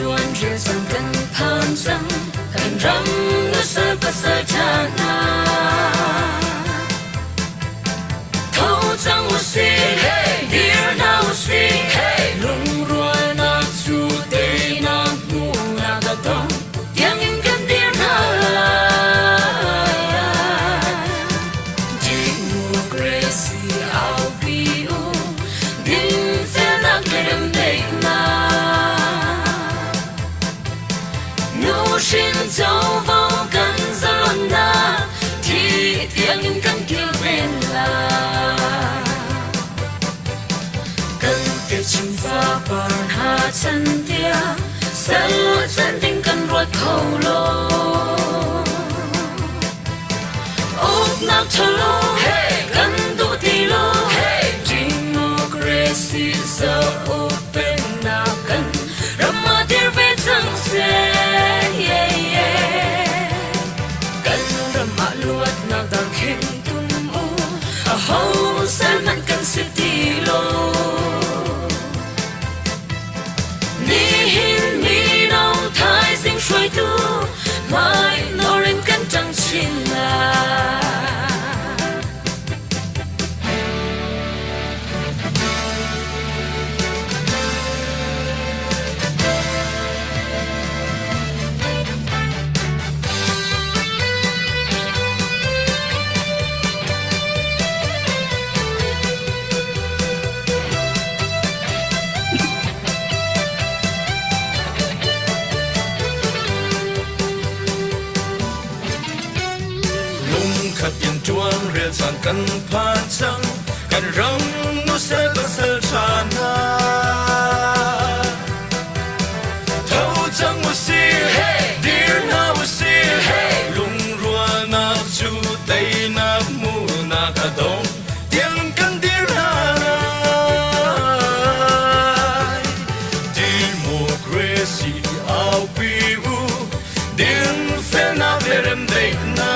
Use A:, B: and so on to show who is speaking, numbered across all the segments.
A: chuan ria sang kan phan sang kan ram nu sa pa sa chana thâu chang u si dear now si lung ruai na chu te na mu na ka tong tiếng in kan dear na democracy I'll be you din se na kerem dei na nu shin châu vô kan zalon na thì tiếng in kan kêu ven la kan te chim fa par ha chan tia sal chan ting kan ruat khâu lo ốc nạc thalo kan tu ti lo democracy so open na kan rama dir ve chang se kan rama luat na dar khin tum u a ho sal man kan se ti lo ni hin mi nau thai sing shuai tu mai norin kan chang chin la
B: chuan ria sang kan phan sang kan ram nu sa ka sa chana thâu chang u si dear now si lung rua na chu tei na mu na ka dong tiếng kan dear na democracy I'll be you din fe na verem dei na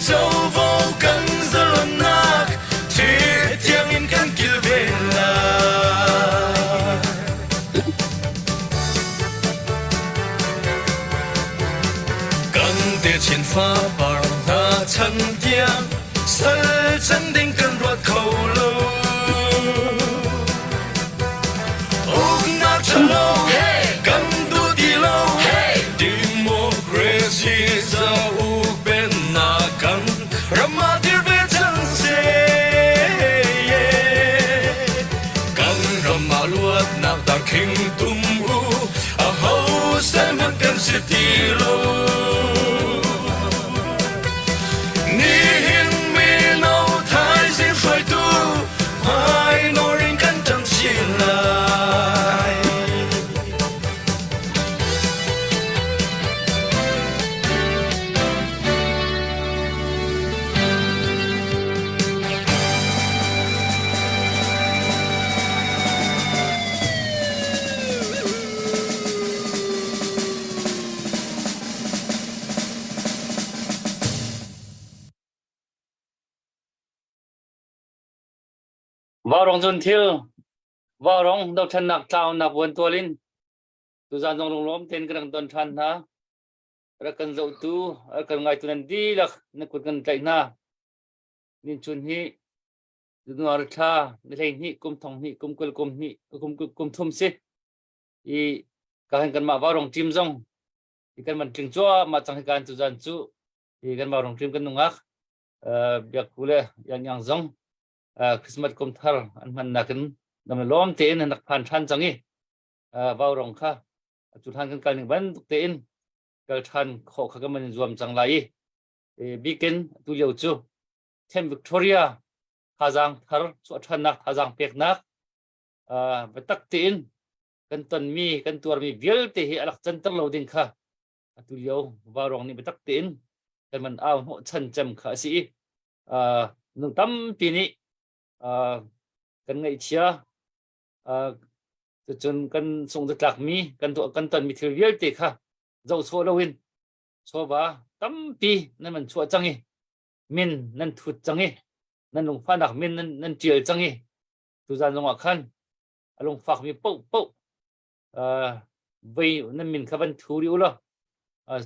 B: châu vô kan zalon nak thi tiếng in kan kil ve la kan te chin fa par na chan tiang sal chan ding kan ruat khâu lo uk nak chalo kan du di lo democracy so open na kan rama dir ve chang se kan rama luat nak dar king tum u a ho se man kan se ti lo ni hin mi no thai sin shuai tu mai no ring kan chang chin lai
C: vào rong dồn thiêu vào rong đầu chân nạc trào nạc buồn tua linh tu gian dòng lom tên cái tuần tràn ha ra cần dậu tu ra cần ngày tu nên đi là nó còn cần chạy na nên chun hi ngor cha nên hi kum thong hi kum kul kum hi kum thum si i cái hành cần mà vào rong chim rong i cần mình chừng cho mà chẳng cần tu gian chu i cần vào rong chim cần nung ác việc kule yang rong Christmas kum thar an man nakin nam lom te in nak phan than changi vào rong kha chu than kan kalning ban te in kal than kho kha man zuam chang lai bikin tu liu chu them Victoria Hazang thar chu than nak Hazang pek nak betak te in kan ton mi kan tur mi vial te hi alak chan tar lo ding kha tu liu vào rong ni betak te in kan man aw ho chan cham kha si nung tam pi ni kan ngai chia chun kan sung được lạc mi kan to kan ton mi thil vial te kha zo so lo win so ba tam pi nan man chua changi min nan thut changi nan lung pha nak min nan chiel changi tu jan long khan ลงฝากมีปุ๊บปุ๊บไว้นั่นมินขบันทูริวละ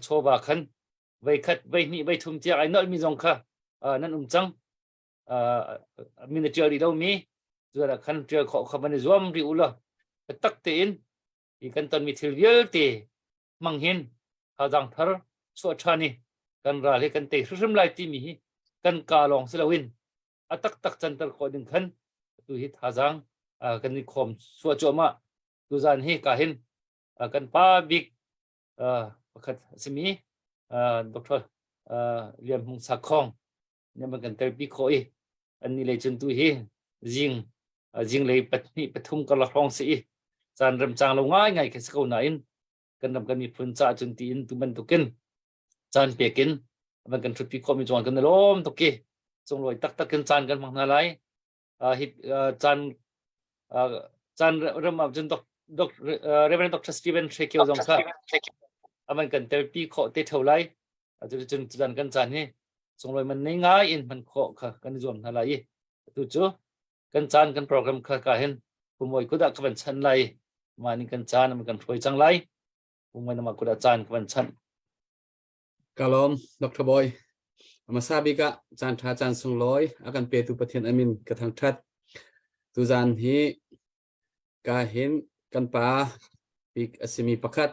C: โชว์บาขันไว้คัดไว้นี่ไว้ทุ่มเจียไอ้นอลมีจงค่ะนั่นจังมินเจอรีเรามีตัวละขันเจอขบันรวมริวละตักเตียนอีกันตอนมีทิลเยลตีมังหินหาจังทาร์สวดชานีกันราเลกันเตะริมไลตีมีกันกาลองสลาวินตักจันทร์ขอดึงขันตัวฮิตหาจังกันนิคมสวดจมาตัวจานให้กาหินกันป้าบิ๊กประคัดสมีดรเรียมหงสักคองเนี่ยมันกันเตอร์ปีโคอีอันนี้เลยจนตัวเฮจิงเลยปฐุมกันละครองสีจานรำจางลงง่ายไงแค่สักหน่อยกันนำกันมีพื้นจ่าจนตีนตุมันตุกินจานเปียกินมันกันชุดปีโคมีจวนกันล้มตุกี้จงลอยตักกันจานกันมังนาไลฮิตจานเริ่มจนดรเรเวนดรสตีเวนเชคิโอจงค่ะมันกันเตอร์ปีโคเตเท่าไรจนจานกันจานนี่จงลอยมันง่ายอินมันโคค่ะกันจวนอะไรตัวจูกันจานกันโปรแกรมค่ะเห็นผมว่ากูได้กันชันไรมานี่กันจานมันกันช่วยจังไรผมว่ามากูได้จานกันชัน
D: Kalom, Dr. Boy. Masabi ka jan tha jan sung loi akan pe tu pathian amin ka thang that tu jan hi ka hin kan pa pik asimi pakhat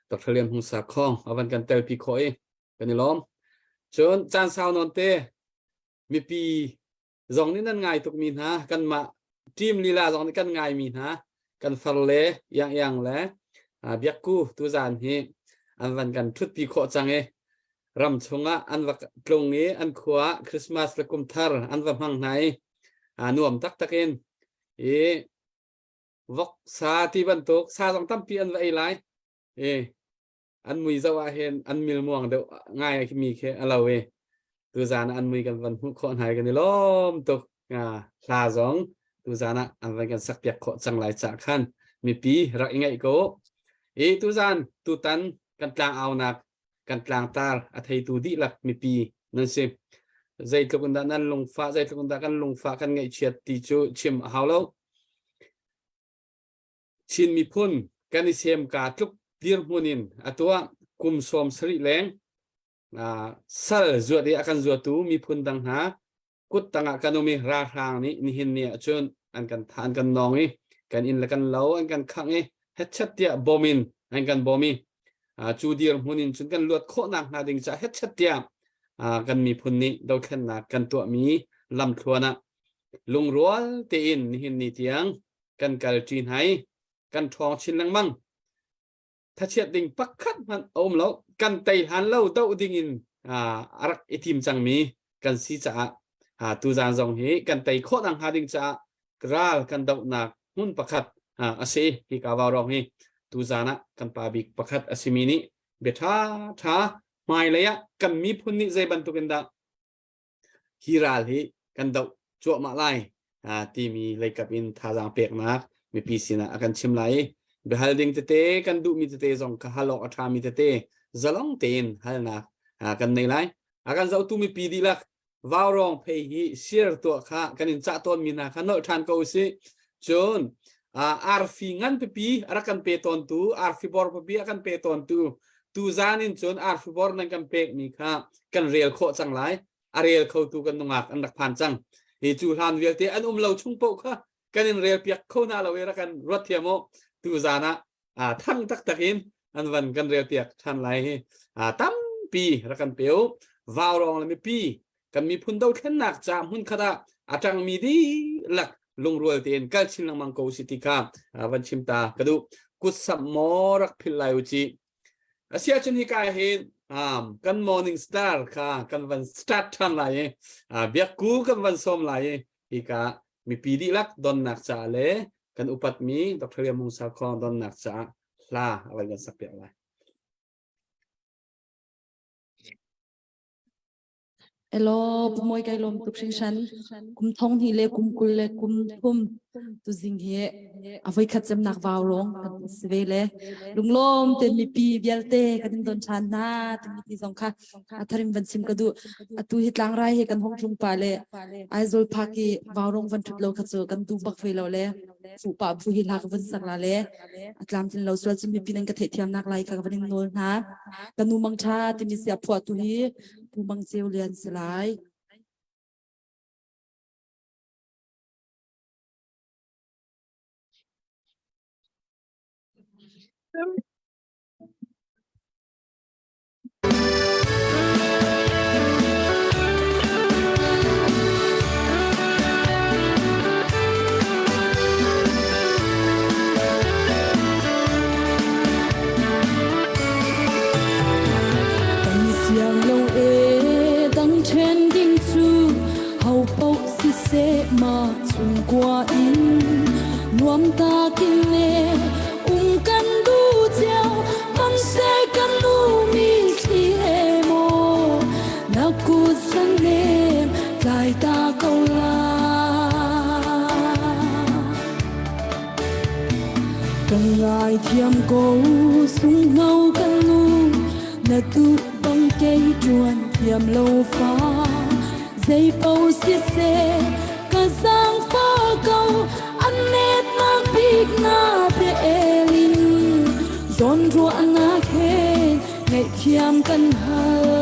D: Dr. Liam Hung Sa Khong awan kan tel pi khoi kanilom chon jan sao non te mi pi zong ni nan ngai tuk min ha kan ma team lila zong ni kan ngai min ha kan fal le yang le biak ku tu jan hi awan kan thut pi kho chang eรำชงะอันว่าตรงนี้อันขวาคริสต์มาสและกุมทาร์อันว่าพังไหนนวมตักเองวกซาที่บรรทุกซาสองตั้มปีอันว่าไอ้ไรอันมือจะว่าเห็นอันมีม่วงเดี๋ยวง่ายมีแค่เราตัวจานอันมือกันวันหุ่นคนหายกันนี่ล้มตกลาสองตัวจานอันวันกันสักเปียกขอจังไรจากขั้นมีปีรักยังไงก็ตัวจานตัวตันกันกลางเอาหนักกันกลางตาอัธยตูดีหลักมีปีนั่นสิใจตกุนดานั้นลงฟ้าใจตกุนดากันลงฟ้ากันไงเชียดตีจูชิมหาวแล้วชินมีพุ่นกันนิเซียมกาทุกเดียร์มุนินตัวกุมสวมสริแรงสัลจวดที่อาการจวดตูมีพุ่นดังหากุดตั้งกันมีราคานี้นี่เห็นเนี่ยจนอันกันทานกันนองนี่กันอินละกันเล่าอันกันขังนี่เฮ็ดชัดเดียบอมินอันกันบอมีจูเดียร์มุนินจนกันลวดโคนักนาดิงจะเฮ็ดชัดเดียกันมีพุ่นนี้เราแค่นักกันตัวมีลำทัวนะลุงรัวเตียนนี่เห็นนี่เตียงกันกาลจีนให้กันทองชินลังมั่งถ้าเชียดดิ่งปักคัดมันอมแล้วกันไตหันเล่าเต้าดิ่งอารักไอทีมจังมีกันซีจ่าตูจานจงเฮกันไตโคนังหาดิ่งจะกราลกันเต้าหนักหุ่นปักคัดอาเซฮิกาวารองเฮตูจานะกันปาบิกปักคัดอาซิมินีเบท้าไม่เลยะกันมีพุ่นนี้ใจบรรทุกันดาฮิราลเฮกันเต้าจั่วมาไลที่มีเลยกับอินท่าจางเปียกนักมีปีศินะอาการชิมไหลเบฮัลดิงเตเต้กันดูมีเตเต้จงกะฮัลโลอัฐามีเตเต้จะลองเต้นฮัลนักกันในไลอาการจะเอาตู้มีปีดีลักวาวรองเพย์เชียร์ตัวข้ากันอินจัตต้นมีนาขันโนทานก็อุสิจนอาร์ฟิงันเปปีอาการเปตอนตูอาร์ฟิบอร์เปปีอาการเปตอนตูจานินจนอาร์ฟิบอร์นั่งกันเปกมีข้ากันเรียลโคจังไลอาเรียลเข้าตูกันตรงอันดักผ่านจังจูฮันเวียลเตอันเราชุ่งโปกค่ะกันอินเรียลเปียกเข้าหน้าเราเวลากันรถเทียมโมตูจานะทั้งตักอินอันวันกันเรียลเปียกทันไหลตั้มปีรักันเปียววาวรองเลยไม่ปีกันมีพุ่นดาวแค่หนักจามหุ่นขดาอาจังมีดีหลักลงรวยเตียนกัลชินลังมังโกสิติกาวันชิมตากระดูกุศลมรักพิลายอุจิเสียชนฮิกาเห็นกันมอร์นิ่งสตาร์ค่ะกันวันสตาร์ทันไหลเบียกูกันวันส้มไหลฮิกามีปีดีลักดอนนักจ่าเลกันอุปัตมีดร.มุงสาคอนดอนนักจ่าลาเอาไว้กันสักเปียอะไร
A: เอโลปุ่มมวยไก่ลมตุกชิงชันกุมท้องที่เล็กกุมกุลเล็กกุมทุ่มตุจิงเฮเอาไว้ขัดจำหนักวาวลงกันสเวเลลุงลมเต็มมีปีเบียลเตกันโดนชานนาเต็มมีที่สองค่ะอัทริมวันซิมกระดูตูฮิตลังไรให้กันห้องชุงปาเลไอโซลพากีวาวลงวันทุดโลขัดโซกันดูบักเฟลเล
E: phụ pa phụ hi la ka van sak la le atlam tin lo swal chim pinan ka the thiam nak lai ka van nol na kanu mang tha ti mi sia phwa tu hi pu mang cheu lian selai sẽ mà chung qua in nuông ta kinh nè căn đu treo man sẽ căn đu mi khi hè mô na cu sang nè lại ta câu la cần ngài thiam cô sung ngâu căn nu na tu băng cây chuan thiam lâu phá dây bao xiết xe cả giang phá câu anh nét na big na te elin zon ruộng na khe ngày khiam căn hờ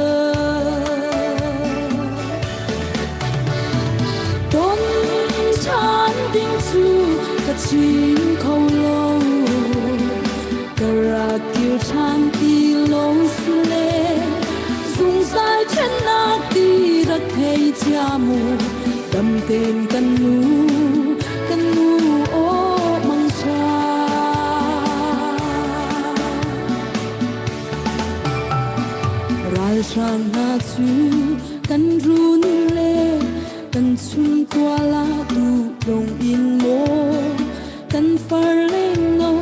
E: tôn chan ding chu cả chín khâu lâu cả ra kiêu chan ti lâu sule dùng sai chân na ti ra thấy cha mù đâm tên căn nu ô mang cha ral san na chu căn ru ni le căn chung qua la du dong in mo căn phar lên nâu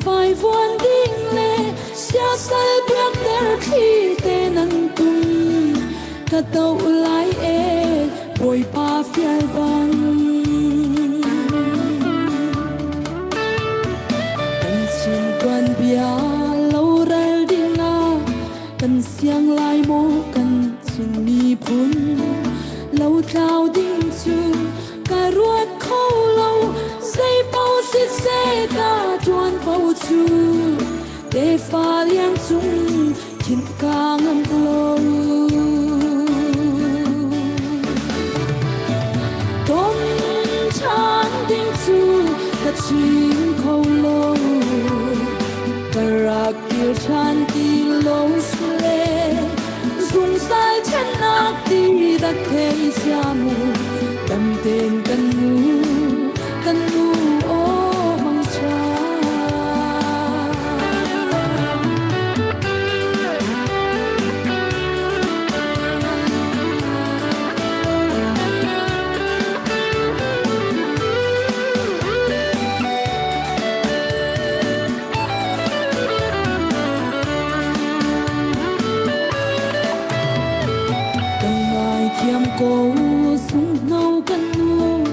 E: vai vuan ding le sia sal biak der khi te nan tung ka tau lai e bồi pa phial bang kan sin quan bia lâu ral ding na kan siang lai mo kan sin mi phun lâu trao ding chu ka ruat khâu lâu dây bao xít xe ta chuan phâu chu để pha liang chung chín ca ngâm lâu tôn chan ding chu ka chín khâu lâu ka ra kiêu chan ti lâu sle dùng sai chân nak ti da khe cha mu đâm tên căn nu ô mang cha cô sung nâu căn nu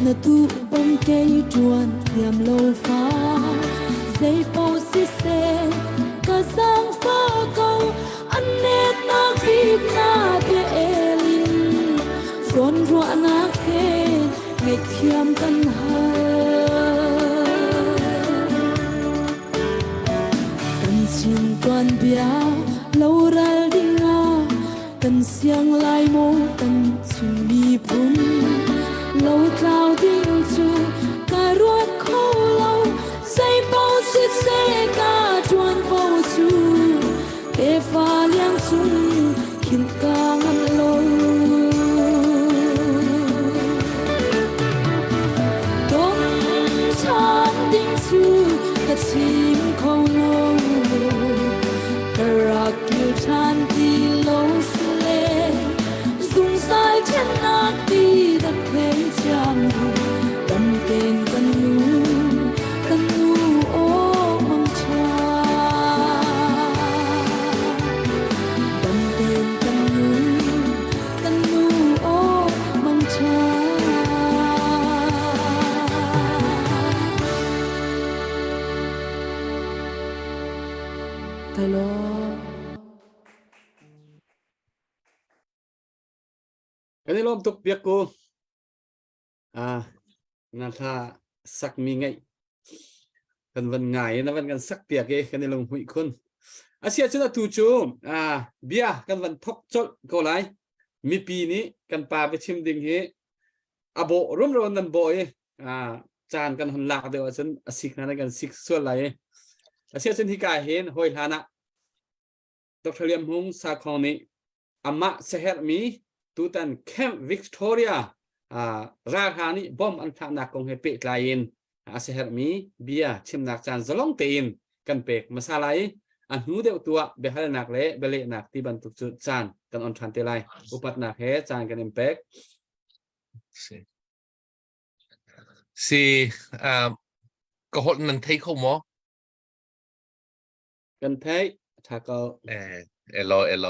E: na tu bông cây chuan tiệm lâu phá dây bao xí xe cả giang phá câu anh nét na big na te elin zon ruộng na khe ngày khiam căn hờ căn xin toàn bia lâu ral ding na kan siang lai mo kan chin mi phun lâu trao ding chu ka ruat khâu lâu dây bao xít xe ka chuan phâu chu để pha liang chung khiến ca ngâm lâu tôn chan ding chu ka chim khâu lâu ka ra kiêu chan ti lâu dùng sai chân nak ti da khe cha mu đâm tên căn nu ô mang cha đâm tên căn nu ô mang cha thầy lo
D: Kan ni lom tuk piak ko na tha สักมีไงกันวันไงนะวันกันสักเปียกเอกันในลงหุยคนอาเซียชนะตูจูเบียกันวันทกจดก็ไรมีปีนี้กันปาไปชิมดิ่งเฮอโบร่มร้อนนันโบยจานกันหันหลักเดียวฉันสิกนั้นกันสิกส่วนไรอาเซียฉันที่กายเห็นหอยฐานะดรเลียมฮงสาคองนี้อามาเซฮร์มีตูตันแคมป์วิกตอเรียราคานี้บอมอันทานักคงให้เปิดลายอินอาเซฮร์มีเบียชิมนักจานจะลองเตีนกันเปกมาซาไลอันหูเดียวตัวเบลนักเละเบลนักที่บรรทุกจุดจานกันออนทันเตไลอุปัตนักเฮจานกันอิมเปก
F: ก็หดนันเทเขาหมอ
D: กันเทถ้าก็
F: เอโล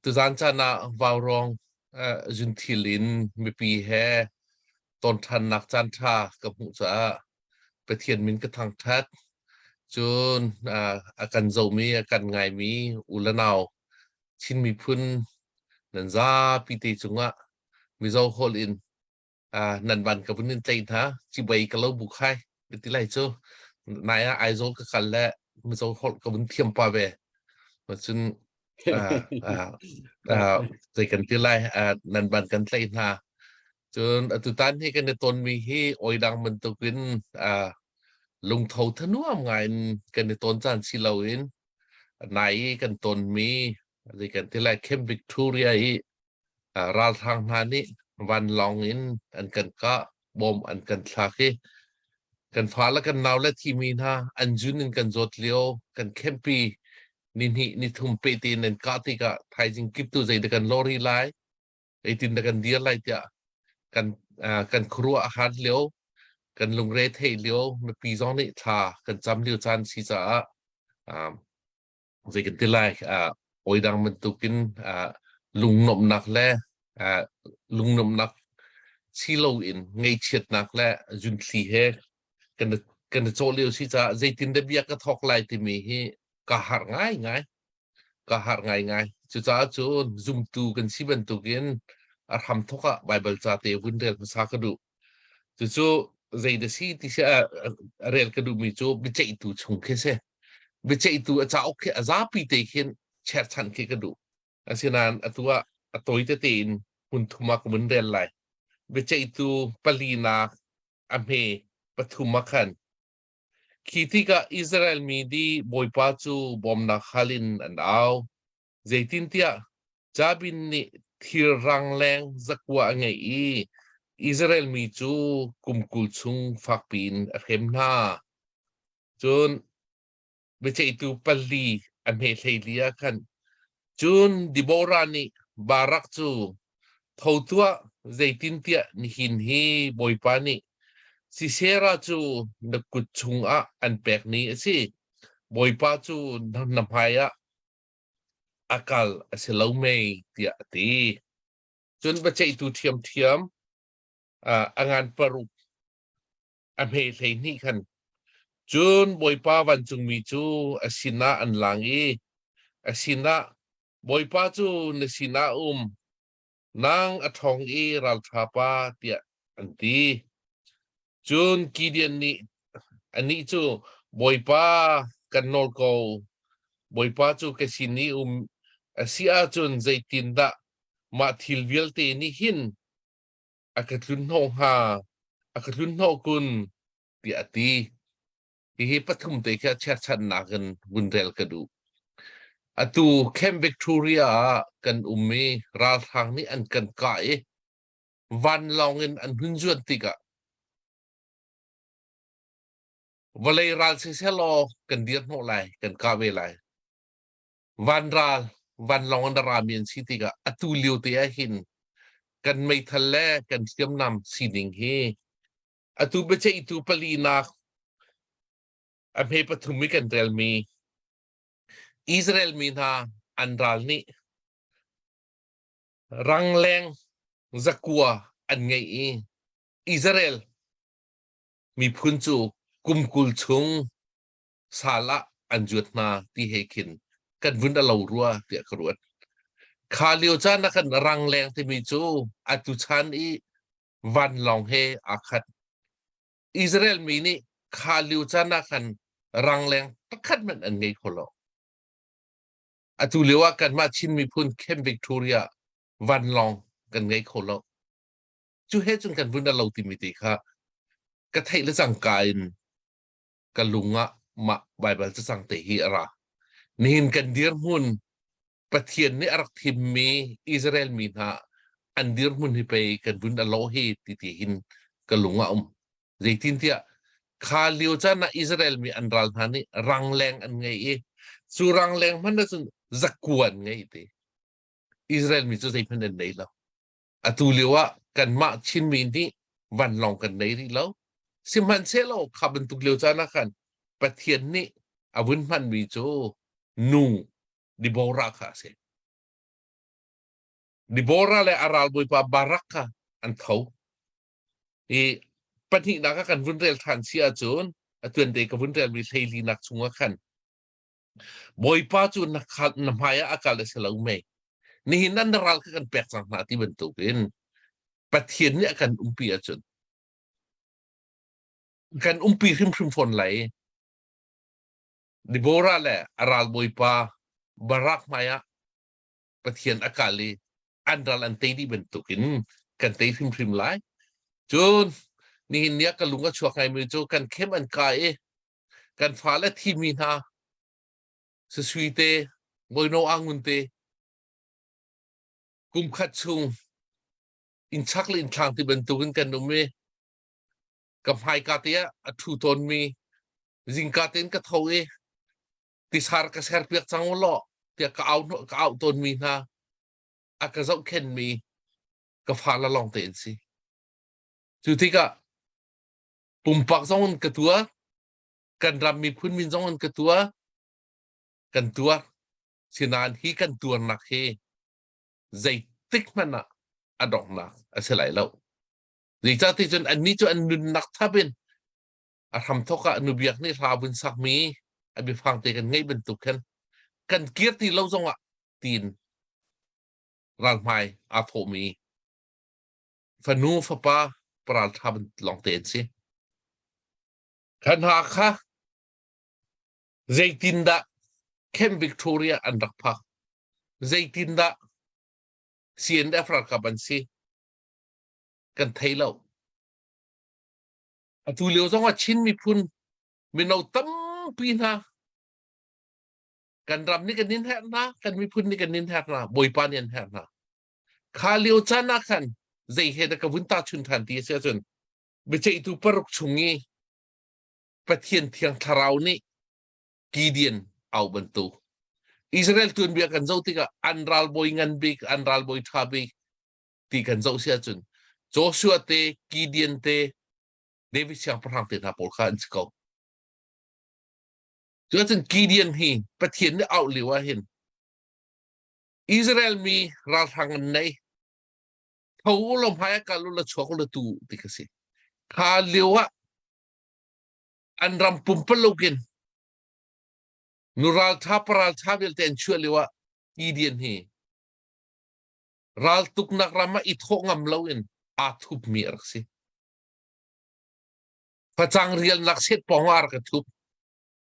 F: ตุจานจานะวาวรองจุนทิลินมีปีแฮตอนทันนักจันทรากับหูจะไปเทียนมินกระทางทัดจนอาการโจมีอาการไงมีอุลนาวชินมีพุ่นนันซาปีติจุงะมีโจโฮลินนันบันกับพุ่นนินเตนฮะจีบไปกะโลบุกให้เป็นที่ไรโจนายไอโจก็กันแหละมีโจโฮลกับพุ่นเทียมปาเบมันจนใจกันที่ไรนันบันกันเตนฮะจนตุตันให้กันในตนมีให้ออยดังมันตกินลงเท่าทนัวงานกันในตนจานชิลาวินไหนกันตนมีอะไรกันที่ไรเข้มวิกตอเรียราทางนานี้วันลองอินอันกันก็บอมอันกันทากีกันฟ้าและกันนาวและที่มีนะอันจุนกันจดเลี้ยวกันเข้มปีนิทุมเปตีนันก็ที่ก็ไทยจริงกิบตัวใจเด็กันลอรีไลไอตินเด็กันเดียร์ไลเดียกันครัวอาหารเลี้ยวกันลงเรทให้เลี้ยวมาปีจองนี่ท่ากันจำเลี้ยวจานชีจะใจกันที่ไรโอยดังมันตุกินลุงนมนักแลลุงนมนักชีโลอินไงเฉียดนักแลจุนทีเฮกันโจเลี้ยวชีจะใจตินเดบียกระทอกไลที่มีให้กะหาง่ายจุดจ้าจูนซุ่มตูกันชีบันตุกินทำทุกข์ไบเบิลจาเตวินเรียนภาษากระดูจู่ใจเดซี่ที่เชื่อเรียนกระดูมีจู่บิเจตูชงแค่เช่บิเจตูอาจจะโอเคอาจจะปีเตคินแชร์ชันแค่กระดูอาเซียนตัวอิตาลีนหุ่นทุมักวินเรียนไรบิเจตูปาลีนาอเมปทุมักขันคิดที่กับอิสราเอลมีดีบอยปัจจุบอมนักฮาลินอันเอาใจตินเตียจับินนี่ที่รังแรงสักว่าไงอิสราเอลมีจูกุมกุลชุงฟักปีนเข้มหน้าจนไม่ใช่ตัวปลีอเมริเลียกันจนดิโบรานีบารักจูทาวตัวใจตินเตียนิหินฮีบอยปานีสิเชราจูนักกุลชุงอันแปลกนี้สิบอยปาจูนำพายakal selalu mei dia ti jun baca itu tiam angan peruk ame ni kan jun boy pa wan chung mi chu asina an langi asina boy pa chu nasina nang athong ral thapa tia anti jun kidian ni ani chu boy pa kanol ko boy pa chu kasini asia chun zaitinda ma thilvial te ni hin akatlun ho ha akatlun ho kun ti ati hi pathum te kha chat chat na kan bunrel kadu atu kem victoria kan ummi ral thang ni an kan kai van longin an hunjuan tika valai ral se selo kan diat mo lai kan ka ve lai van longอันดรามีนสิติกะอตูเลียวเตียหินกันไม่ทะเลกันเชื่อมนำสินิงเฮอตูเบเจอิตูปลีนาอเมปทุมิกันเรลมีอิสราเอลมีนาอันรัลนี่รังแรงจักวัวอันไงอิสราเอลมีพุนจูกุมกุลชงสาละอันจวดนาที่เฮคินกันวุ่นเรารัวเตียกรวดคาเลียวจานนักรังแรงที่มีจูอัตุชัน วันลองเฮอาคัดอิสราเอลมีนี่คาลิวจานาคันรังแรงตะคัดมันอันไงคนละอะตูเรียกว่ากันมาชินมีพุนเข้มวิกตอเรียวันลองกันไงคนละจูเฮจนกันวุนดาเราติมิติค่ะกระไทยและสังกายกันลุงอะมาไบเบิลจะสั่งเตฮีอะไรนี่เห็นกันเดียร์มุนประเทศนี้อารักทิมมีอิสราเอลมีนะอันเดียร์มุนที่ไปกันบุญอัลลอฮ์ที่ที่หินกันลุงอ่ะใจทินเทียคาลิวจานะอิสราเอลมีอันรัลทานี่รังแรงอันไงสุรังแรงมันนั่นสุจักกวนไงที่อิสราเอลมีจุดใจพันธุ์ไหนแล้วอะตูเรียกว่ากันมาชินมีนี่วันลองกันไหนที่แล้วสิมันเซลขับเป็นตุกเลียวจานะกันประเทศนี้อาวุธมันมีโจนูดิโบราค่ะเสดิโบราและอาราลบุยปาบารักค่ะอันเขาปฏินักกันวุ้นเรลทันเสียจนตัวเด็กกับวุ้นเรลมีเทลีนักชงกันบุยปาจูนักขัดนำหายอากาศเลยเสลาไม่นี่นั่นนรัลกันแปลกสังหารที่บรรทุกเป็นประเทศนี้กันปีจนกันปีพิมพ์ฝนไหลดิโบราและอาราลบุยปาบารักมายะประเทศอากาศเลยอันรัลอันเตดีเป็นตุกินกันเตพิมพ์ไหลจนนี่เนี้ยกันลุงก็ชัวร์ไงมือโจกันเข้มอันกายกันฟ้าและทีมีนาสวีเตบอยโนอังุนเตกุมขัดชุงอินชักลินทางที่เป็นตุกินกันนุ่มกับไฮกาเตียทูตนมีจิงกาเตนก็เท่าติสารก็เสร์เปียกจังวะเตียก็เอาตนมีนาอากาศเข็นมีก็ฟ้าละลองเต็นสิจุดที่ก็ปุ่มปักซองกระตัวกันรำมีพื้นมินซองกระตัวกันตัวสินานฮีกันตัวนักเฮใจติ๊กมันอะอดอกนักอะไรหลายแล้วใจจ้าที่จนอันนี้จนอันนุนนักถ้าเป็นอาทำทกะนุเบียกนี่ราบุญสักมีอันไปฟังเตกันง่ายเป็นตุกกันเกียรติเราซองอะตีนรันไม้อาโทมีฟันูฟป้าปราทำลองเต้นสิขันหาค่ะใจตินดะเข้มวิกตอเรียอันดักพักใจตินดะเสียนเอฟรักกับบันสิกันไทยเราตูเลียวต้องว่าชินมีพุนมีเอาตั้มปีนะกันรำนี่กันนินแทนนะกันมีพุนนี่กันนินแทนนะบอยปานินแทนนะคาเลียวจานักขันใจเหตุกับวุนตาชุนทันทีเสียจนไม่ใช่ตัวปรุกชุงีประเทศเทียงทาราวนี่กีเดียนเอาบรรทุกอิสราเอลตุนเบียกันเจ้าที่ก็อันรัลบอยงันบิกอันรัลบอยทาบิกที่กันเจ้าเสียจนโจชัวเตกีเดียนเตเดวิดเชียงพรังเตนาโปลคาอันสกอจนกีเดียนฮีประเทศนี้เอาหรือว่าเห็นอิสราเอลมีรัฐทางไหนเขาลงพายกันลุละชัวก็ละตูติกสิคาเลียวะอันรำปุ่มเปลูกินนูรัลท่าปรัลท่าเวลเตนชัวเลียวะกีเดียนฮีรัลตุกนักรามาอิทงงำเลวินอาทุบมีรักสิพระจังเรียนนักเสดปองอารกทุบ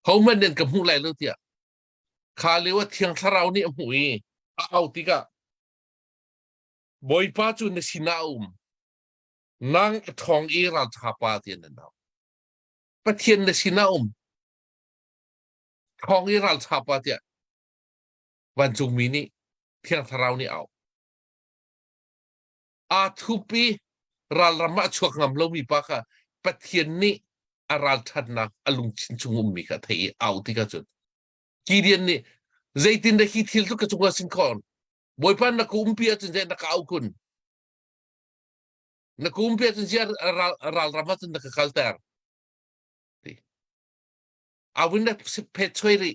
F: เขาไม่เน้นกับหูไหลเลยเตียคาเลียวะเทียงทาราวนี่หูยเอาติกะบอยป้าจูนสินาอุมนางทองเอรัลท่าปาเตียนนั่นเอาประเทศนสินาอุมทองเอรัลท่าปาเตียวันจุงมีนี่เทียงทาราวนี่เอาอาทุปีรัลรำมาชวกงำเรามีปะค่ะประเทศนี้อารัลทันนักอลุงชินจุงอุมมีค่ะที่เอาที่กระจุดกีเดียนนี่ใจตินได้คิดทิลทุกกระจุกสินคอนบอยพันนักอุ้มเปียจนใจนักเอาคุณนักอุ้มเปียจนใจรัลรำมาจนนักคัลเตอร์อาวินได้เพชช่วยรี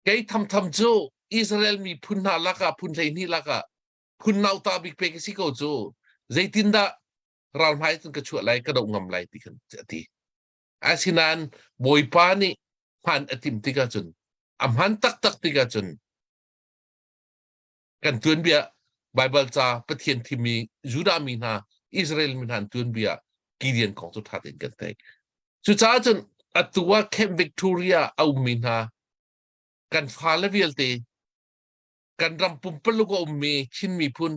F: แกทำโจอิสราเอลมีพุนนาลักะพุนเลยนี่ลักะพุนนาวตาบิกเปกสิโกโจใจตินดารัลไม้จนกระชัวไหลกระดงงำไหลติกันจะทีอาศินันบอยปานี่พันอติมติกาจนอัมหันตักติกาจนกันตัวนเบีย Bible จ้าประเทศที่มียูดาห์มีนาอิสราเอลมีนาตุนเบียกิเดียนของสุดท้ายกันแต่สุดท้ายจนอัตว่าแคมป์วิกตอเรียเอามีนากันฟ้าเลวิลเตกันรำปุ่มปลุกเอามีชินมีพุน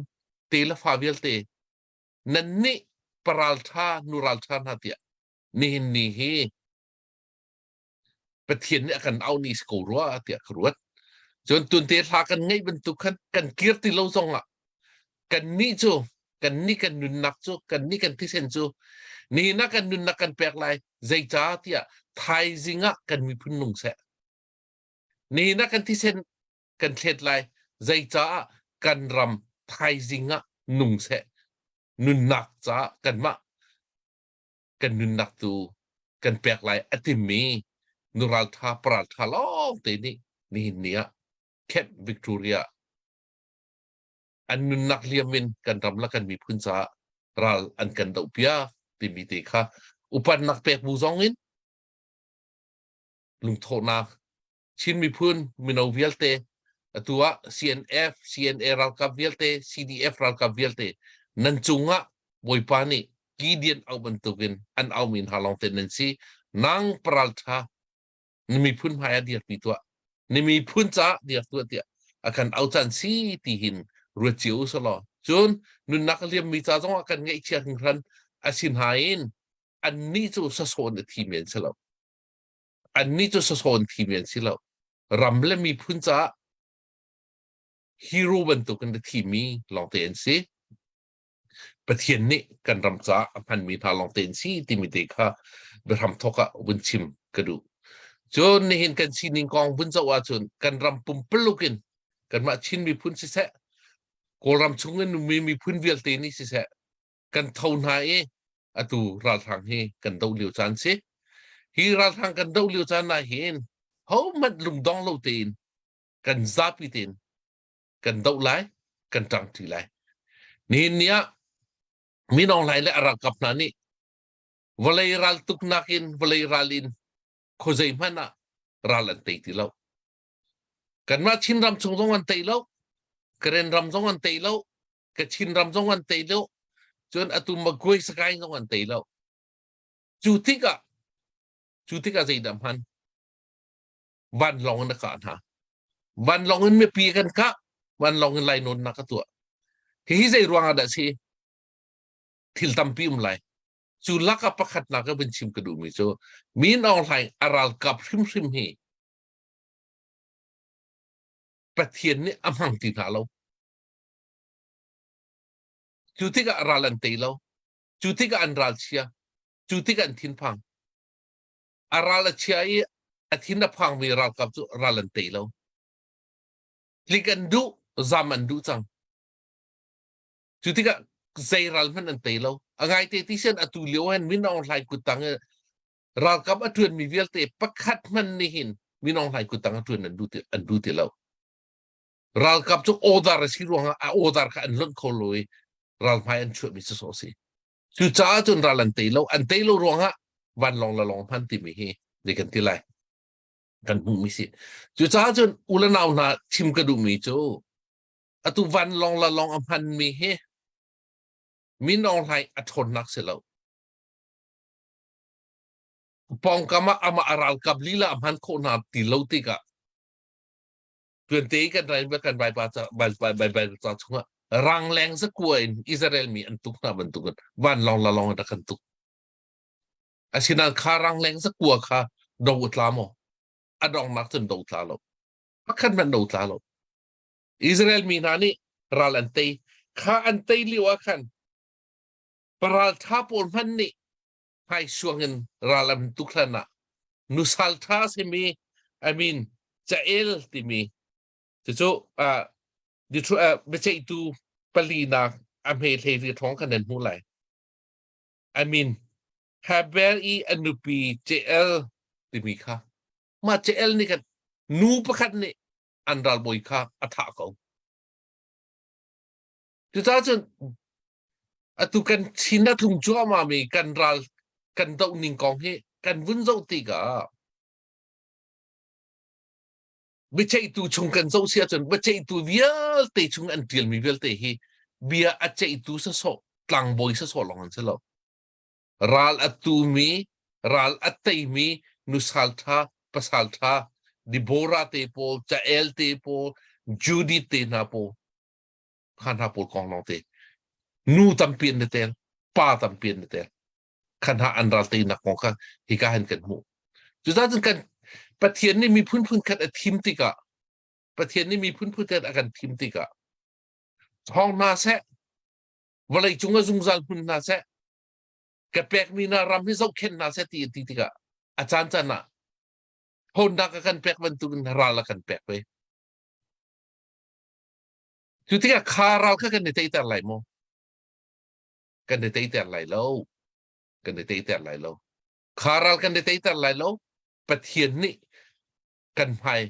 F: เตลฟ้าวิลเตนั่นนี่ปราลธานูรัลธานาเตียนี่ประเทศนี้กันเอานี่สกูรัวเตียครัวจนตุนเตลากันไงบรรทุกกันเกียรติเราส่งอ่ะกันนี่จูกันนี่กันนุนนักจูกันนี่กันที่เซนจูนี่นักกันนุนนักกันแปลกไรใจจ้าเตียไทยจิงะกันมีพุนนุ่งเสนี่นักกันที่เซนกันเทศไรใจจ้ากันรำไทยจิงะนุ่งเสนุนนักจ้ากันมะกันนุนนักตูกันแปลกไรอติมีนูรัลธาปราลธาล้อเตนี่เนี่ยแคปวิกตอเรียอันนุนนักเลียมินกันรำละกันมีพื้นจ้ารัลอันกันดาวเปียติมีเตค่ะอุปนักเปกบูซองอินลุงโทนักชินมีพื้นมินเอาเวลเตตัว CNF CNA รัลกับเวลเต CDF รัลกับเวลเตนั่นจุงะบอยปานี่กีเดียนเอาบรรทุกินอันเอามินฮาลองเตนันซีนางปราลธานี่มีพื้นพายเดียร์ปีตัวนี่มีพื้นจ้าเดียร์ตัวเดียอาการเอาจันซีตีหินรัวจิ๋วสลอจนนุนนักเรียนมีจ้าต้องอาการไงเชียงครันอาชินหายนอันนี้จะสะสมทีมเมียนสิเราอันนี้จะสะสมทีมเมียนสิเรารำและมีพื้นจ้าฮีโร่บรรทุกกันทีมมีลองเตียนซีประเทศนี้กันรำจ้าพันมีทาลองเตียนซีที่มีเด็กค่ะไปทำทอกะบุญชิมกระดูจนในเห็นกันชินิงกองบุญเจ้าว่าจนกันรำปุ่มปลุกินกันมาชินมีพื้นสิเสะกรำชงเงินมีพื้นเวลเตนี่สิเสะกันเท่าไหร่อตูราทางเฮกันดาวเลียวจานสิฮีราทางกันดาวเลียวจานน่าเห็นเขามันลุงดองเราเตนกันซาปิเตนกันดาวไหลกันจังทีไหลนี่เนี่ยมีน้องไหลและรักกับนั่นนี่วลัยรัลตุกนักินวลัยรัลินโคใจมันอะรัลันเตติเรากันมาชินรำชงวันเตยเรากระเรนรำวันเตยเรากระชินรำวันเตยเราจนอตุมากวยสกายวันเตยเราจุติกะใจดำพันวันลองนักการหาวันลองเงินไม่ปีกันกะวันลองเงินไหลนนนักตัวเฮ้ยใจรวงอะไรสิทิลตัมปีมไหลจุลักประคัดนักเป็นชิมกระดูมิโจมีนออนไลน์อารัลกับริมเฮประเทศนี้อำหังตีนาเราจุดที่กับอารัลอันเตยเราจุดที่กับอันรัลเชียจุดที่กับอันทินพังอารัลเชียอันทินพังมีรัลกับจุอารัลอันเตยเราลิกันดูจามันดูจังจุดที่กับใจรัลมันอันเตยเราไงเตที่เช่นอตุเลียวเห็นมินออนไลน์กุตังรัลกับอตุนมีเวลเตประคัดมันนี่เห็นมินออนไลน์กุตังอตุนอันดูเตเรารัลกับจุโอดาร์สิรวงโอดาร์กันล้นโคลอยรัลพายอันช่วยมิสโซซีจุดจ้าจนรัลอันเตยเรารวงวันลองละลองพันติมีเฮเด็กันที่ไรกันมุมิสิจุดจ้าจนอุลนาวนาชิมกระดูมีโจอตุวันลองละลองพันมีเฮมินออนไลน์อัดทนนักเสียแล้วปองกามาอามาอารัลกับลีลาอัมพันโคนาติโลติกะเพื่อนเตะกันไรเมื่อกันใบปาจะใบจะชงะรังแรงสักกวยอิสราเอลมีอันตุกนาบันตุกันวันลองละลองอันกันตุกอาชินันคารังแรงสักกวยค่ะดาวตลามอดองนักจนดาวตลาลพักขันมันดาวตลาลอิสราเอลมีนานี่รัลอันเตยข้าอันเตยลิวะขันปราลท่าปนพันนี่ให้ช่วงเงินราลัมตุกลนะนุสัลท่าเสมีจะเอลที่มีจะโจดิทไม่ใช่ตูปลีนาอเมริกาท้องกันนั้นหูไหลฮาเบลอีอนุปีเจเอลที่มีค่ะมาเจเอลนี่กันนูประคันนี่อันรัลบอยค่ะอัฐาเขาจะจ้าจนatu kan China thung chua ma mi kan ral kan dau ning kong he kan vun zau ti ga be chei tu chung kan zau sia chun be chei tu vial te chung an tiel mi vial te hi bia ache itu seso tlang boy seso longan selo ral atumi ral atimi nusalta pasalta dibora te po jael te po judi te na po kan ha po kong long te nu tampien de tel pa tampien de tel kan ha anral te na kong ka hikahan kan mu juda kan pathian ni mi phun phun kat atim tika pathian ni mi phun phun kat akan tim tika hong na se walai chunga zungzal phun na se ka pek mi na ram hi zau khen na se ti ti tika achan chana honda ka kan pek ban tu ral kan pek pe tu tika kharal ka kan te tar lai mo kan te tar lai lo kan te tar lai lo kharal kan te tar lai lo pathian ni kan phai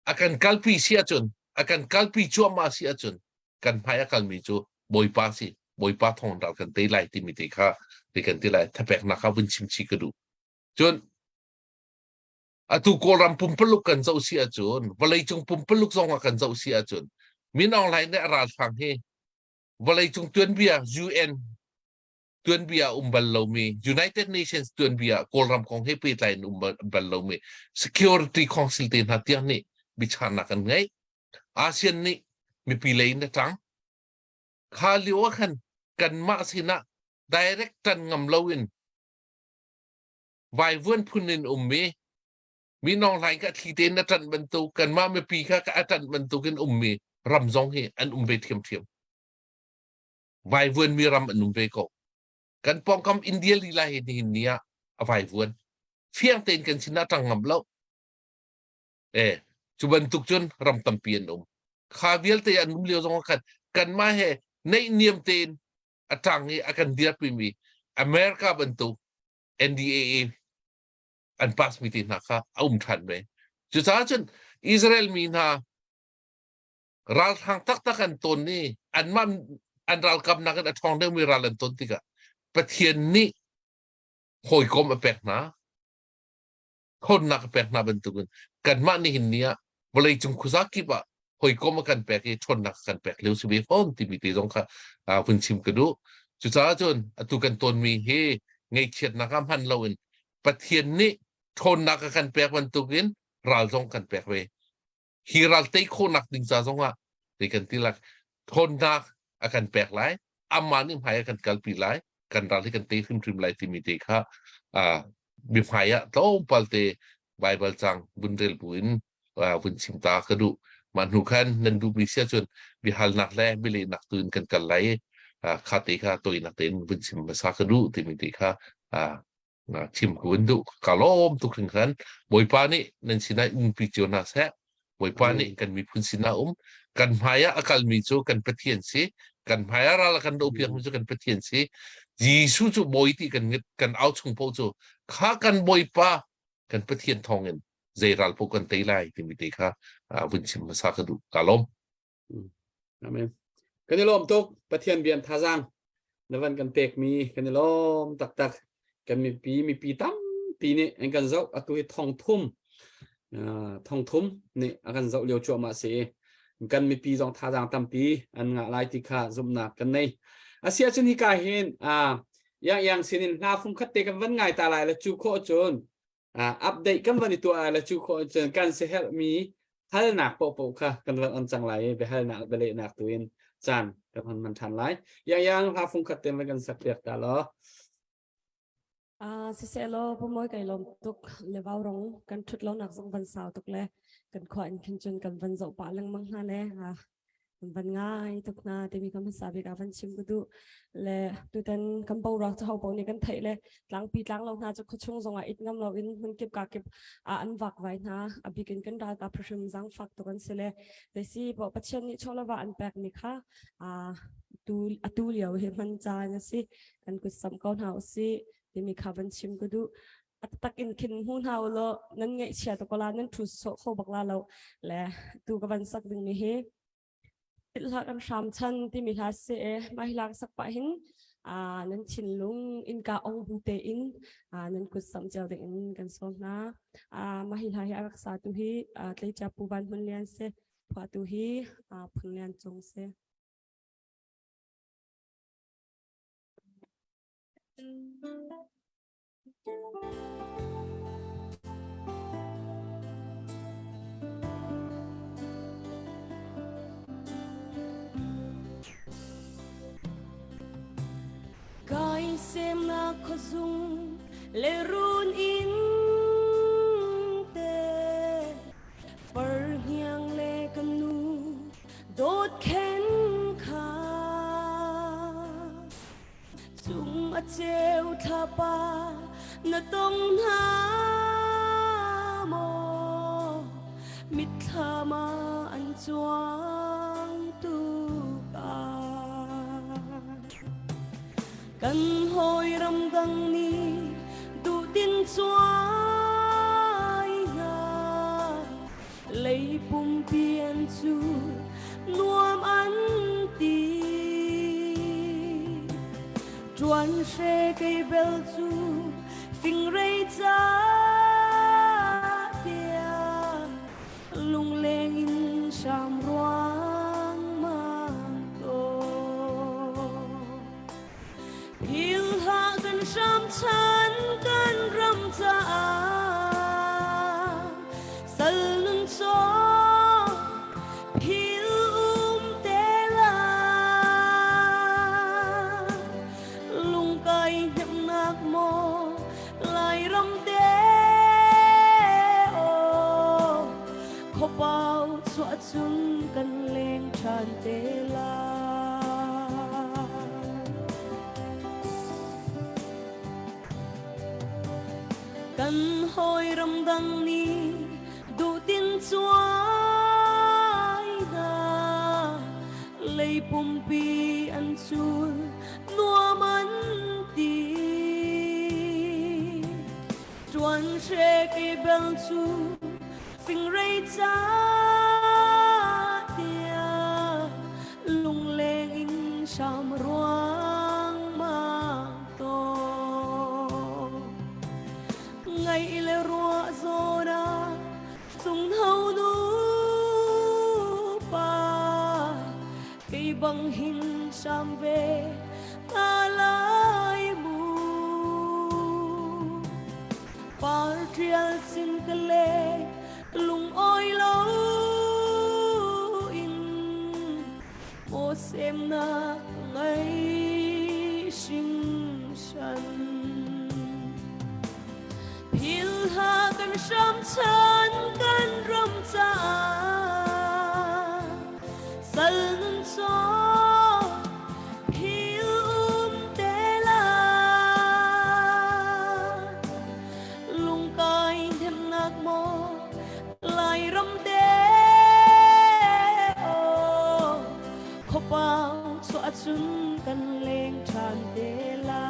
F: akan kalpi sia chun akan kalpi chua ma sia chun kan phai akal mi chu boi pa si boi pa thong dal kan te lai ti mi te kha te kan te lai thapek na kha bun chim chi ka du chun atu ko ram pum peluk kan zau sia chun walai chung pum peluk zong kan zau sia chun min ong lai ne ral phang he walai chung tuan bia UN tuan bia umbal lo mi United Nations tuan bia ko ram kong he pe lai umbal lo mi Security Council te na tiang ni bichana kan ngai ASEAN ni mi pilai na tang kha liwa kan ma sina direct tan ngam lowin vai vun punin mi nong lai ka thi te na tan ban tu kan ma me pi kha ka tan ban tu kan mi ram zong he an be thiam thiam vai vun mi ram an be ko kan pong kam India li la he ni nia vai vun fiang ten kan sina tang ngam lo chu ban tuk chun ram tampien kha vial te an lio zong kan ma he nei niam ten atang he akan dia pi mi America ban tu NDAA an pas mi tin na kha than me chu sa chun Israel mi na ral thang tak tak an ton ni an man an ral kam na kan athong de mi ral an ton tika pathian ni hoi kom a pek na khon na pek na ban tu kan ma ni hin nia bolai chung khuzaki ba hoi kom kan pek e thon na kan pek leu si be phong ti mi te jong kha pun chim ka du chu sa chun atu kan ton mi he ngai chet na kam han lawin pathian ni thon na kan pek ban tu gin ral jong kan pek we hi ral te kho nak ding sa jong wa te kan ti lak thon na akan pek lai amma ni phai kan kalpi lai kan ral kan te khim trim lai ti mi te kha bi phai ya to pal te Bible chang bundel buin bun chim ta ka du man hu khan nan du bi sia chun bi hal nak le bi le nak tun kan kal lai kha te kha toi nak ten bun chim ma sa ka du ti mi te kha chim ku du ka lom tu khring khan boi pa ni nan sina in pi chu na se boi pa ni kan mi phun sina kan phaya akal mi chu kan pathian si kan phaya ra la kan do piang chu kan pathian si Jisu chu boi ti kan out chung po chu kha kan boi pa kan pathian thongin zairal po kan te lai ti mi te kha bun chim ma sa ka du ka lom
D: amen kan ni lom tok pathian bian thajang nawan kan pek mi kan ni lom tak tak kan mi pi tam pi ni en kan zau atu hi thong thum ni akan zau leo chu ma se kan mi pi jong thajang tam pi an nga lai ti kha zum na kan nei asia chun hi ka hin yang sinin na phum khat te kan van ngai ta lai la chu kho chun update kan van tu la chu kho chun kan se help me hal nak po kha kan van on chang lai be hal nak be le nak tuin chan kan man than lai yang ha phum khat te man kan sak yak ta lo
E: siselo pomoy kay lom tuk levaw rong kan thut lo nak song ban saw tuk le kan khoan kin chun kan van zo pa lang mang ha le ban ngai tuk na te mi kam sabi ka van chim ku du le tu tan kan bo rak cha ho bo ni kan thai le tlang pi tlang lo na chu khuchung zonga it ngam lo in hun kip ka kip an wak vai na abikin kan dal ka prashum zang fak to kan sele le si bo pachen ni chola wa an pek ni kha tu liao he man cha na si kan ku sam ko na si te mi kha van chim ku du takin kin hun ha lo nan ngai chia to ko la nan thu so kho bak la lo le tu ka van sak ding ni he ilak am sham chan ti mi ha se mahilak sak pa hin nan chin lung in ka ong bu te in nan ku sam jaw de in kan so na mahila hi arak sa tu hi tlei cha pu ban hun lian se phwa tu hi phun lian chung se Kai xem na khó dung lệ run in te par hiang le kanu đốt khen kha chung a treo tha pa na tông ha mo mit tha ma an chuang tu ka cần hồi râm găng ni đủ tin xoay ngà lấy bùm biên chu nuông ăn tì chuan xe cây bel chu phình rây cha tia lung lên in sam roang mang to Hil ha kan sham chan kan ram cha sal nun so hil te la lung kai nham nak mo lai ram te o kho pau chua chung kan leng chan te la cần hồi râm đăng ni đủ tin chuai na lấy bùm pi ăn chua nua man ti chuan xe cây bel chu phình rây cha tia lung lên in sam roang mang to ngày lê rùa zona sung thâu nu pa cây băng hình sam về ta lại mu par trial xin cái lê lung oi lâu in ô xem na ngày sinh sanh Hil ha kan sham chan kan ram cha sal nun so hil te la lung kai them nak mo lai ram te o kho pau chua chun kan leng chan te la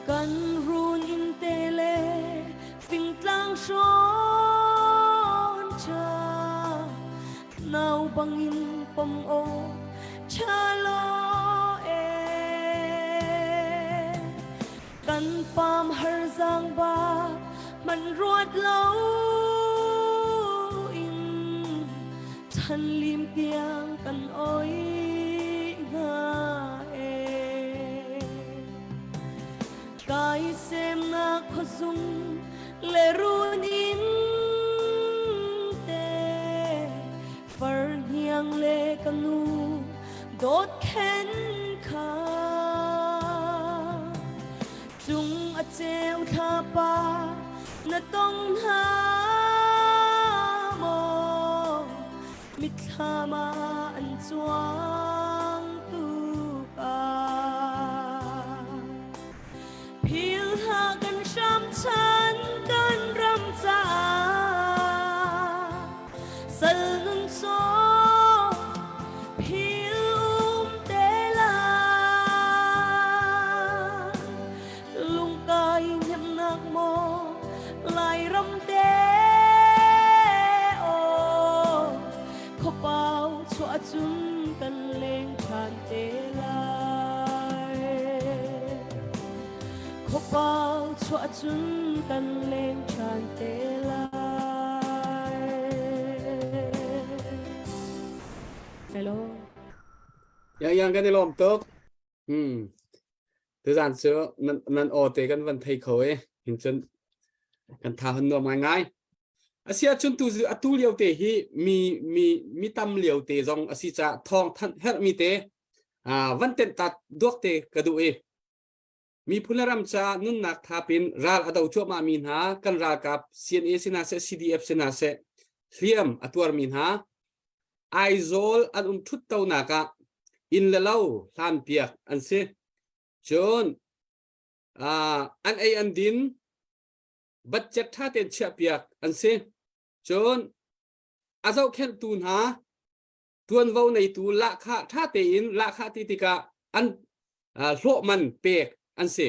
E: kan run in tele phình tlang son cha nau bang in pom o cha lo e kan pam har giang ba man ruột lâu in thân lim tiang kan oi nga kai xem na khó dung lệ run in te phar hiang le kanu đốt khen kha chung a treo tha pa na tông ha mo mit tha ma an chuang tu ka Hil ha kan sham chan kan ram cha sal nun so hil te la lung kai nyam nak mo lai ram te o kho pau chua chun kan le khổ bao chua chun cần lên tràn tê lại hello
D: yang kan ilom tok từ gian xưa nan o te kan van thei khoi hin chen kan tha han nom ngai asia chun tu zu atu liao te hi mi tam liao te jong asi cha thong than her mi te van ten tat duak te kadu e mi phularam cha nun nak tha pin ral adau chu ma min ha kan ra kap cna sina se cdf sina se hliam atwar min ha aizol an thut tau na ka in la lau hlan piak an se chon an ai an din budget tha ten chia piak an se chon azau khen tun ha tuan vau nei tu la kha tha te in la kha ti tika an hlo man pek an se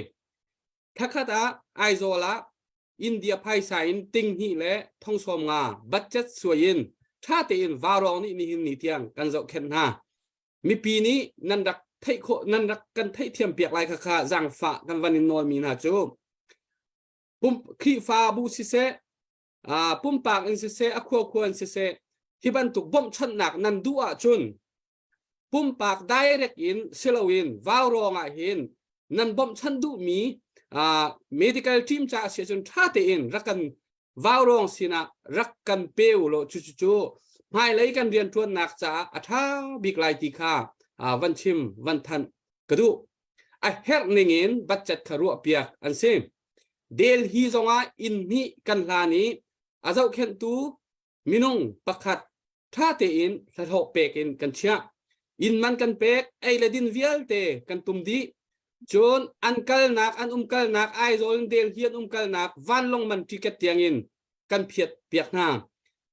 D: thakata aizola india phai sain ting hi le thong som nga budget suayin tha te in warong ni hin ni tiang kan zau khen ha mi pi ni nan dak thei kho nan dak kan thei thiam piak lai kha kha jang fa kan vanin nol mi na chu pum khi fa bu si se pum pak in si se akho khon si se hiban tuk bom chan nak nan du a chun pum pak direct in silowin warong a hin nan bom chan du mi medical team cha se chun tha te in rakan warong sina rakkan peulo chu chu chu mai lấy kan rian tuan nak cha atha big lai ti kha van chim van than kadu a her ningin budget kharu piak an se del hi zonga in ni kan la ni azau khen tu minung pakhat tha te in tho pek in kan chia in man kan pek ai le din vial te kan tum di chon an kal nak an kal nak ai zol del hian kal nak van long man ticket tiang in kan phiat piak na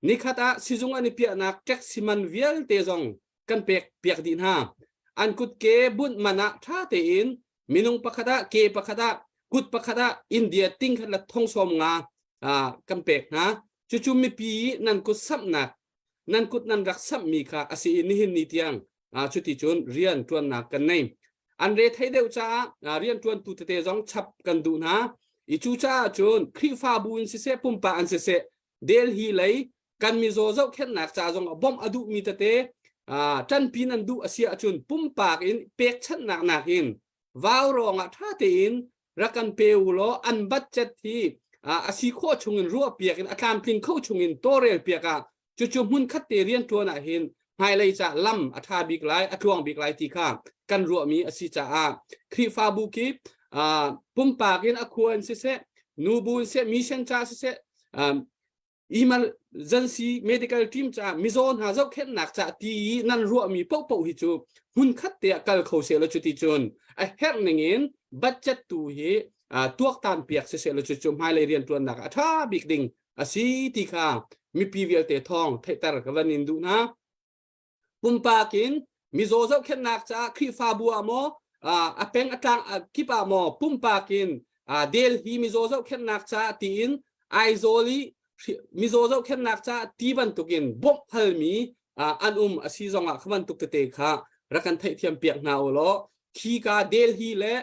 D: ni khata sizung ani pia nak tek siman vial te zong kan pek piak din ha an kut ke bun mana tha te in minung pakhada ke pakhada kut pakhada india ting khat la thong som nga kan pek na chu mi pi nan kut sam nak nan kut nan rak sam mi kha asi ni hin ni tiang chuti chun rian tuan nak kan nei an re thai deu cha rian tuan tu te zong chap kan du na i chu cha chun khri fa bun si se pum pa an se del hi lei kan mi zo zo khen nak cha jong bom adu mi ta te tan pin an du asia chun pum pak in pek chan nak in waw rong tha te in rakan peulo an budget hi asi kho chungin ru piak in akam pling kho chungin torel piaka chu mun khat te rian tu na hin hai lei cha lam atha big lai athuang big lai ti kha kan ru mi asi cha khri fa bu ki pum pak in akhuan se nu bun se mission cha se emergency medical team cha mizon ha zau khen nak cha ti nan ru mi po hi chu hun khat te kal kho se lo chu ti chun a her ningin budget tu hi tuak tan piak se lo chu chum hai le rian tuan nak atha big ding asi ti kha mi pvl te thong thai tar ka vanin du na pumpa kin mizo zau khen nak cha khri fa bu amo apeng atang kipa mo pumpa kin del hi mizo zau khen nak cha tin aizoli mizo zo khen nak cha ti ban tukin bom halmi an asi zonga khman tuk te kha rakan thai thiam piak na lo khi ka delhi le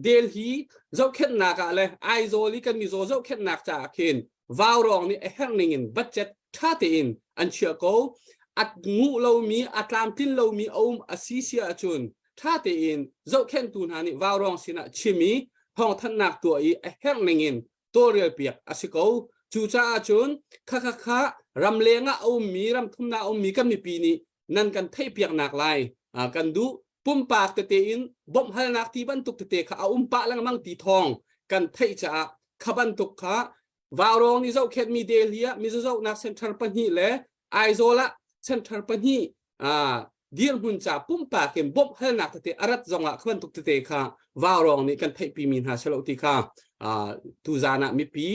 D: delhi zo khen nak le aizoli kan mizo zo khen nak cha khin waw rong ni herning in budget tha te in an chia ko at ngu lo mi atlam tin lo mi asi sia chun tha te in zo khen tun ha ni waw rong sina chimi hong than nak tu i herning in torial piak asiko chu cha chun kha ram lenga mi ram thumna mi kan mi pi ni nan kan thei piak nak lai kan du pum pak te in bom hal nak ti ban tuk te kha pa lang mang ti thong kan thei cha khaban tuk kha warong ni zo khet mi del hia mi zo nak center pan hi le aizola center pan hi dir hun cha pum pa ken bom hal nak te arat zonga khaban tuk te kha warong ni kan thei pi min ha selo ti kha tu zana mi pi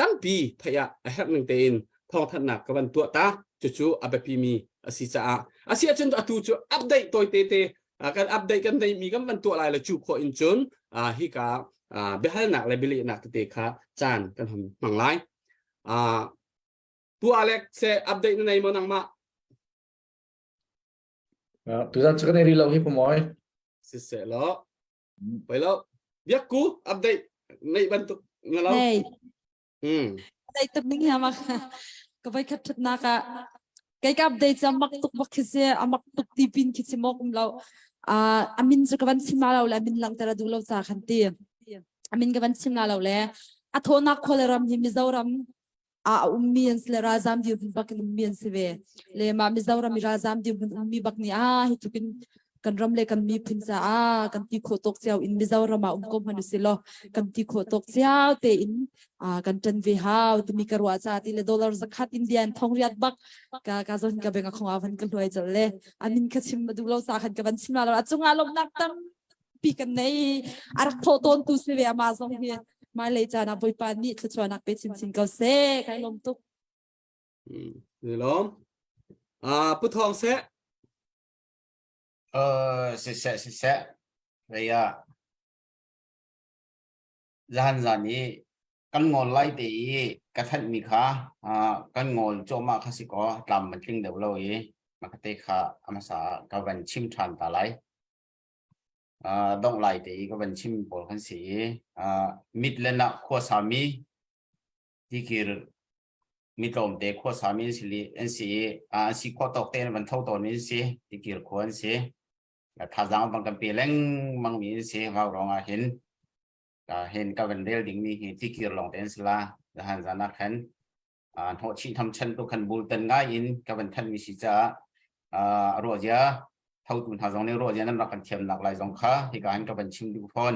D: ตั้งปีทยาแห่งหนึ่งเต็นทองถนักกันตัวตาจู่ๆอับปีมีอาศัยอาศัยจนตัวจู่อัปเดตตัวเตะการอัปเดตกันในมีกันตัวอะไรละจู่พออินจนฮิกาเบลหนักเลยเบลหนักเตะขาจานกันทำมังไลตัวอเล็กเซอัปเดตในมันนังมา
G: ทุกท่านจะกันในรีเราให้ผมไว้
D: เสร็จแล้วไปแล้ว Biakku update nay bantuk ngalaw.
E: Nay,
D: Hmm.
E: tay tabing hamak kabay katat naka kay ka update sa maktuk bakise amaktuk tipin kitsi mo kumlaw amin sa kaban simalaw la amin lang tara dulaw sa kanti amin kaban simalaw le athona kholeram ni mizoram ummiyan sile razam di bakil ummiyan sive le ma mizoram razam di ummi bakni hitukin kan ramle kan mi pinsa kan ti khotok chiao in mizoram umkom hanu silo kan ti khotok chiao te in kan tan ve haw tu mi karwa cha ti le dollar zakhat indian thongriat bak ka zon ka benga khonga van kan loi challe amin ka chim madu lo sa khan ka ban chim la achunga lom nak tam pi kan nei ar photon tu se ve ma zong hi mai le cha na boi pa ni thwa nak pe chin chin ka se kai lom tu
D: Rồi lom. Put thong sẽ.
G: Sẽ vậy gian gianนี้กันงอนไล่ตีกระทันมีขากันงอนโจมาข้าสิก็ตามมันทิ้งเดี๋ยวเรามากระเตะขาอามาสากวันชิมทันตาไหลต้องไล่ตีก็วันชิมปวดขันสีมิดเลนะขั้วสามีที่คือมิดลมเตะขั้วสามีสิลีอันสีสิขั้วตกเตะมันเท่าตัวนี้สิที่คือขั้วอันสีถ้าจังบางกันเปลี่ยนบางมีสิเราลองเห็นกับวันเดียวดิ่งนี้ที่คือลองเต้นสลาจะหันจะนักขันหัวชีทำชันตัวขันบูลตันง่ายอินกับวันทันมีสิจะรัวเยอะเท่าตุนหาจงในรัวเยอะนั้นรักกันเทียมหลากหลายจงค้าที่การกับวันชิมดูพอน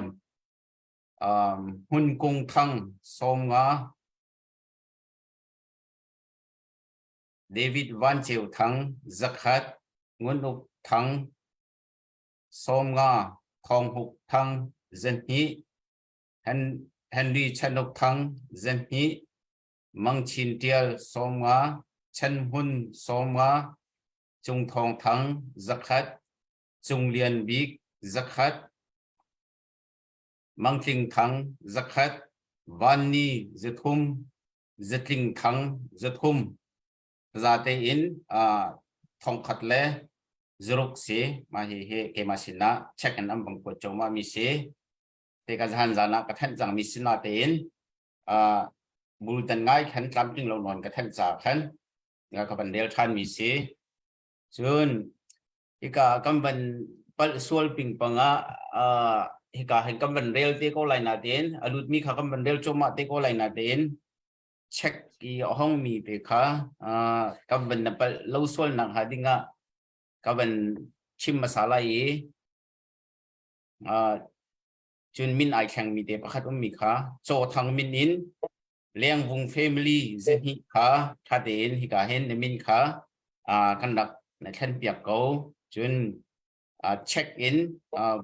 G: หุ่นกงทังสมงาเดวิดวันเจียวทังซักฮัดงุนอุกทังสมงาทองหุกทังเจนฮีHenry Chanok Thang Zenhi Mang Chin Tial Somga Chen Hun Somga Chung Thong Thang Zakhat Chung Lian Big Zakhat Mang Ting Thang Zakhat Vani Zathum Zatling Thang Zathum Zate in Thong Khatle Zuruk Se Mahi He Kemasina Check and Ambang Pochoma Mi Seแต่การหันจานะกระทั่งจังมีสินาเตนบูลตันง่ายขันกำจึงเรานอนกระทั่งจากขันงานกับบันเดลทันมีสิส่วนอีกากำบันปัลส่วนปิงปังอีกาเห็นกำบันเดลเตโกไลนาเตนอลุดมีขากำบันเดลโจมาเตโกไลนาเตนเช็คอีห้องมีเปค่ะกำบันปัลเราส่วนหนักหาดิงกำบันชิมมาสาลายจุนมินไอแข่งมีเดปขัดมีขาโจทางมินอินเลี้ยงวงเฟมิลี่เจนิขาทัดเองฮิกาเห็นในมินขากันดักในแท่นเปียกเกาจุนเช็คอิน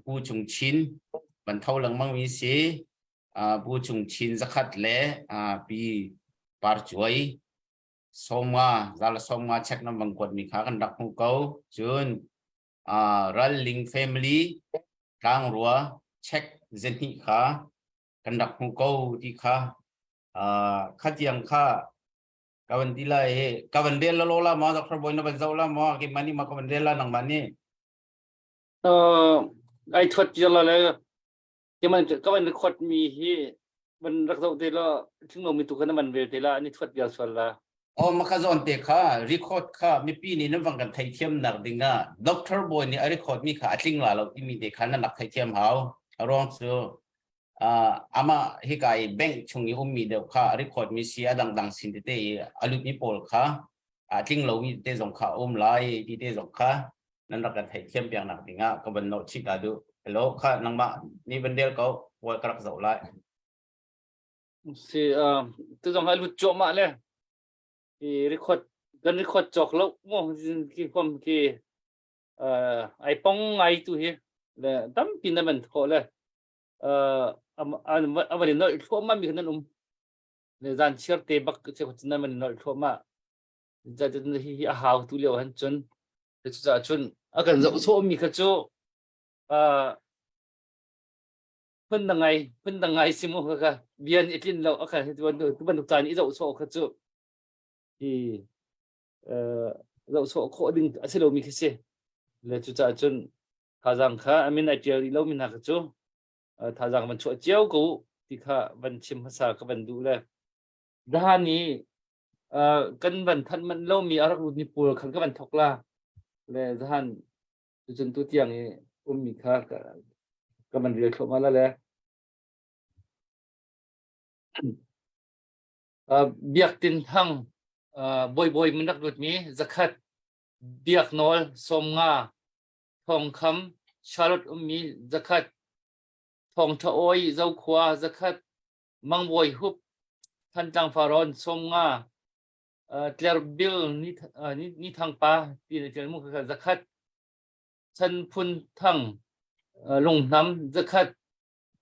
G: ผู้จุงชินบรรเทาหลังมังมีเสียผู้จุงชินสักขัดเล่ปีปาร์จวยสมาจาลสมาเช็คน้ำบังกวดมีขากันดักหูเกาจุนรัลลิงเฟมิลี่กลางรัวเช็คเจนนี่ค่ะกันดักหูเกาที่ค่ะขัดยังค่ะกวันที่ไรกวันเดียร์ละโลละมาจากครอบครัวนับเป็นเจ้าละมาเก็บมันนี่มากวันเดียร์ละนังมันนี่
C: ไอ้ทวดจะละเลยที่มันก็มันขดมีที่มันรักษาเดละถึงเรามีตุกันมันเวลเดละนี่ทวดยาส่วนละ
G: มาขจรเตะค่ะรีคอร์ดค่ะมีปีนี้นั่งฟังกันไทยเทียมหนักดิ่งด็อกเตอร์บอยนี่รีคอร์ดมีค่ะจริงละเราที่มีเด็กขันนักไทยเทียมเขารองซื้ออามาฮิกายแบงค์ชงยี่มีเดียวค่ะรีคอร์ดมีเสียดังสินเตยอลุมีโพลค่ะจริงเรามีเตจงค่ะไลที่เตจงค่ะนั่นรักกันไทยเทียมอย่างหนักดิ่งก็เป็นโนชิกาดูแล้วค่ะนังมานี่เป็นเดียวเขาวัยกระสับไล
C: สิตัวจงให้รู้จบมาเลยรีคอร์ดกันรีคอร์ดจอกแล้วโอ้กี่ความกี่ไอปองไอตัวเหี้ยเลยตั้มปีนั้นมันโคเลยวันนี้น้อยทั่วมามีขนาดเลยจานเชื่อเตะบักเชื่อคนนั้นมันน้อยทั่วมาจะที่หาวตัวเลี้ยวหันจนจะจนกันจะโซ่มีขจูเพิ่นดังไงสิมุกะเบียนอีกทีเราวันทุกจานนี้จะโซ่ขจูเราโซ่โคดึงอาศัยเรามีแค่เสียเลยจะจนข้าจังข้าอามินไอเดียเรามีนักจู thà rằng mình chỗ chiếu cũ thì khá mình chim phát xạ các bạn đủ lên đa ní cần bạn thân mình lâu mi ở rút ní bùa khăn các bạn thọc la le dahan chân tu tiang ấy mi khá các bạn riêng không mà le biak tin thang boy boy mình rút mi zakat biak nol som nga thong kham charlotte mi zakat thong tha oi zau khwa zakat mang boy hup than tang faron som nga clear bill ni thang pa ti tel mu kha zakat chan phun thang long nam zakat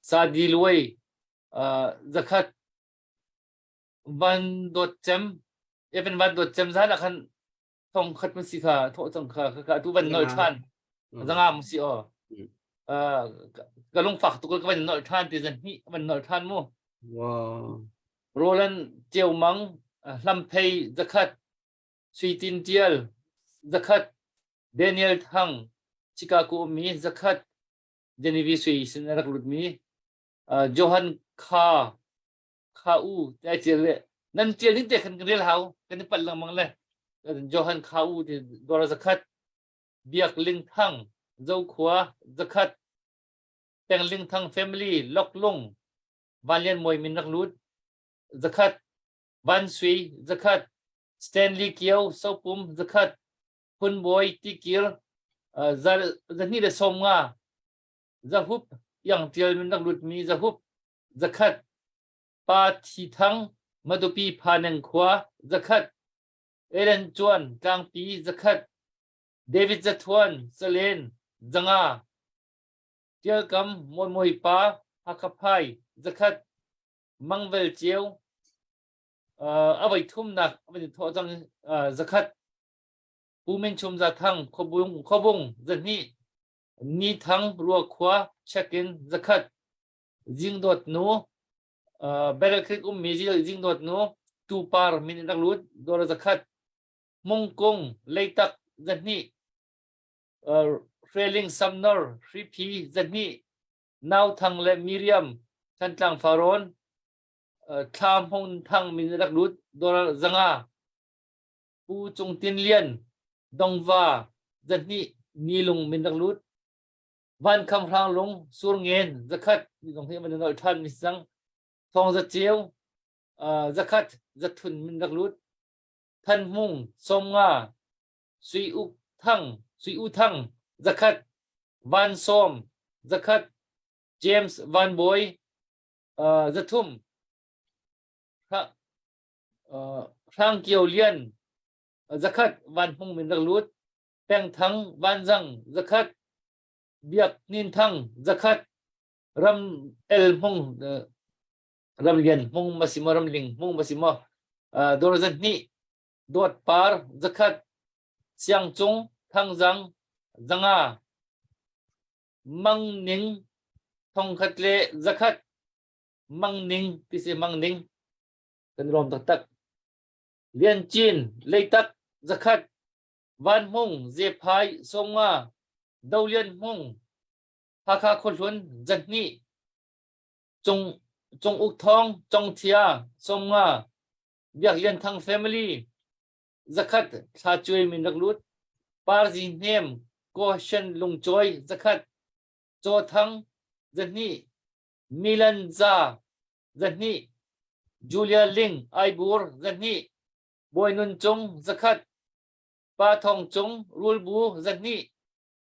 C: sa di loi zakat van dot chem even van dot chem za la khan thong khat ma si kha tho chang kha tu van nol than zanga mu si o ka long fak tu ka van nol than ti zan hi van nol than mu
D: Wow.
C: Roland Chiêu Măng Lam Pei Zakat Suy Tin Tiel Zakat Daniel Thang Chicago Mi Zakat Genevieve Suy Sinarak Ludmi Johan Kha U Tại Chiel Le Nan Chiel Ni Te Kan Real Hau Kan Pal Lang Mang Le Johan Kha U Ti Dora Zakat Biak Ling Thang Zau Khwa Zakat Teng Ling Thang Family Lok Long Valian Moy Min Rak Lut Zakat Van Sui Zakat Stanley Kieu Sopum Zakat Hun Boy Tikir Zani de Somga Zahup Yang Tiel Min Rak Lut Mi Zahup Zakat Pa Thi Thang Madupi Paneng Khwa Zakat Ellen Chuan Kang Pi Zakat David Zatuan Salen Zanga Tiel Kam Moy Moy Pa Hakapai Zakat Mangvel Chiêu Avai Thum Nak Avai Tho Jang Zakat Pumen Chum Za Thang Khobung Zani Ni Thang Ruwa Khwa Check-in Zakat Jing Dot No Battle Creek Mezi Jing Dot No Tu Par Min Dak Lut Dora Zakat Mong Kong Leitak Zani Freling Sumner 3P Zani Now Thang Le Miriam Than Tlang Faron Tham Hong Thang Min Rak Lut Dora Zanga Pu Chung Tin Lien Dongva Zani Nilung Min Rak Lut Van Kham Rang Long Sur Ngen Zakat Dong He Man Nol Than Mi Sang Thong Za Chieu Zakat Zathun Min Rak Lut Than Mung Som Nga Sui U Thang Zakat Van Som Zakat James Van Boy Zathum Rang Kieu Lien Zakat Van Hung Min Rak Lut Peng Thang Van Zang Zakat Biak Nin Thang Zakat Ram El Hung Ram Lien Hung Masimo Ram Ling Hung Masimo Dorazan Ni Dot Par Zakat Siang Chung Thang Zang Zanga Mang Ning Thong Khat Le Zakat Mang Ning Pisi Mang Ning Kan Rom Tak Tak Lien Chin Leitak Zakat Van Hung Zephai Songa Dau Lien Hung Haka Khon Lun Zani Chung Uk Thong Chong Thia Songa Biak Lien Thang Family Zakat Tha Chui Min Rak Lut Par Ji Nem Ko Shen Lung Choi Zakat Cho Thang Zani Milan Za Zani Julia Ling Aibur Zani Boy Nun Chung Zakat Pa Thong Chung Rulbu Zani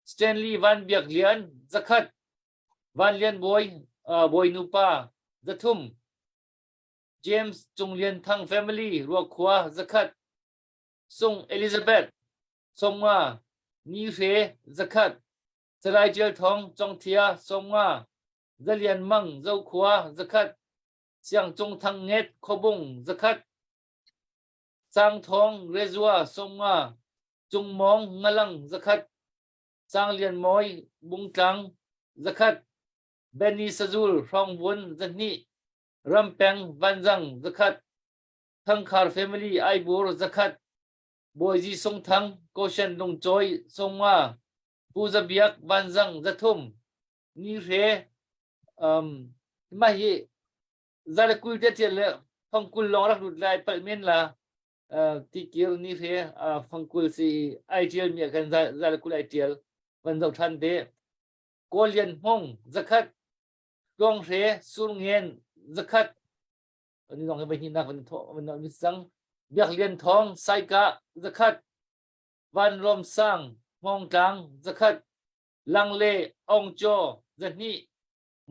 C: Stanley Van Biak Lian Zakat Van Lian Boy Boy Nupa Zathum James Chung Lian Thang Family Ruwa Khwa Zakat Sung Elizabeth Somga Ni Fe Zakat Sarai Jiel Thong Chong Thia Somga Zalian Mang Zau Khwa Zakat Siang Chung Thang Nget Khobung Zakat Sang Thong Rezua Somga Chung Mong Ngalang Zakat Sang Lian Moy Bung Tlang Zakat Benny Sajul Rong Wun Zani Rampeng Vanzang Zakat Thangkhar Family Aibur Zakat Boyji Song Thang Koshen Long Choi Somga Puzabiak Vanzang Zathum Ni Re มาฮีซาเลกุลเทียนเลยฟังกุลลองรักดูไลปะเมนละที่เกี่ยวนี่เสียฟังกุลสีไอเทียลมีกันซาเลกุลไอเทียลวันเราทันเดโกเลียนห้องสักขัดกองเสียสุงเงินสักขัดอันนี้ลองให้ไปที่นักมันท้องมันมีสังเบียกเลียนทองไซกะสักขัดวันรวมสร้างมองกลางสักขัดลังเลองโจจันนี่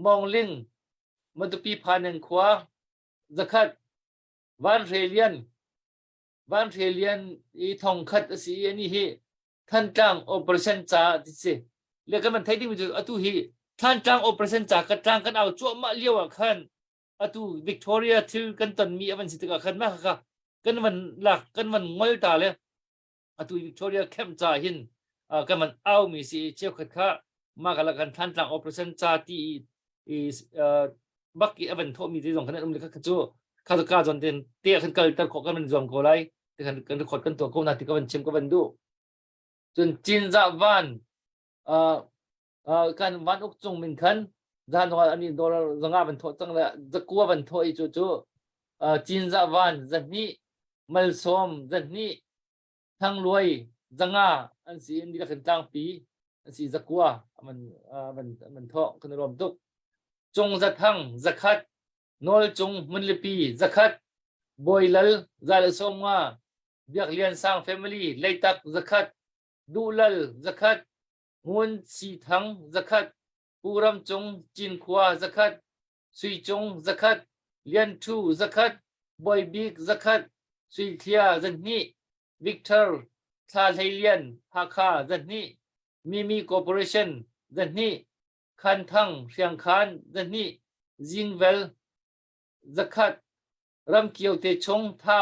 C: มองลิงมันตุปีพานังขวาสักขัดวันเรียนอีทองขัดสีอันนี้ฮีท่านจ้างโอเปอเรชั่นจ่าดิเสเรียกกันมันไทยที่มันจะอตุฮีท่านจ้างโอเปอเรชั่นจ่ากันจ้างกันเอาจั่วมาเลี้ยวขันอตุวิกตอเรียทิลกันตอนมีอันสิทธิ์กันขันมากค่ะกันมันหลักกันมันงอยตาเลยอตุวิกตอเรียเข้มจ่าหินกันมันเอามีสิเจ้าขัดข้ามากกันท่านจ้างโอเปอเรชั่นจ่าที่บักกี้อันโทมีที่สองคะแนนมันก็ขจู่ข้าศึกจนเต็มเตี้ยขึ้นเกิดแต่ขอกันมันรวมกันเลยแต่กันขอกันตัวกูนาที่กันมันชิมกันมันดูจนจีนจะวันการวันอุกจงมินขันด้านว่าอันนี้โดนจังอาบันโทจังเลยจะกลัวบันโทอีจู่จีนจะวันจันนี้มัลซอมจันนี้ทั้งรวยจังอาอันสีอันนี้ก็ขึ้นตั้งปีอันสีจะกลัวมันโทกันรวมตุกจงจะทั้งจะขัดนอลจงมันลิปีจะขัดบอยลลจะเลสอมว่าเบียกเลียนสร้างแฟมิลี่เลยตักจะขัดดูลลจะขัดงวนสีทั้งจะขัดปูรำจงจินขวาจะขัดสุยจงจะขัดเลียนทูจะขัดบอยบิ๊กจะขัดสุยเทียจันนี่วิกเตอร์ทาไทเลียนฮาคาจันนี่มิคอร์ปอเรชั่นจันนี่คันทังเชียงคานจันนี่จิงเวลจะขัดรำเกียวเตชงเท้า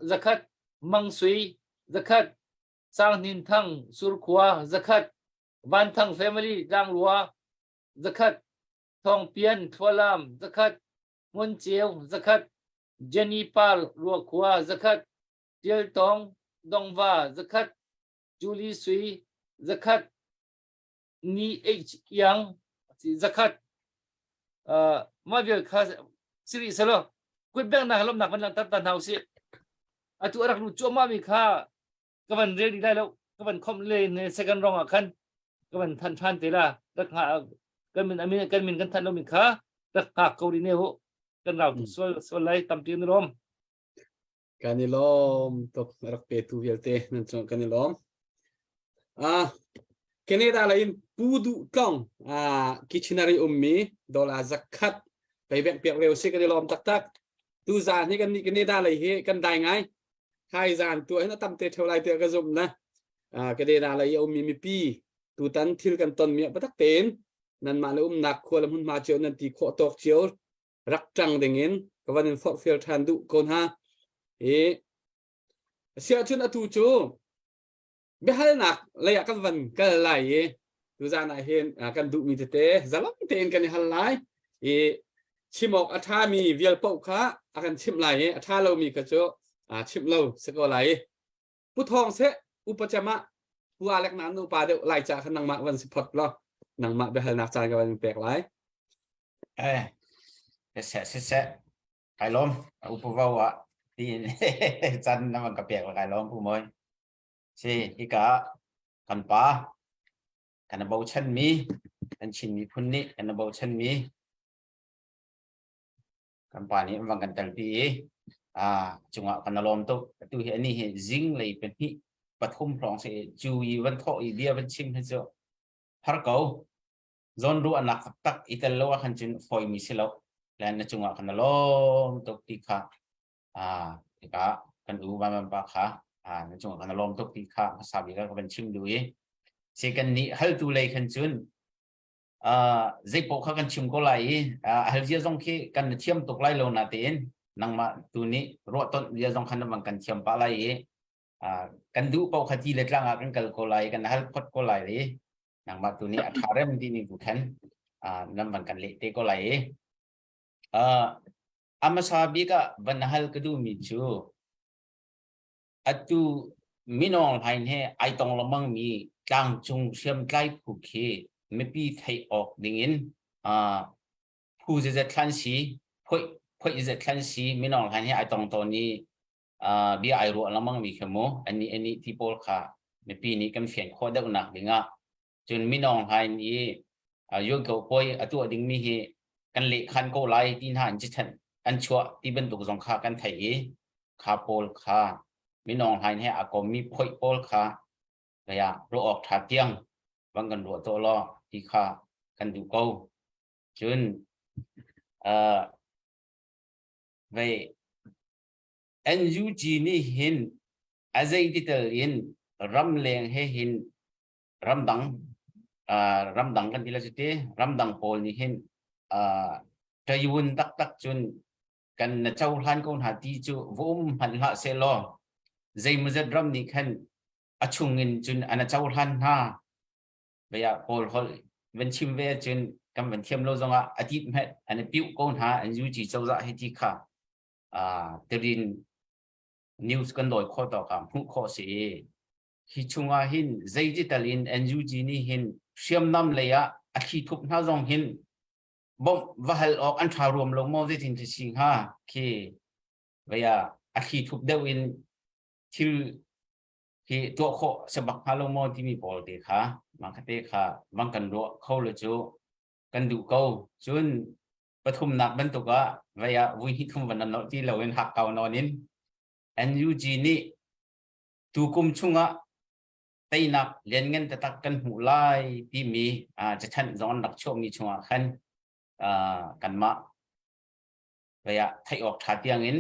C: จะขัดมังสุยจะขัดสร้างนินทังสุรขวาจะขัดบ้านทังแฟมิลี่ดังรัวจะขัดทองเปียนทัวลามจะขัดมนเจียวจะขัดเจนีปาร์รัวขวาจะขัดเตียลตองดงวาจะขัดจูลีสุยจะขัดนีเอชยังจะขัดมาเบียร์คาสิริสโลกุดแบงนะฮัลโหลนักมันลังตัดตันเฮาสิอาตุรักนูจัวมามีค่าก็มันเรียกได้แล้วก็มันคอมเลยในเซกันรองอ่ะคันก็มันทันเตล่ารักหากันมันอเมริกันมันกันทันเรามีค่ารักหาเกาหลีเนี่ยโหกันเราส่วนไรตำตีนรม
D: กันนี่ล้อมตกรักเปตูเวลเตนั่นจงกันนี่ล้อมแค่นี้ได้เลยปูดูกล้องคิชนารีมีดอลลาร์สักขัดไปแบ่งเปียกเร็วสิกันนี่ล้อมตักดูจานนี่กันนี่ได้เลยเฮกันได้ไงใครจานตัวให้น่าตั้มเตะเท่าไรเตะกระซุ่มนะก็ได้อะไรเอามีปีตูตันทิลกันตอนเมียปะตักเต็นนั่นมาเลยหนักควรละมุนมาเจียวนั่นตีโคตอกเจียวรักจังเด้งเงินก็วันนี้ฟอกเฟลทันดุคนฮะเสียชุนอตูจูเบฮัลนักเลยกันวันกันไหลดูจานเห็นกันดุมีเตะจะลับเตนกันฮัลไลชิมอกอัฐามีเวียลปกค่ะอากันชิมไหลอัฐาเรามีกระโจชิมเราสกอไหลผู้ทองเสอุปจามะผู้อาเล็กนั้นอุปาเดียวไหลจากนังมาวันสิพอดล้อนังมาเบลนักจานกับวันแปลกไหล
G: เสะไก่ล้อมอุปวาวะที่จันน้ำมันกระเปียกไก่ล้อมผู้มวยสิอีกะกันป้ากันเบาชันมีกันชินมีพุ่นนี่กันเบาชันมีกันป่านี้มันกันตังปีจังหวะกันลมตุตัวเห็นนี่เห็นจิงเลยเป็นที่ปฐมพร้อมเสียจูอีวันทออีเดียวันชิมให้เจ้าพาร์เก่าจนรู้อันนักตักอิตาลีว่าขันจุนฟอยมีสิแล้วแล้วในจังหวะกันลมตุติค่ะที่กะกันอูบามันปากค่ะในจังหวะกันลมตุติค่ะภาษาบิกก็เป็นชิมดูยี่เสียกันนี้ฮัลตูเลยขันจุนใจปกเขากันชิมก็ไหลฮัลเจียจงคีกันเทียมตกไหลลงนาเตนนังมาตัวนี้รถต้นเจียจงขันมันกันเทียมปะไหลกันดูปกติเล็กล่างกันกัลก็ไหลกันฮัลพดก็ไหลเลยนังมาตัวนี้อัฐาเริ่มที่นี่กูแทนนั่นมันกันเละเตก็ไหลอามาซาบิกะวันฮัลก็ดูมิจูอัตุมินองไทยเนี่ยไอตองละมังมีกลางจงเชื่อมใกล้ผูกเคไม่ปีไทยออกดิ่งอิน ผู้จะคลันสีพ่อยจะคลันสีไม่น้องให้ไอตรงตัวนี้บีไอรัวแล้วมั่งมีขโมอันนี้ที่โพลค่ะในปีนี้กันเขียนโคตรหนักดึงจนไม่น้องให้นี้ยุ่งเกี่ยวกับตัวดึงมีกันเละคันโกไลที่หันจิตอันชัวที่บรรทุกสงคากันไทยคาโพลค่ะไม่น้องให้อากมีพ่อยโพลค่ะระยะเราออกถาเตียงบางกันรัวตัวล้อที่ค่ะกันดูเก้าจนไปNUG นี่เห็นอะไรที่เตอเห็นรำแรงให้เห็นรำดังกันที่ละจุดที่รำดังโพลนี่เห็นจะยุ่นตักจนกันเจ้าหันคนหาที่จูวุ่มหันละเซลล์ใจมันจะรำนี่ขันชุ่งเงินจนอันเจ้าหันฮะเบียโพลเขาเป็นชิมเวจนกำเป็นเทียมโลจงอาทิตย์แม่อันนี้ปิ้วคนหาNUG เจ้าจะให้ที่ค่ะเตรินนิวส์กันโดยข้อต่อคำผู้ข้อเสียฮิชุงอาหินใจจิตลินNUGนี่หินเชื่อมน้ำเลยอาคีทุบหน้าจงหินบ่มว่าให้ออกอันทารวมลงมอที่ทิ้งที่สิงหาคือเวียอาคีทุบเดวินที่ตัวข้อสบักฮาลงมอที่มีปอลเตค่ะมาคเตค่ะบังกันรัวเข้าเลยจูกันดูเขาจนปฐุมนักบรรทุกเวียวิหิทุมวันนั้นที่เราเห็นหักเก่านอนินNUG นี่ตูกุมชุงไตนักเรียนเงินแต่ตักกันหูไล่ที่มีจะทันย้อนหลักช่วงมีช่วงขันกันมาเวียไทยออกถาเตียงเงิน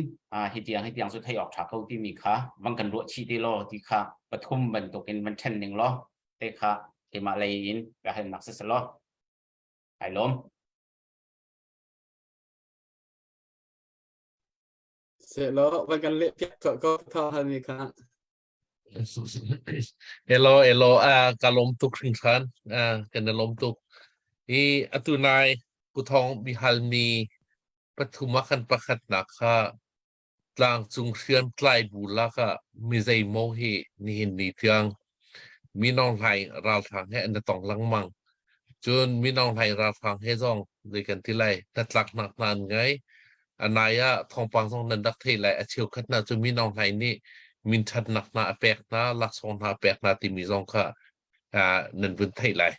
G: ให้เตียงสุดไทยออกถาเขาที่มีค่ะบังกันรัวชีที่รอที่ค่ะปฐุมบรรทุกเงินมันทันหนึ่งล้อแต่ค่ะที่มาเลยอินก็ให้นักศึกษาล้อไอ้ล้ม
D: เสร็จแล้ววันกันเละเพียกก็เท่านี้ครับ
F: Hello kalom tuk ringsan kan lom tuk atunai putong bihalmi patumakan pakat nakha tlang chung khian tlai bulaka mizai mohi nihin ni tiang minong hai ral thang he an tong langmang chun minong hai ral thang he jong dekan tilai tatlak nak nan ngai anaya thongpang song nan dak thei lai achiu khatna chu minong hai ni min that nak na apek na laksong na apek na ti mi jong kha nan bun thei lai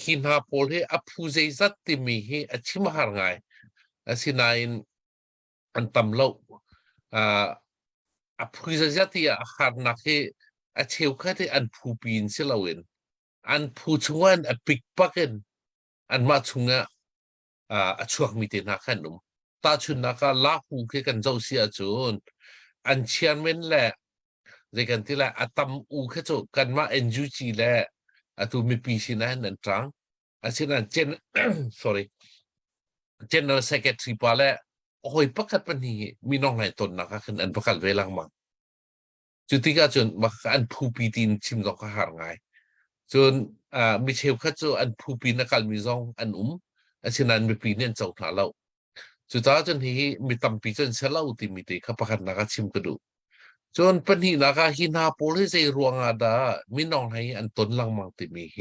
F: hin ha pol he aphu zai zat ti mi he achim har ngai asinain an tam lo aphu zai zat ti har nak he achiu kha te an phu pin silawin an phu chungan apik paken an ma chunga achuak mi te na khanum ta chun na ka la hu ke kan zo sia chunอันเชียนเว้นแหละในกันที่แหละอะตำอูแค่โจกันมาNUGแหละอะตูมีปีสินะนั่นจังอะเช่นนั้นsorry General Secretary ปาแหละโอ้ยประกาศปันนี้มีน้องไหนตนนะคะคืออันประกาศเวลามาจุดที่ก็จนมาอันผู้ปีดินชิมดอกก็หาง่ายจนมีเชลแค่โจอันผู้ปีนักการมีซองอันอะเช่นนั้นมีปีเนี่ยเจ้าหน้าเราสุดท้ายจนที่มีตั้มปีจนเชลล์ที่มีเด็กขับประกันนักชิมกระดูจนปัญหานักหินาโพลิเซรวงอาดามีน้องให้อันต้นลังมังที่มีเฮ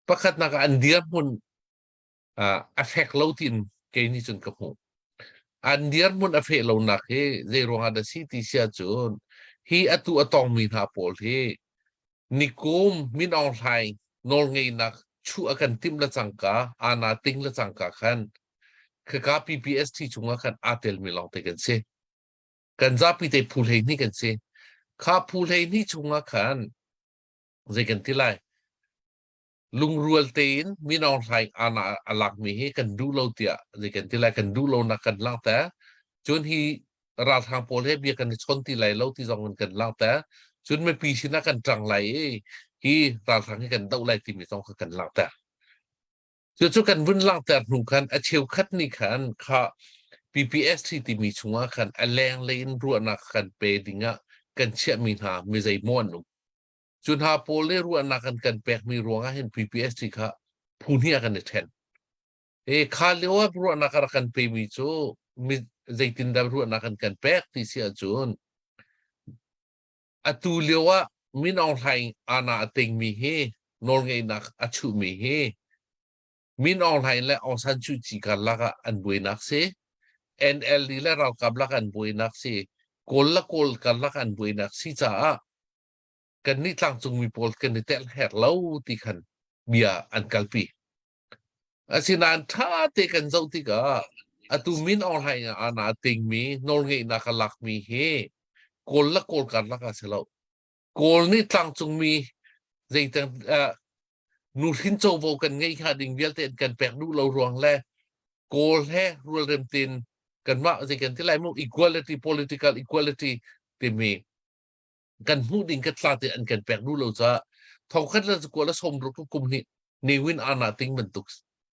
F: ประกันนักอันเดียร์มุนaffect เราทินเกนี่จนกับหูอันเดียร์มุน affect เราหนักเฮเจรวงอาดาสิที่เสียจนฮีอตุอตองมีนาโพลเฮนิคุมมีน้องให้นอลเงยนักชูอากันติมละจังกาอาณาติงละจังกาขันคือกา PPS ที่จุงกันอาเตลมีลองเตกันเซกันจะพิเตพูดให้นี่กันเซข้าพูดให้นี่จุงกันเจกันที่ไรลุงรัวเตีนมีน้องชายอาณาอลักมีให้กันดูเราเตียเจกันที่ไรกันดูเรานักกันล่างแต่จนที่ราทางโพลให้เบียกันชนที่ไรเราที่จองกันล่างแต่จนไม่ปีชินะกันจังไรที่ราทางให้กันเดาไรที่มีจองกันล่างแต่จุดกันวุ่นล่างแต่หนุ่มกันเชียวคัดนี่ขันค่ะ PPS ที่มีช่วงขันแรงเล่นรัวนักขันเปดิงะกันเชื่อมีหาไม่ใจม้วนหนุ่มจุดหาโพลรัวนักกันแปลกมีรัวงะเห็น PPS ที่ค่ะพูนี่กันแทนข้าเลี้ยวว่ารัวนักกันเปมีโจมีใจตินดารัวนักกันแปลกที่เสียจนตูเลี้ยวว่ามีน้องไทยอาณาติงมีเฮนอลไงนักชูมีเฮ min online le Aung San Suu Kyi kan laka an buenak se NLD le raw kap laka an buenak se kol la kol kan laka an buenak si cha a kan ni tlang chung mi pol kan ni tel her lo ti khan bia an kalpi asinan tha te kan zo ti ka atu min online ana ting mi nol nge na kalak mi he kol la kol kan laka se lo kol ni tlang chung mi zai tang nu hin châu vô cần ngay hà đình viết tên cần bẹt nu lâu ruộng le cô he ruộng rem tin cần mạo gì cần thế lại một equality political equality thì mình cần mu đình cái là thì anh cần bẹt nu lâu ra thầu khát là cô là xong rồi cùng ni ni win ana ting mình tục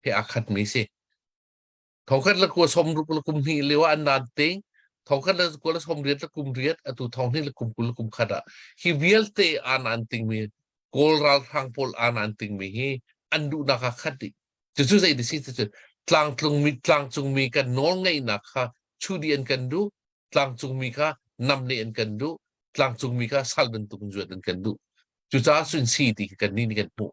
F: he akhat mi se thầu khát là cô xong rồi cùng ni liwa ana ting thầu khát là cô là xong riết là cùng riết atu thầu ni là cùng khát à hi viết tên ana ting mi kol ral hang pol ananting mi hi andu nakakhati chu zai disi chu tlang chung mi kan nol ngai nakha chudi an kan du tlang chung mi kha namne an kan du tlang chung mi kha salben tung juat an kan du chu cha sun si ti kan ni kan pu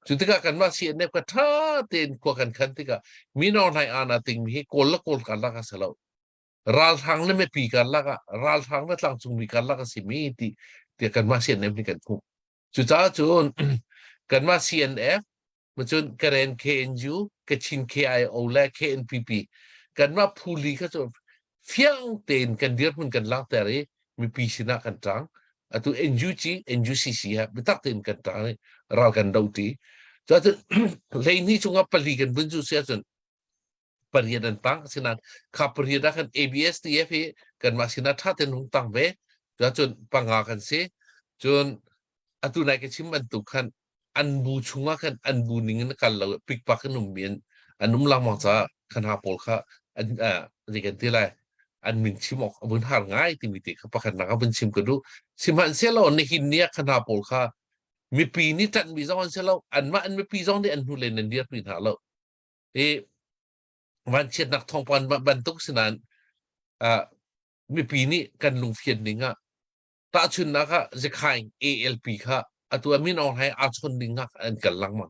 F: chu tika kan ma si ne ka tha ten ko kan khan tika mi no nai anating mi hi kol la kol kan la ka salo ral hang le me pi kan la ka ral hang la tlang chung mi kan la ka si mi ti kan ma si ne ni kan pu chú cha chun kan ma CNF ma chun karen KNU kachin KIO la KNPP kan ma phuli kha chu phiang ten kan dir mun kan lang tare mi pi sina kan tang atu NUCC ha bitak ten kan tang ral kan dauti cha chu leini chunga pali kan bunju sia chun pariadan pang sinan kha pariada kan ABSDF kan ma sina tha ten hung tang be cha chun panga kan se chun atu nai ke chim an tu khan an bu chunga khan an bu ning na kal lo pik pak num mien anum lang ma cha khan ha pol kha an ri kan ti lai an min chim ok bun har ngai ti mi ti kha pakhan na bun chim ko du simhan se lo ne hin nia khan ha pol kha mi pi ni tan mi zong se lo an ma an mi pi zong de an hu len an dia pi ha lo e van chet nak thong pan ban tuk sinan mi pi ni kan lung phian ninga ta chun na kha zekhai ALP kha atu amin on hai a chon ding ngak an kalang ma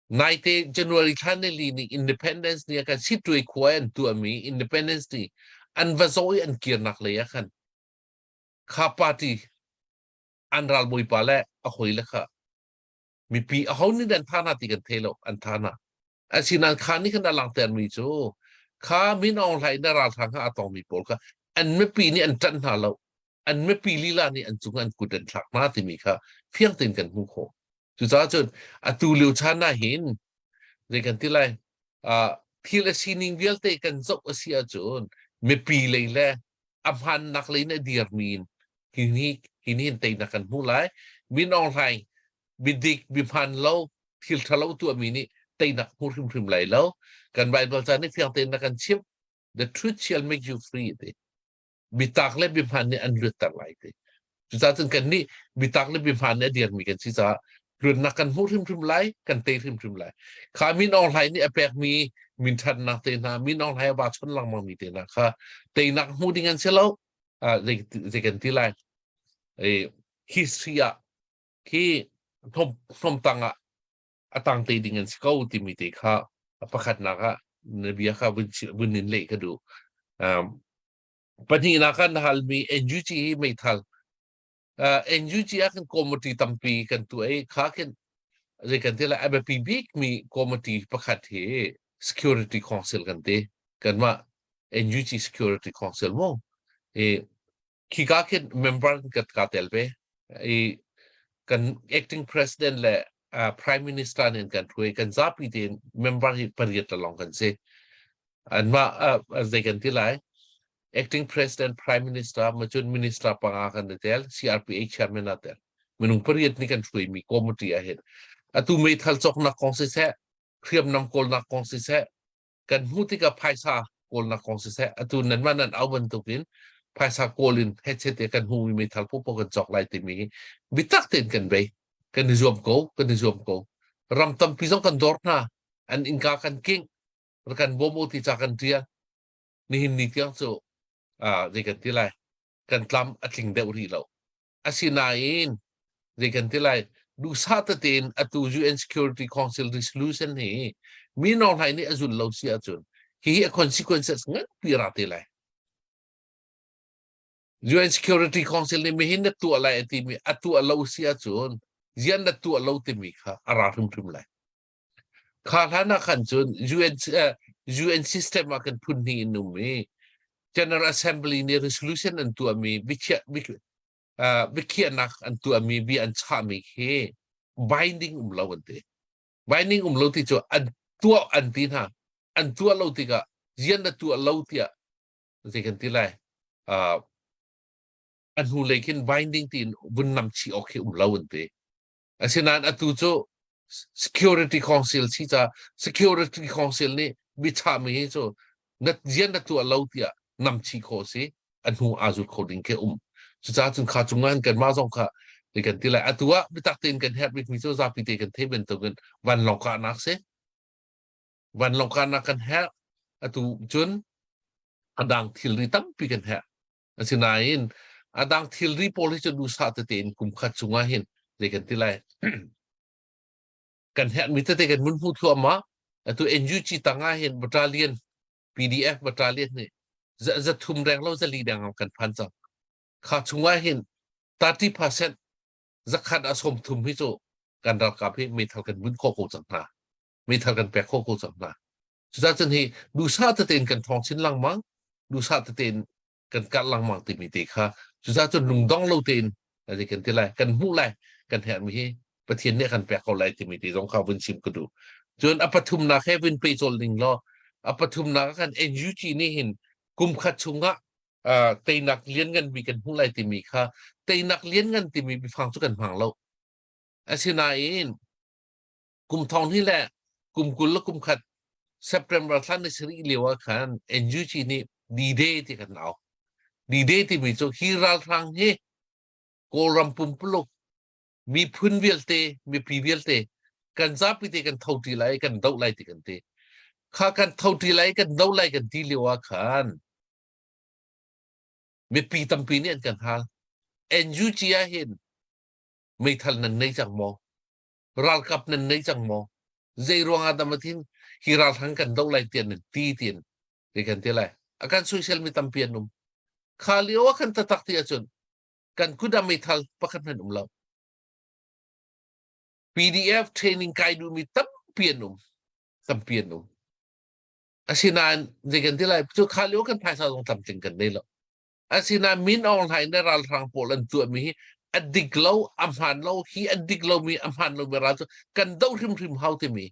F: 9 January thane li ni independence ni ka situi kwen tu ami independence ni an vazoi an kir nak le ya khan kha party an ral boi pa le a khoi le kha mi pi a hon ni dan thana ti kan thelo an thana asinan kha ni kan lang ten mi chu kha min on hai na ral thang ha atong mi pol kha an me pi ni an tan ha lo an me pi lila ni an chung an kudan thak na ti mi kha phiang tin kan hu kho chu cha chun atu liu chan na hin re kan ti lai thil a sining vial te kan zok asia chun me pi le le amhan nak le na dir min hini te na kan hu lai min on hai bidik biphan lo thil thalo tu mi ni te nak hu rim lai lo kan bai bal chan ni phiang te na kan chip the truth shall make you free te bitak le biphan ni an lut tak lai te chu cha chun kan ni bitak le biphan ne dir mi kan si cha run nak kan hu rim lai kan te rim lai kha min on lai ni apek mi min than nak te na min on lai ba chon lang ma mi te na kha te nak hu ding an se lo ze kan ti lai e history a ki thom tanga atang te ding an sko ti mi te kha pakhat na ka ne bia kha bun nin le ka du pani na kan hal mi NUG mai thal NUG akan komiti tampi kan tu ai kha ken ze kan te la abp big mi komiti pakhat he security council kan te kan ma NUG security council mo e ki ka ken member ka tel pe e kan acting president le prime minister nen kan tu kan zapi den member hi pariat long kan se an ma ze kan te lai acting president prime minister majun minister pangakan tel CRPH chairman atel menung period ni kan thui mi committee ahead atu me thal chok na kongse se khriam nam kol na kongse se kan hutika phaisa kol na kongse se atu nan manan auban tukin phaisa kolin hechete kan hu mi thal pu kan chok lai ti mi bitak ten kan be kan zoom ko ram tam pisong kan dorna an inka kan king kan bomo ti cha kan tia ni hin ni tiang so ze kan ti lai kan tlam atling deuh ri lo asinain ze kan ti lai ดูซาตเตนอตู UN Security Council resolution นี่มีนองไทยนี่อจุนเราเสียจุนฮีconsequences งั้นปีราติเลย UN Security Council นี่ไม่เห็นตัวอะไรที่มีตัวเราเสียจุนยันตัวเราที่มีค่ะอาราทุมเลยข้าท่านขันจุน UN system อากันพุ่นนี่นุ่มมี General Assembly นี่ resolution อันตัวมีวิเชียนักอันตัวมีบีอันชามีเฮ binding เราอันเดีย binding เราที่จะอันตัวอันที่น่ะอันตัวเราที่ก็ยันตัวเราที่อ่ะสิ่งที่ไรอันหูเลยขึ้น binding ที่บุญนำชีโอเคเราอันเดียฉะนั้นอันตัวจะ security council ที่จะ security council นี่บิชามีเฮจะนัดยันตัวเราที่อ่ะนำชีโคสิอันหูอาจุดโคดิ้งแค่สุดท้ายจึงขาดจุงงานกันมาสองค่ะในกันที่ไรอันตัวไม่ตัดเต็นกันแฮปปี้มิโซซาพิเตกันเทเป็นตัวกันวันลงการนักเสวันลงการนักกันแฮปอันตัวจนอันดังทิลรีตั้มปีกันแฮปอันสิ่งนั้นอันดังทิลรีโพลิสจะดูสาตเต็นกุมขาดจุงงานในกันที่ไรกันแฮปมิตรเตกันมุนพูดทั่วมาอันตัว NUG ต่างงานบัตรเลียน PDF บัตรเลียนนี่จะทุ่มแรงเราจะลีดังกันพันจังขาดช่วงเห็น30%จะขาดอาสมทุมให้โจการรักกับให้ไม่เท่ากันบุญโคโคจังหนาไม่เท่ากันแปะโคโคจังหนาสุดท้ายจนที่ดูซาตเตนกันทองชิ้นลังมังดูซาตเตนกันกัดลังมังติมิติค่ะสุดท้ายจนลุงดองเราเตนอะไรกันที่ไรกันหูไรกันแทนมีให้ประเทศเนี่ยกันแปะเขาไรติมิติต้องเข้าวินชิมก็ดูจนอปทุมนาแค่วินไปโจลิงล้ออปทุมนากัน NUG นี่เห็นกุมขัดชุงะเตยนักเลี้ยงกันมีกันผู้ไรที่มีค่ะเตยนักเลี้ยงกันที่มีฟังสุกันฟังเราอาชีพนายกลุ่มทองนี่แหละกลุ่มกุลและกลุ่มขัดเซปเทมเบอร์ท่านในสิริเลียวขันNUGนี่ดีเดย์ที่กันเอาดีเดย์ที่มีโจฮีรัลทางเฮโกรัมปุ่มปลุกมีพื้นเวลเตมีปีเวลเตกันจับไปเตกันเท่าที่ไรกันเท่าไรที่กันเตข้ากันเท่าที่ไรกันเท่าไรกันที่เลียวขันมีปีตั้มปีเนี่ยกันฮะ NUG เห็นไม่ทันนั้นในจังมอรัลกับนั้นในจังมอใจรวงอาดามทินฮิรัลทั้งกันต้องไล่เตียนตีเตียนในกันที่ไรอาการโซเชียลมีตั้มเปียนนุ่มขาเลี้ยวกันตักที่อาจนกันคุดาไม่ทันประคันเป็นนุ่มเรา PDF training ไกด์ดูมีตั้มเปียนนุ่มตั้มเปียนนุ่มอาชีพนั้นในกันที่ไรจุดขาเลี้ยวกันภายในตรงตั้มจริงกันได้หรออาศินามินออนไลน์ในรัฐทางโปแลนด์ตัวมีอดีกเราอัมพันเราฮีอดีกเรามีอัมพันเราเวลาตัวกันดาวริมเฮาที่มี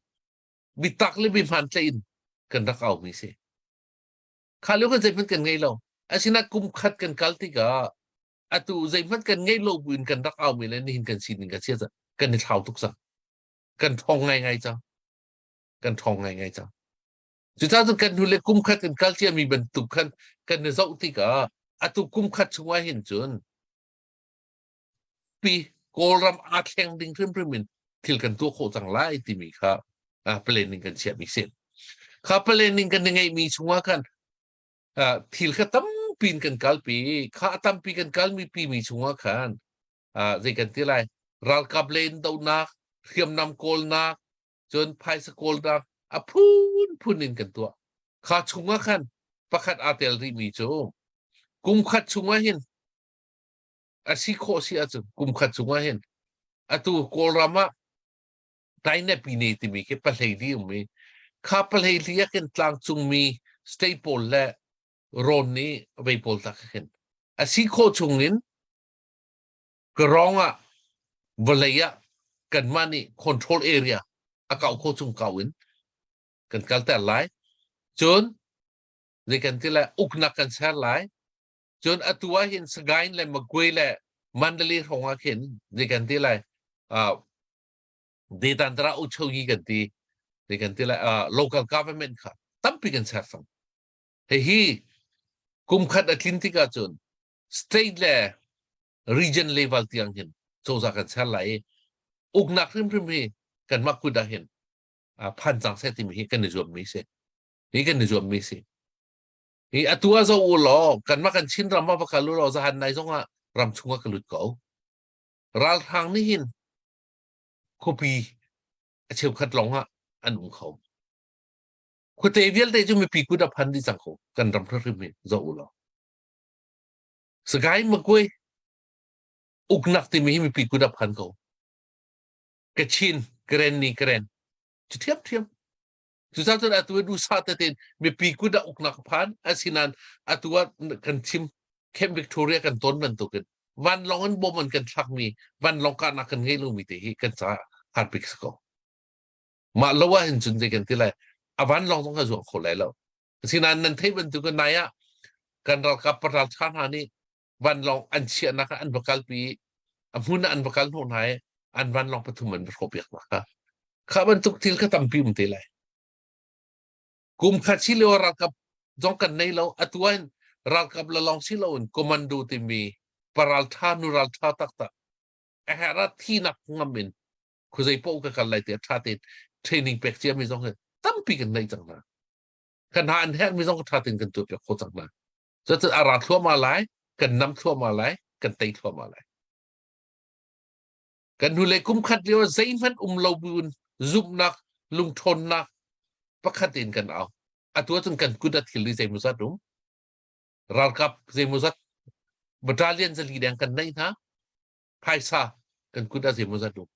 F: บิตักเลยบิพันใจอินกันรักเอามีสิข้าเลี้ยวกันใจมันกันไงเราอาศินากุมขัดกันกัลติกาอตูใจมันกันไงเราบุญกันรักเอามีแล้วนี่เห็นกันสินกันเสียจ้ะกันในเท้าทุกสังกันทองไงจ้ะกันทองไงจ้ะสุดท้ายจนกันดูเลยกุมขัดกันกัลที่มีบรรทุกกันในเจ้าติกาอัตุกุมขัดช่วยเห็นจนปีโกรัมอาแข่งดิ่งพริมทิลกันตัวโคจังไล่ที่มีค่ะเปลี่ยนกันเชียมีเส้นค่ะเปลี่ยนกันยังไงมีช่วงกันทิลก็ตั้มปีนกันกัลปีค่ะตั้มปีกันกัลมีช่วงกันใจกันที่ไรรัลกับเลนดาวนักเทียมนำโกลนักจนไพ่สโกลนักพูนกันตัวค่ะช่วงกันประคัดอาเตลรีมีโจกุมขัดช่วงเห็นอาศิโคสิอาจจะกุมขัดช่วงเห็นอาตูโกรามาไดเนปีนี้ที่มีแค่ปะเลยดีมีข้าปะเลยดีกันต่างจุงมีสเตปลและโรนนี้ไปปลตักเห็นอาศิโคช่วงนี้กรองวลัยกันมานี่ control area อาเก่าโคช่วงเก่าอินกันกัลแต่หลายจนในกันที่ละอุกนักกันแช่หลายจนอตัวเห็นสกายเลยมากวยเลยมันเดลีของอาเข็นในกันที่ไรเดตันตระอุชวีกันที่ในกันที่ไรlocal government ค่ะตั้มปีกันแช่ฟังเฮ้ยกุมขัดอคินติกาจน state เลย region level ที่ยังเห็นโจจากกันแช่ไหลอุกนักพริมกันมักกุดาเห็นพันจังเซติมีกันในจวบมีเสนี่กันในจวบมีสินี่อตัวจะอุลอกันมากันชินรำมาประกันรู้เราจะหันในสงะรำชงกันหลุดเก่ารัลทางนี้หิน kopi acheu khat long ha anum khom khote vial te chu mi pi ku da phan di sang ko kan ram thar mi zo ulo segai makoi uknak ti mi pi ku da phan ko kachin keren ni keren chu thiam chu sa tu atu du sa te ten mi pi ku da uknak phan asinan atua kan chim kem victoria kan ton man to kan van long an bom man kan thak mi van long ka na kan ngei lu mi te hi kan sa har pik ko ma lawa hin chun te kan ti lai avan long tong ka zo ko lai lo sinan nan thei ban tu kan na ya kan ral ka paral chan ha ni van long an chia na ka an bakal pi amun an bakal no nai an van long pathum man ko piak na ka kha ban tuk til ka tam pi um te lai kum kha chi le ral ka jong kan nei lo atuan ral ka la long si lo komando ti mi paral tha nu ral tha tak ta a ha thi nak ngamin khu zai po ka kan lai te tha te training pek chia mi jong tam pi kan nei chang na kan ha an her mi jong tha tin kan tu pe kho chang na cho chu ara thua ma lai kan nam thua ma lai kan tei thua ma lai kan nu le kum khat le zain man lo bun zum nak lung thon nak pakhatin kan au atua chun kan kudat khil ri zai musat dum ral kap zai musat battalion zali dang kan nei ha phaisa kan kudat zai musat dum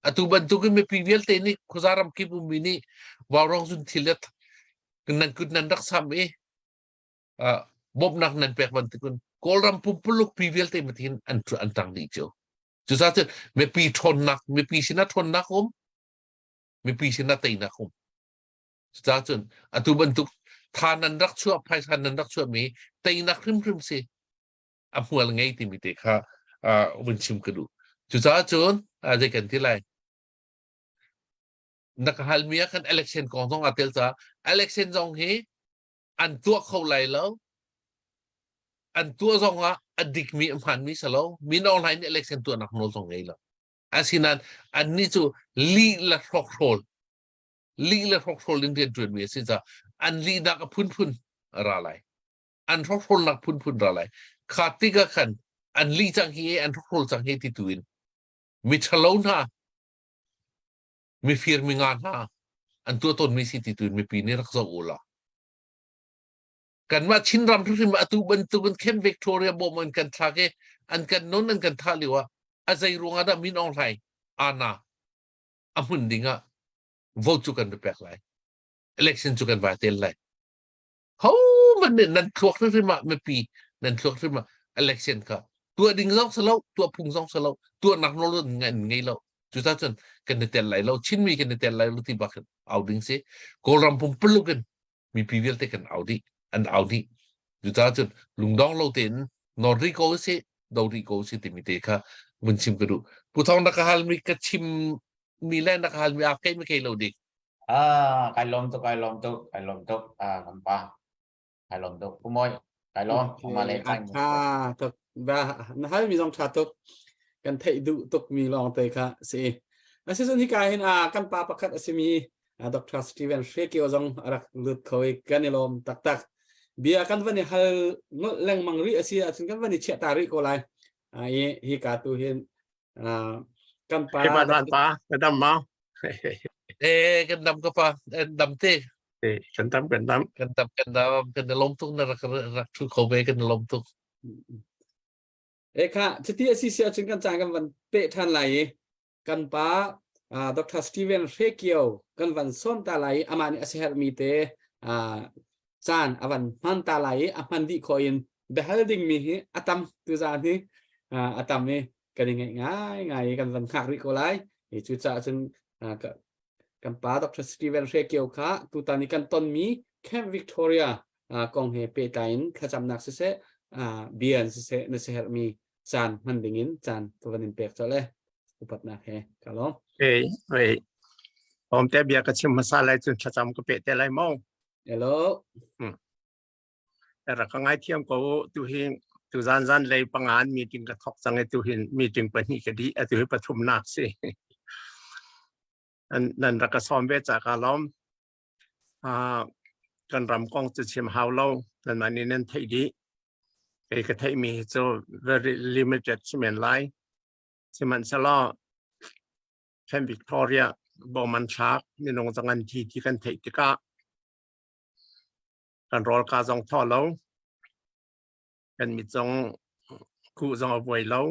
F: atu ban tu kan me pvl te ni khuzaram ki bu mini warong zun thilet nan kut nan dak sam e bob nak nan pek ban tukun kolram pupuluk pvl te matin an tang di jo chu sa te me pi thon nak me pi sina thon nak om me pi sina te nak om sa chun atu ban tu thanan rak chua phaisa nan rak chua me te nak khrim se amual ngai ti mi te kha bun chim kadu chu sa chun je kan ti lai nakahalmiya kan election kong tong atel sa election jong he an tua khau lai lo an tua jong a adik mi amhan mi salo min online election tua nak nol jong ngai lo asinan an ni chu li la rock roll in den tuen mi sinza an li nak phun ra lai an rock roll nak phun ra lai khatiga kan an li chang hi an rock roll chang he ti tuin mi chalon ha mi fir mi ngan ha an tua ton mi si ti tuin mi pi ni rak zo ula kan ma chin ram thrim atu ban tu kan kem victoria bo man kan thage an kan non an kan thaliwa azai runga da min online ana amun dinga vote chu kan pek lai election chu kan ba tel lai ho man nan thok thrim me pi nan thok thrim election ka tua ding zong salo tua phung zong salo tua nak no ngai lo chu ta chen kan de tel lai lo chin mi kan de tel lai lo ti bak auding se kolram pum pelukan mi pvl te kan audi an audi chu ta chen lungdong lo ten noriko se doriko se ti mi te kha mun chim kadu pu thong da ka hal mi ka chim mi len da ka hal mi a ke mi ke lo dik
G: kai lom tu kan pa kai lom tu kumoi kai lom ma le kai
D: tuk ba na hal mi jong tha tuk kan thei du tuk mi long te kha se asisun hi kai hin kan pa pakhat asimi dr steven sheki ozong arak lut khoi kanilom tak bia kan vani hal ngol leng mangri asia chin kan vani che tari ko lai hi ka tu hin kan pa
H: Hey, Madam Pa, Madam Mau.
F: kan dam ka pa dam te
H: Hey, kentam.
F: kan lom tuk na rak thu ko be kan lom tuk
D: ค่ะที่ที่ซีเซียจึงกันจางกันวันเปะทันไหลกันป้าดรสตีเวนเฟเกียวกันวันส้มตาไหลอามันอาเซียมีเตจานอาวันมันตาไหลอามันดีคอยน์เบลดิ้งมีอาตัมตัวจานนี้อาตัมนี่กันยังไงกันวันขักริโกไลจุดจ่าจึงกันป้าดรสตีเวนเฟเกียวค่ะตัวตานี้กันต้นมีแคมป์วิกตอเรียกองเฮเปตายน์ขจำนักเสเบียนเสนเสมีจานมันดิ่งจานตัวนี้เปียกจะเลยอุปนักเฮกันล้อ
H: Hey. Om te biar kecil masalah itu cacam kepek telai mau.
D: เอโล
H: Era kangai tiam kau tuhin tu zan lay pangan meeting katok sangai tuhin meeting pani kedi atuh patum nak sih. Dan raka sombe cakalom kan ramkong tu sim haulau dan maninen tadi. Kayak mi so very limited semen lai. Semen selo แคมป์วิกตอเรียบอมันชาร์กมีนงจังงันที่กันเทติกากันรอลกาจงท่อแล้วกันมีจงคู่จงเอาไว้แล้ว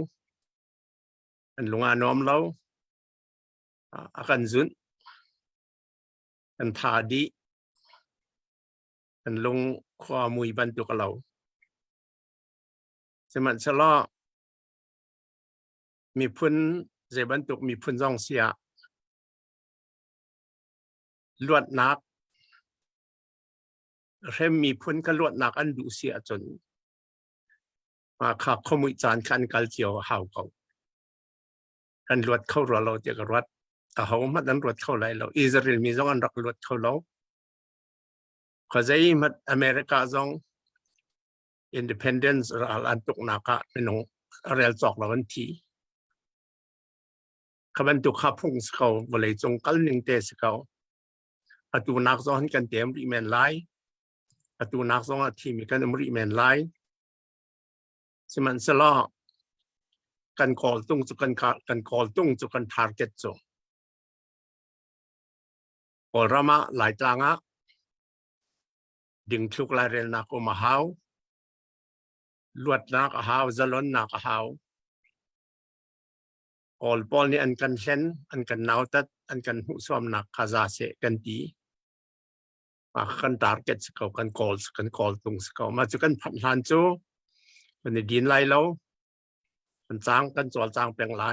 H: กันลุงอานอมแล้วอากันซุนกันทาดีกันลงความมุยบรรทุกเราสมันชะลอมีพื้นเจบรรทุกมีพื้นจองเสียลวดนักเริ่มมีพื้นกันลวดนักอันดูเสียจนมาขับขมุยจานคันกัลเจียวหาวเขากันลวดเข้าเราเจอกรวดแต่เขาไม่ดันลวดเข้าไรเราอิสราเอลมีจงอันรักลวดเข้าเราเขาใจมัดอเมริกาจง independence อันตุกนักะเป็นองเรียลจอกเราวันทีขบันตุกขับพุ่งสเขาบริจงกัลหนึ่งเตสเขาอตูนักจงกันเต็มริเมนไลอตูนักจงทีมีกันริเมนไลสมันสละกันคอลตุงจุกันคอลตุงจุกัน target จงอรามาหลายต่างอ่ะดึงทุกลายเรนนักอมาหาวลวดนักหาวจลอนนักหาวออลปอลนี่อันกันเช่นอันกันนาวตัดอันกันหุสวมนักขจาเสกันตีมากัน target สเขากันคอลตุงสเขามาจุกันพันหันจูมันดินไล่เรามันจ้างกันจอลจ้างเปลงไล่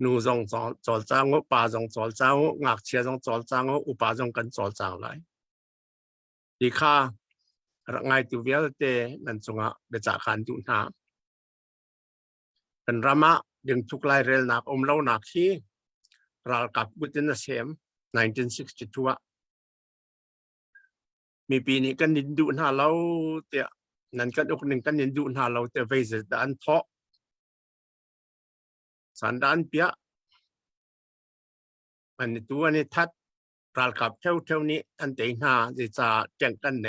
H: นูจงจอลจ้างอุปาจงจอลจ้างงักเชียจงจอลจ้างอุปาจงกันจอลจ้างไล่ดีค่าไงตัวเวลเตนั่นจงอ่ะเบจ่าขันจุนหาเป็นรำมะดึงทุกไล่เรลนักเล่านักที่เรากับบุตรนักเสียม1962มีปีนี้กันดินดูหาเราเตะนั่นกันอกหนึ่งกันดินดูหาเราเตะเวสด้านเพาะสันดานเปียอันนี้ตัวนี้ทัดเรากับเท่านี้อันเตะหาจะแจ้งกันใน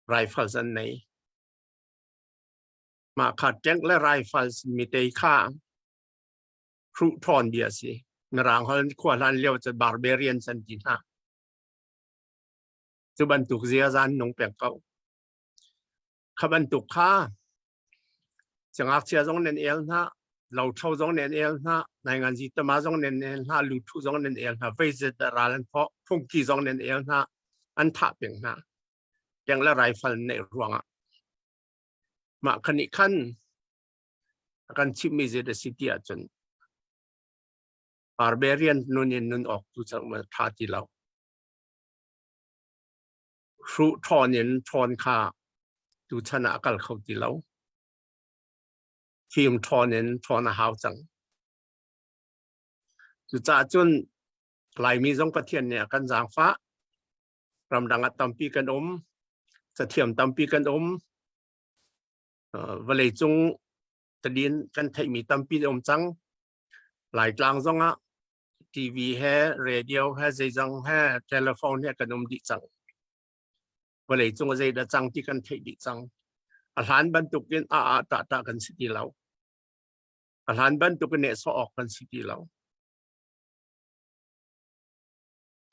H: ไรฟิลส์ในมาขัดแจ้งและไรฟิลส์มีเตะข้าครูทอนเดียสินรางเขาขวานเลี้ยวจะบาร์เบเรียนสันตินาจะบรรทุกเสียจานนงเปียกเขาขบรรทุกข้าจังอักเสียจงเน้นเอลนะเราเท่าจงเน้นเอลนะในงานจิตมาจงเน้นเอลนะลุทุจงเน้นเอลนะเวสต์ราลันเพราะพุ่งกีจงเน้นเอลนะอันทับเป็นนะยังละไรฟันในรวงมาขณิขันกันชิมิเจเดสิตี้จนบาร์เบเรียนนุนออกตุจังมาท่าที่เราครูทอนเงินทอนค่าดูชนะกันเขาที่เราทีมทอนเงินทอนหาวจังจุจ่าจนหลายมีสองประเทศเนี่ยกันจางฟ้ารำดังตัมปีกันจะเทียมตัมปีกันเวลาจงตะดินกันไทยมีตัมปีจังหลายกลางจงอ่ะทีวีแห่เรดิโอแห่ใจจังแห่โทรศัพท์เนี่ยกันดิจังเวลาจงใจดัจังที่กันไทยดิจังอาหารบรรทุกกันตากันสิที่เราอาหารบรรทุกกันเนี่ยสออกกันสิที่เรา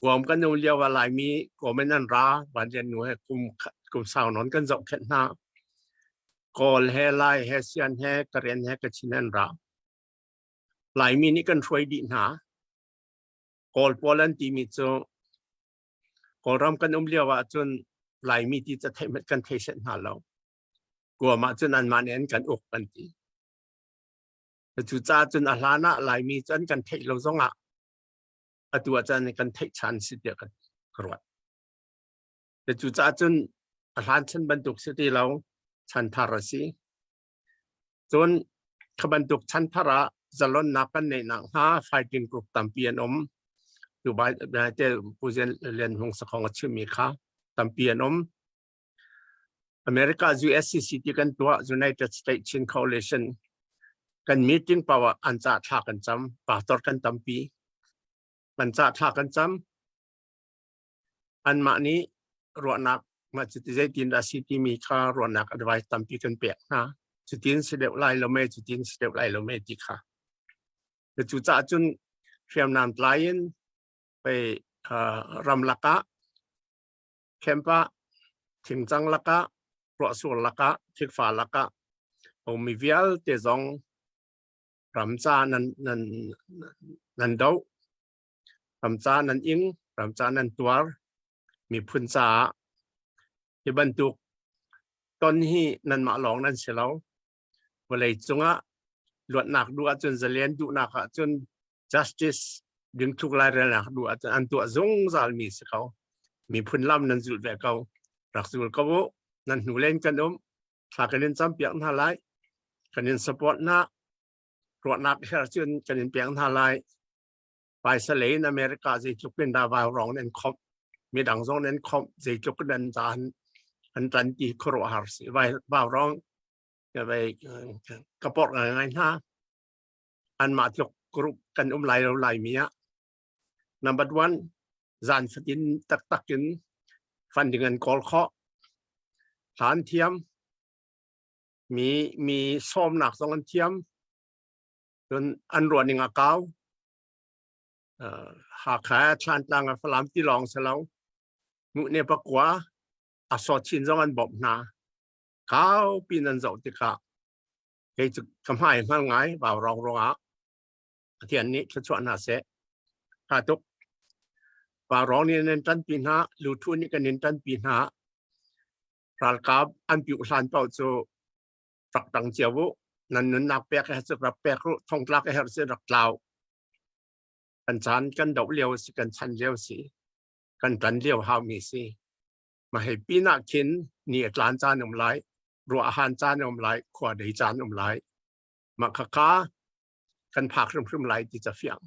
H: รวมกันเรียกว่าหลายมีก็ไม่นั่นราวันเย็นหนูให้คุมสาวนอนกันจบแค่หน้ากอลแห่ไล่แห่เซียนแห่กระเรียนแห่กระชินันราหลายมีนี่กันช่วยดีหนากอลพอลันตีมิโซก็รำกันเรียกว่าจนหลายมีที่จะทำกันเทเชนหาเรากลัวมาจนอันมาเน้นกันอกกันทีแต่จุจ่าจนอาลานะหลายมีจนกันเทเราซงอ่ะตัวอาจารย์กันเทชันสิเดียกันกรวดแต่จุจ่าจนอาหารชั้นบรรทุกสิที่เราชั้นทาราสีจนขบรรทุกชั้นทาราจะล้นนักกันในหนังหาไฟกินกรุ๊ปตัมเปียนอยู่บ้านเจ้าผู้เรียนหงสของชื่อมีค่ะตัมเปียนอเมริกา USCC ที่กันตัว United States Chin Coalition กันมีติ้งเปล่าอันจะทากันจำป่าตอดกันตัมปีมันจะทากันจำอันมานี้รวนักมาจุดที่ดินราศีที่มีค่ารวนักอดไว้ตัมปีกันเปียกนะจุดที่สิเดวไล่เราไม่จุดที่สิเดวไล่เราไม่ดีค่ะ the juta chun Siam Nam Lionไปรำลักะเข้มปะทิ้งจังลักะปลอส่วนลักะทิกฟ้าลักะผมมีวิลเตจงรำจานันดาวรำจานันอิงรำจานันตัวมีพุนจาที่บรรทุกต้นที่นันมาหลองนันเชลาววันเลยจงอ่ะลวดหนักดูจนจะเลียนดูหนักจน justice ดึงทุกรายเรื่องหนักดูอันตัวจงจาลมีสิเขามีพุนลำนันจุดแบบเขารักสุดเขานั่นหนูเล่นกันถ้ากันเล่นจำเปียกท่าไรกันเล่นสปอร์ตนะรวดหนักเฮอร์จนกันเล่นเปียกท่าไรไปสเลนอเมริกาจะจุกเป็นดาวร้องเน้นคบมีดังทรงเน้นคบจะจุกเดินจานอันตันตีครัวฮาร์สิไว้บ่าวร้องจะไปกระปอกอะไรนะอันมาจุกกรุ๊ปกันไล่เราไล่เมียnumber one จานฟัดินตักกินฟันดึงเงินกอลเคาะฐานเทียมมีซ้อมหนักสองอันเทียมจนอันรวนหนึ่งอากาศหากแค่ชานต่างกับฝรั่งที่ลองเสร็จแล้วมุเนี่ยปะกว่าอสอชินสองอันบบนาเขาปีนันเจ้าติกะเกี่ยจะทำให้มันง่ายบ่าวรองอ่ะที่อันนี้ชวนหาเสถ้าตุกบ่าวรองนี่เน้นตันปีหน้าลูทุนนี่ก็เน้นตันปีหน้ารัลกับอันปิวสันเป่าโจฝักตังเจียวนั่นนักเปียกให้สุรับเปียกทองลักให้สุรักลาวกันชันกันดอกเลี้ยวสิกันชันเลี้ยวสิกันตันเลี้ยวหามีสิมาให้ปีนักขินนี่จานจานอมไหลรัวอาหารจานอมไหลขวดได้จานอมไหลมาค้ากันผักเริ่มไหลที่จะเฟียง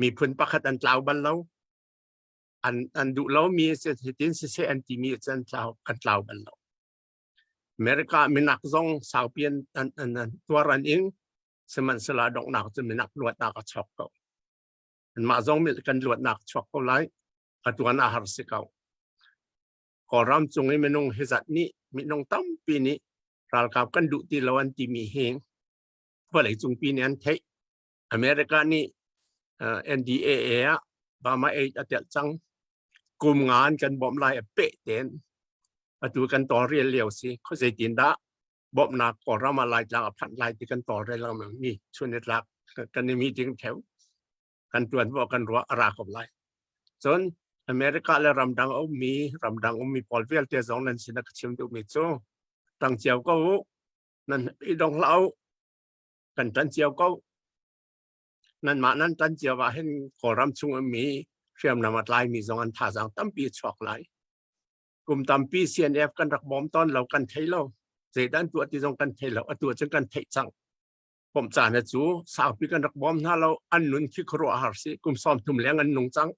H: มีพื้นประคัดอันลาวบันเราอันดูเรามีเศรษฐกิจเสียอันที่มีจันลาวกันลาวบันเราอเมริกามีนักซองสาวเปียนอันตัวรันเองสมันสลาดอกหนักจะมีนักลวดนักช็อกเขาอันมาซองมีกันลวดนักช็อกเขาไล่ตัวน่าหาสิเขาขอรำจงให้มันงเฮจัดนี้มีนงตั้มปีนี้เรากับกันดูที่เราอันที่มีเฮงเพราะหลายจงปีนี้อันเทอเมริกานี่NDAA บามาอาจจะจังกลุ่มงานกันบ่มลายเป๊ะเด่นตัวกันต่อเรียนเร็วสิเขาจะตินดาบ่มนักก่อเรามาลายจังพันลายที่กันต่อเรียนเราเหมือนนี่ชวนเน็ตลักกันมีจริงแถวกันตรวจบอกกันรัวรากับลายส่วนอเมริกาและรำดังมีพอลเวลเตจงนั้นสินักชิมดูมิโซตั้งเจียวก็นั่นอีดองเล่ากันตั้งเจียวก็นั่นมานั่นตั้งเจียวว่าเห็นขอรำชงมีเชื่อมนำมาลายมีสองอันท่าสังตั้มปีช็อกลายกลุ่มตั้มปี CNF กันรักบอมต้นเรากันไทยเราเจดันตัวที่ตรงกันไทยเราตัวจังกันไทยจังผมจ่าเนี่ยจูสาวปีกันรักบอมถ้าเราอันนุนคิดครัวหาสิกลุ่มซ้อมทุ่มเลี้ยงอันนงจัง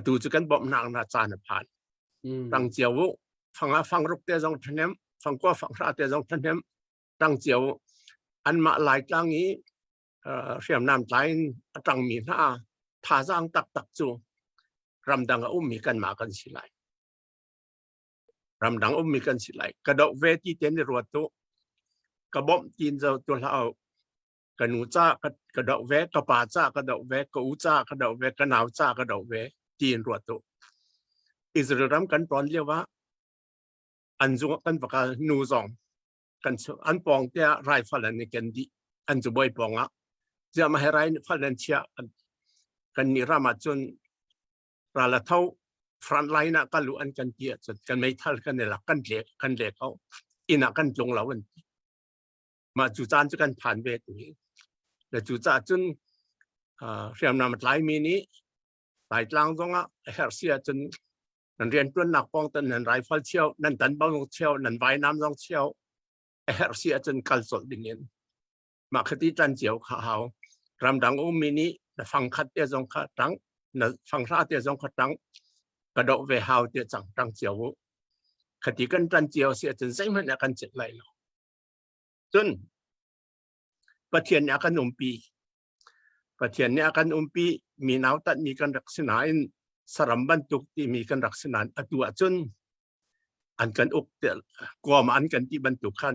H: ตัวจะกันบอมนางนาจานผ่านตั้งเจียวฟังรุกเตจงทันเนมฟังก็ฟังราเตจงทันเนมตั้งเจียวอันมาหลายจังนี้เชื่อมน้ำใจตั้งมีหน้าท่าจังตักจูรำดังมีกันมากันสิไลรำดังมีกันสิไลกระดกเวทีเต็นในรัวตุกระบอกจีนเจ้าตัวเรากระหนูจ้ากระดกเวกระป่าจ้ากระดกเวกระอูจ้ากระดกเวกระหนาวจ้ากระดกเวจีนรัวตุอิสราเอลรำกันปอนเรียกว่าอันจุงกันประกาศนูซองกันอันปองเตียไรฟันในกันดีอันจุบอยปองอ่ะจะมาให้ไรฟันเชียกันนิรามาจนราละเท่าฟรันไลน์นะกันรู้อันกันเกียจกันไม่ทันกันเนี่ยละกันเล็กเขาอินักกันจงเหล่าวันมาจู่จานจะกันผ่านเวทีแต่จู่จ้าจนเรียมนำมาหลายมีนี้หลายกลางตรงอ่ะเฮอร์เซียจนนั่นเรียนตัวหนักปองตันนั่นไรฟัลเชียวนั่นตันบ้องเชียวนั่นใบน้ำต้องเชียวเฮอร์เซียจนกัลสดดิ่งเงินมาคติจันเจียวเขารำดังมีนี้ฟังคัดเตียจงคัดตั้งฟังราเตียจงคัดตั้งกระโดดเวหาวเตียจังตั้งเจียวคติกันจันเจียวเสียจนใช่ไหมเนี่ยกันเจ็ดไหลเราจนประเทศเนี่ยกันปีประเทศเนี่ยกันปีมีนาวตัดมีกันรักษณะสรัมบันตุกที่มีกันรักษณะตัวจนอันกันอุกเตะกลัวมาอันกันที่บรรทุกขัน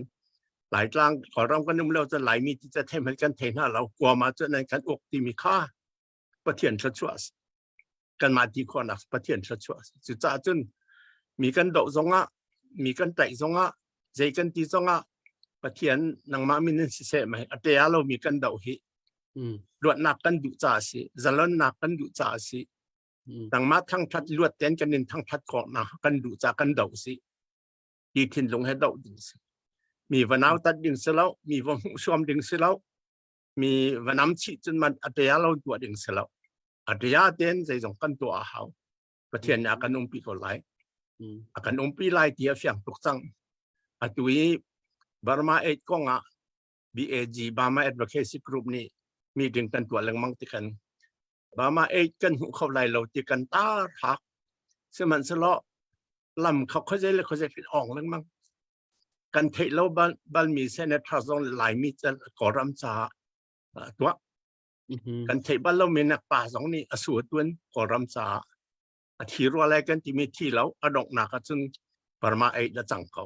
H: หลายกลางขอรำกันนุ่มเราจะหลายมีที่จะเทมันกันเทน่าเรากลัวมาจะในกันอกที่มีค่าประเทียนชัดชัวกันมาที่คนอ่ะประเทียนชัดชัวจุดจ้าจนมีกันโดซงอ่ะมีกันไต่ซงอ่ะใจกันตีซงอ่ะประเทียนนางมามินสิเสไหมอัตยาเรามีกันโดหิลวดนักกันดุจ่าสิจะล้นนักกันดุจ่าสินางมาทั้งทัดลวดเต้นกันนินทั้งทัดของนะกันดุจ่ากันโดสิดีทิ้งลงให้โดดิสิมีวันน้ำตัดดึงเสแล้วมีวันชวมดึงเสแล้วมีวันน้ำชีจนมันอัตยาเราตัวดึงเสแล้วอัตยาเต้นใจสองกันตัวเขาประเทศนี้กันปีก็ไหลกันปีไหลเดียวเสียงตุกจังอัตุยบาร์มาเอ็ดกงอ่ะ BAG บาร์มาเอ็ดบัคเคสิกรุ๊ปนี้มีดึงกันตัวเรื่องมั่งติกันบาร์มาเอ็ดกันหุเขาไหลเราติกันตาหักซึ่งมันสละลำเขาใจเลยเขาใจผิดอ่องเรื่องมั่งกันเทเราบัลมีเซเนทราซองหลายมีจะก่อรำจาตัวกันเทบัลเรามีนักป่าสองนี้อสูรตัวก่อรำจาทีรัวอะไรกันที่มีที่เราอดอกหนักจนบาร์มาเอ็ดจะจังเขา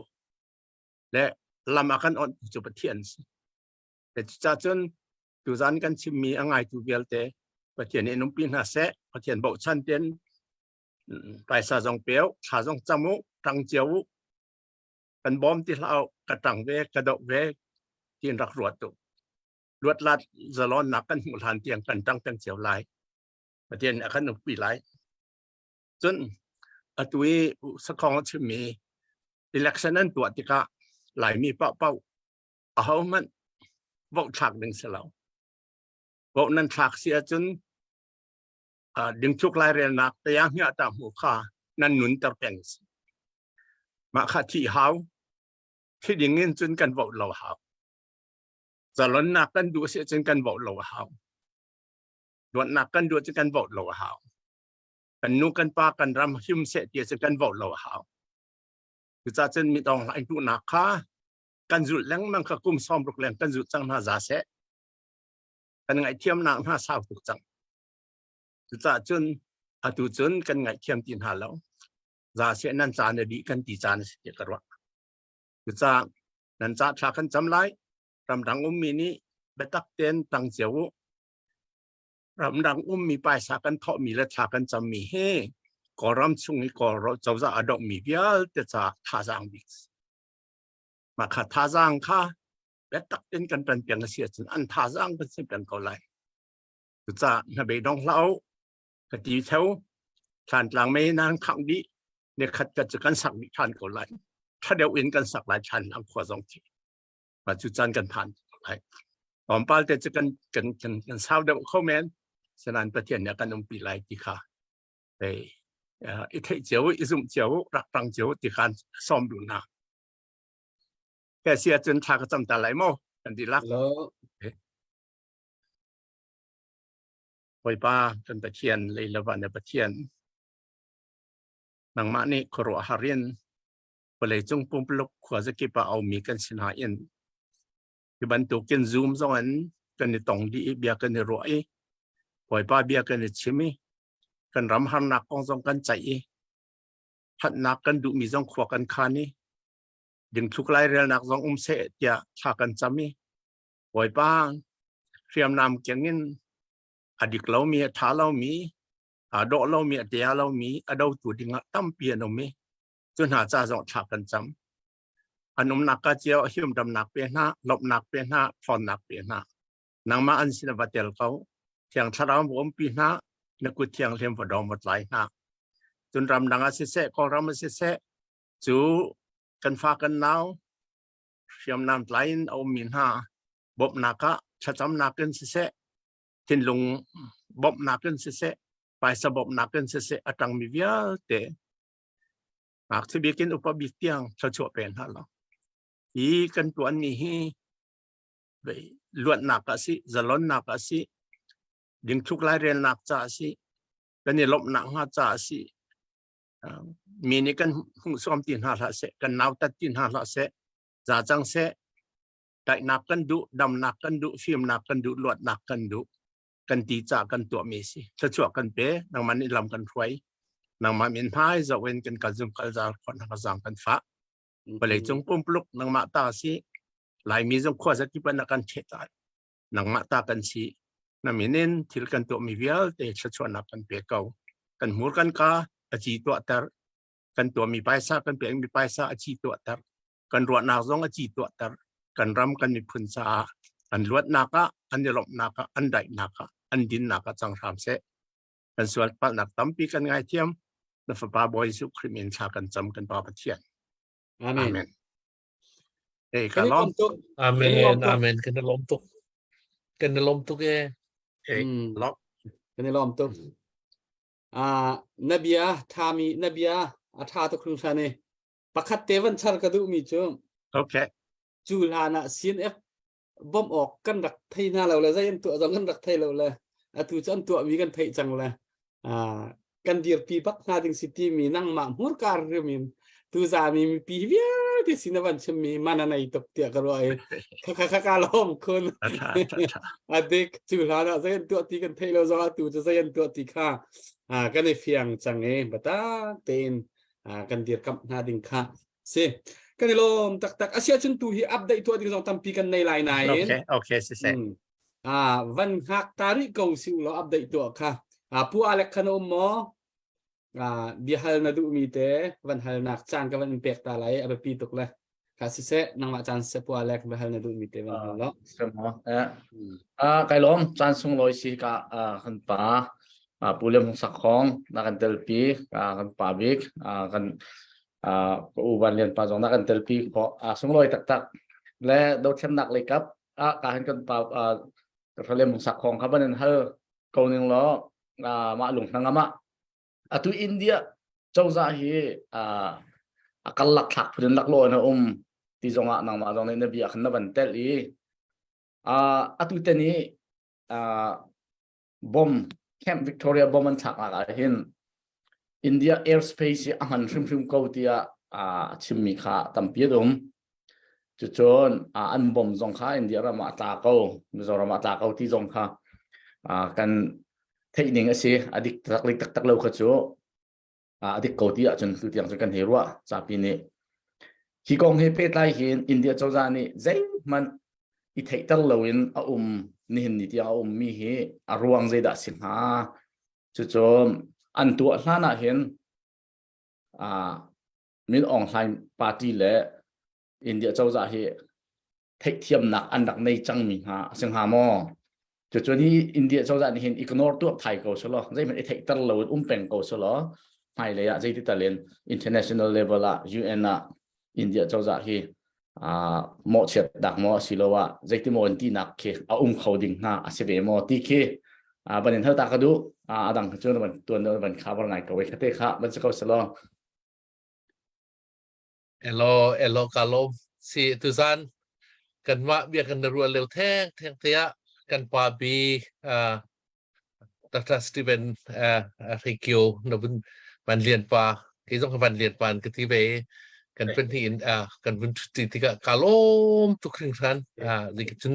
H: และลำอากันอ่อนจุดเทียนแต่จะจนตัวนั้นกันชิมีอะไรตัวเวลเตประเทศนี้นุ่มปีน่าเสะประเทศบอกชันเตียนไปซาจงเปียวซาจงจมูกตังเจียวกันบอมที่เรากระตังเวกระดกเวกินรักรวดตัวรวดลัดจะร้อนหนักกันหัวหันเตียงกันตั้งเป็นเสียวลายประเทศอากันนุ่มปีไหลจนตัวสักของชิมี election นั้นตัวที่ก็หลายมีเป้าเอามันบอกฉากหนึ่งเสียแล้วบอกนั้นฉากเสียจนดึงชุกลายเรียนนักแต่ยังเหี้ยตามหัวข้านั่นหนุนตะเป็นมาข้าที่เฮาที่ดึงเงินจนกันบอกเราเฮาจะล้นนักกันดูเสียจนกันบอกเราเฮาล้นนักกันดูจนกันบอกเราเฮากันนุกันปากันรำหิมเสียเดียจนกันบอกเราเฮาคือจะจนมีต้องหลายดูนักข้ากันจุดแรงมันก็กุมซ้อมรุกแรงกันจุดจังหน้าจ่าเสะกันไงเทียมนางหน้าสาวตุกจังจุดจ่าจนอาตุจนกันไงเทียมตีนหาแล้วจ่าเสะนั่นจ่าเนี่ยดีกันตีจ่าเนี่ยเด็กกระวะจุดจ่านั่นจ่าชากันจำไรรำดังมีนี้เบตักเต้นตังเจียวรำดังมีปลายสากันเทาะมีและชากันจำมีเฮก่อรำชุงก่อเราจะอดอกมีเบี้ยแต่จ่าท่าจางบิกมาขัดท่าจางค่ะเบตักเต้นกันเป็นเพียงเสียจนอันท่าจางเป็นสิ่งเป็นเก่าไรจุดจ่าหน้าเบดองเล่ากตีเท้าทานกลางไม่นานขังดีเนี่ยขัดกันจะกันสักนิทานเก่าไรถ้าเดี๋ยวอินกันสักหลายชั้นอังขวาสองทีมาจุดจันกันผ่านไรตอนป้าแต่จะกันเศร้าเดี๋ยวเข้าแมนสนานประเทศเนี่ยกันปีไรที่ค่ะไปอีเทเจียวอีสุ่มเจียวรักตังเจียวที่การซ้อมดูนะแค่เสียจนทากระจำตาไหลโม่กันดีลัก
D: แล้ว
H: ปล่อยป้าจนประเทียนเลยละวันในประเทียนนางมานี่ครัวฮารินไปเลยจงปุ่มปลุกขวาจะเก็บเอามีกันสินหาเอ็นที่บรรทุกกันซูมสองอันกันในตองดีเบียกันในรวยปล่อยป้าเบียกันในชิมิกันรำหันนักกองสองกันใจหัดนักกันดูมีสองขวากันคานี่ดึงทุกไล่เรียนนักสองเสดยาชากันจำมีปล่อยป้าเตรียมนำเกี่ยงเงินอดีตเรามีท้าเรามีดอกเรามีเดียเรามีดาวตัวดิ่งตั้มเปียโนมีจนหาจ่าสองชากันจำอันนมนักกะเจียวหิมดำนักเปียหน้าลบนักเปียหน้าฟอนนักเปียหน้านางมาอันสินบัตเตลเขาเทียงชรามผมปีหน้านักกุเทียงเทียมฝดอมหมดหลายหน้าจนรำดังอาศิเสะก็รำอาศิเสะจูกันฟ้ากันหนาวเทียมน้ำไหลเอามีหน้าบบนักะชะจำนักกันเสะทินลงบบนักกันเสะไปสบบนักกันเสะอัตังมีเวียเตหากที่เบียกินอุปบิเตียงชะชัวเป็นฮะเราอีกันตัวนี้ไปลวดนักสิจะล้นนักสิดึงทุกไล่เรียนนักจ่าสิกันนี่ลบนักหาจ่าสิมีนี่กันหุ่นซ้อมตีนหาละเสกันนาวตัดตีนหาละเสจ่าจังเสแต่นักกันดุดำนักกันดุฟิล์มนักกันดุลวดนักกันดุกันตีจ่ากันตัวมีสิชะชัวกันเป๋นางมันนี่ลำกันไฟนางมาเมียนพายจะเว้นกันกันจุ่มกันจะคนหักสังกันฟ้าไปเลยจงปุ่มปลุกนางมาตาสิ หลายมีจงขวดสักที่เป็นนักการเชิดหนังมาตากันสีนั่นมีเน้นที่กันตัวมีเวียลแต่ชัดชวนนักกันเปียเก่ากันหัวกันกาอจีตัวเตอร์กันตัวมีไปซากันเปียมีไปซาอจีตัวเตอร์กันรวดนักซองอจีตัวเตอร์กันรำกันมีพุนซาอันรวดนักอันเดลบนักอันใดนักอันดินนักจังรำเสกันส่วนปัจนักตั้มปีกันไงเทียมนับป้าบอยสุคริมินชากันจำกันป้าปะเทียน
D: อาเม
H: อาน เมนเอ้ย
D: กั
H: กัน น
D: นี่
H: ล้อ
D: ค
H: ม
D: นตุก
F: Amen, amen. Kena lomtuk. Kena lomtuk eh.
H: เอ้ยล้อม
D: กันนี่ล้อมตุกนบียทามีนบียอาทาตุครุงชาเนปักขัดเตวันชาร์กระดูมีจุม
H: โอเค
D: จูลานะซีนเอฟบอมออกกันรักไทยน่าเราเลยใจยันตัวจองกันรักไทยเราเลยตูจันตัวมีกันไทยจังเลยกันเดียร์ปีปักนาดิงซิตี้มีนั่งมาหัวการเรื่องตูจามีปีเวียที่สินวันชมีมานาในตกเตียกันเลยข้าล้อมคน เด็กจูลานะใจยันตัวที่กันไทยเราจะตูจะใจยันตัวที่ข้ากันในเฟียงจังบัตาเตนกันเดียร์กับนาดิงข้าเซกันในลมตักอาเซียจุนตูฮีอัปเดตตัวที่เราทำปีกันในไลน์ไหน
H: โอเคเสร็จ
D: วันหักตาริกเอาสิวเราอัปเดตตัวค่ะผู้อเล็กขนมหมอดีฮัลนาดูมีเตวันฮัลนักจานกับวันอิมแพคตาไลอับปีตุกเลยค่ะสิเสนังมาจานเสผู้อเล็กวันฮัลนาดูมีเตวันฮัลล์
C: Semua. Kai lom chan sung loi si ka kan pa pulem sakhong na kan telpi kan pabik kan uban lian pa jong na kan telpi ko sung loi tak le do chen nak le kap ka han kan pa pulem sakhong ka banen hal ko ning lo ma lung nang ama atu India chau za hi akal lak thak pun lak lo na ti zonga nang ma jong ne bi akhan na ban tel i atu teni bom Camp Victoria bom an thak la hin India airspace ahan hrim ko tia chimmi kha tampi dum chu chon an bom zong kha India ra ma ta ko Mizoram ta ko ti zong kha kan theining ase adik tak lo kha chu adik ko ti a chun tu tiang kan herwa chapi ni hi kong he pe tai hin India choza ni zai man i thei tal loin ni hin ni tia mi hi aruang zai da sin ha chu chom an tu hlana hin min online party le India choza hi thei thiam nak an dak nei chang mi ha sing ha mo chu chu ni India choza ni hin ignore tu thai ko so lo zai man i thei tal loin peng ko so lo hai le ya zai ti talen international level la UN na India choza hi mo chet dak mo silowa zaiti mo anti nak ke khoding na asebe mo ti ke banin thata ka du adang chu ban tuan ban khabar ngai ka we khate kha ban se ko salo
F: Elo kalom si tuzan kan ma bia kan rual leu theng tia kan pa bi Dr. Stephen Rikio no ban lian pa ki jong ban lian pan ke ti be kan pen hin kan bun ti ka kalom tu kring san zikitun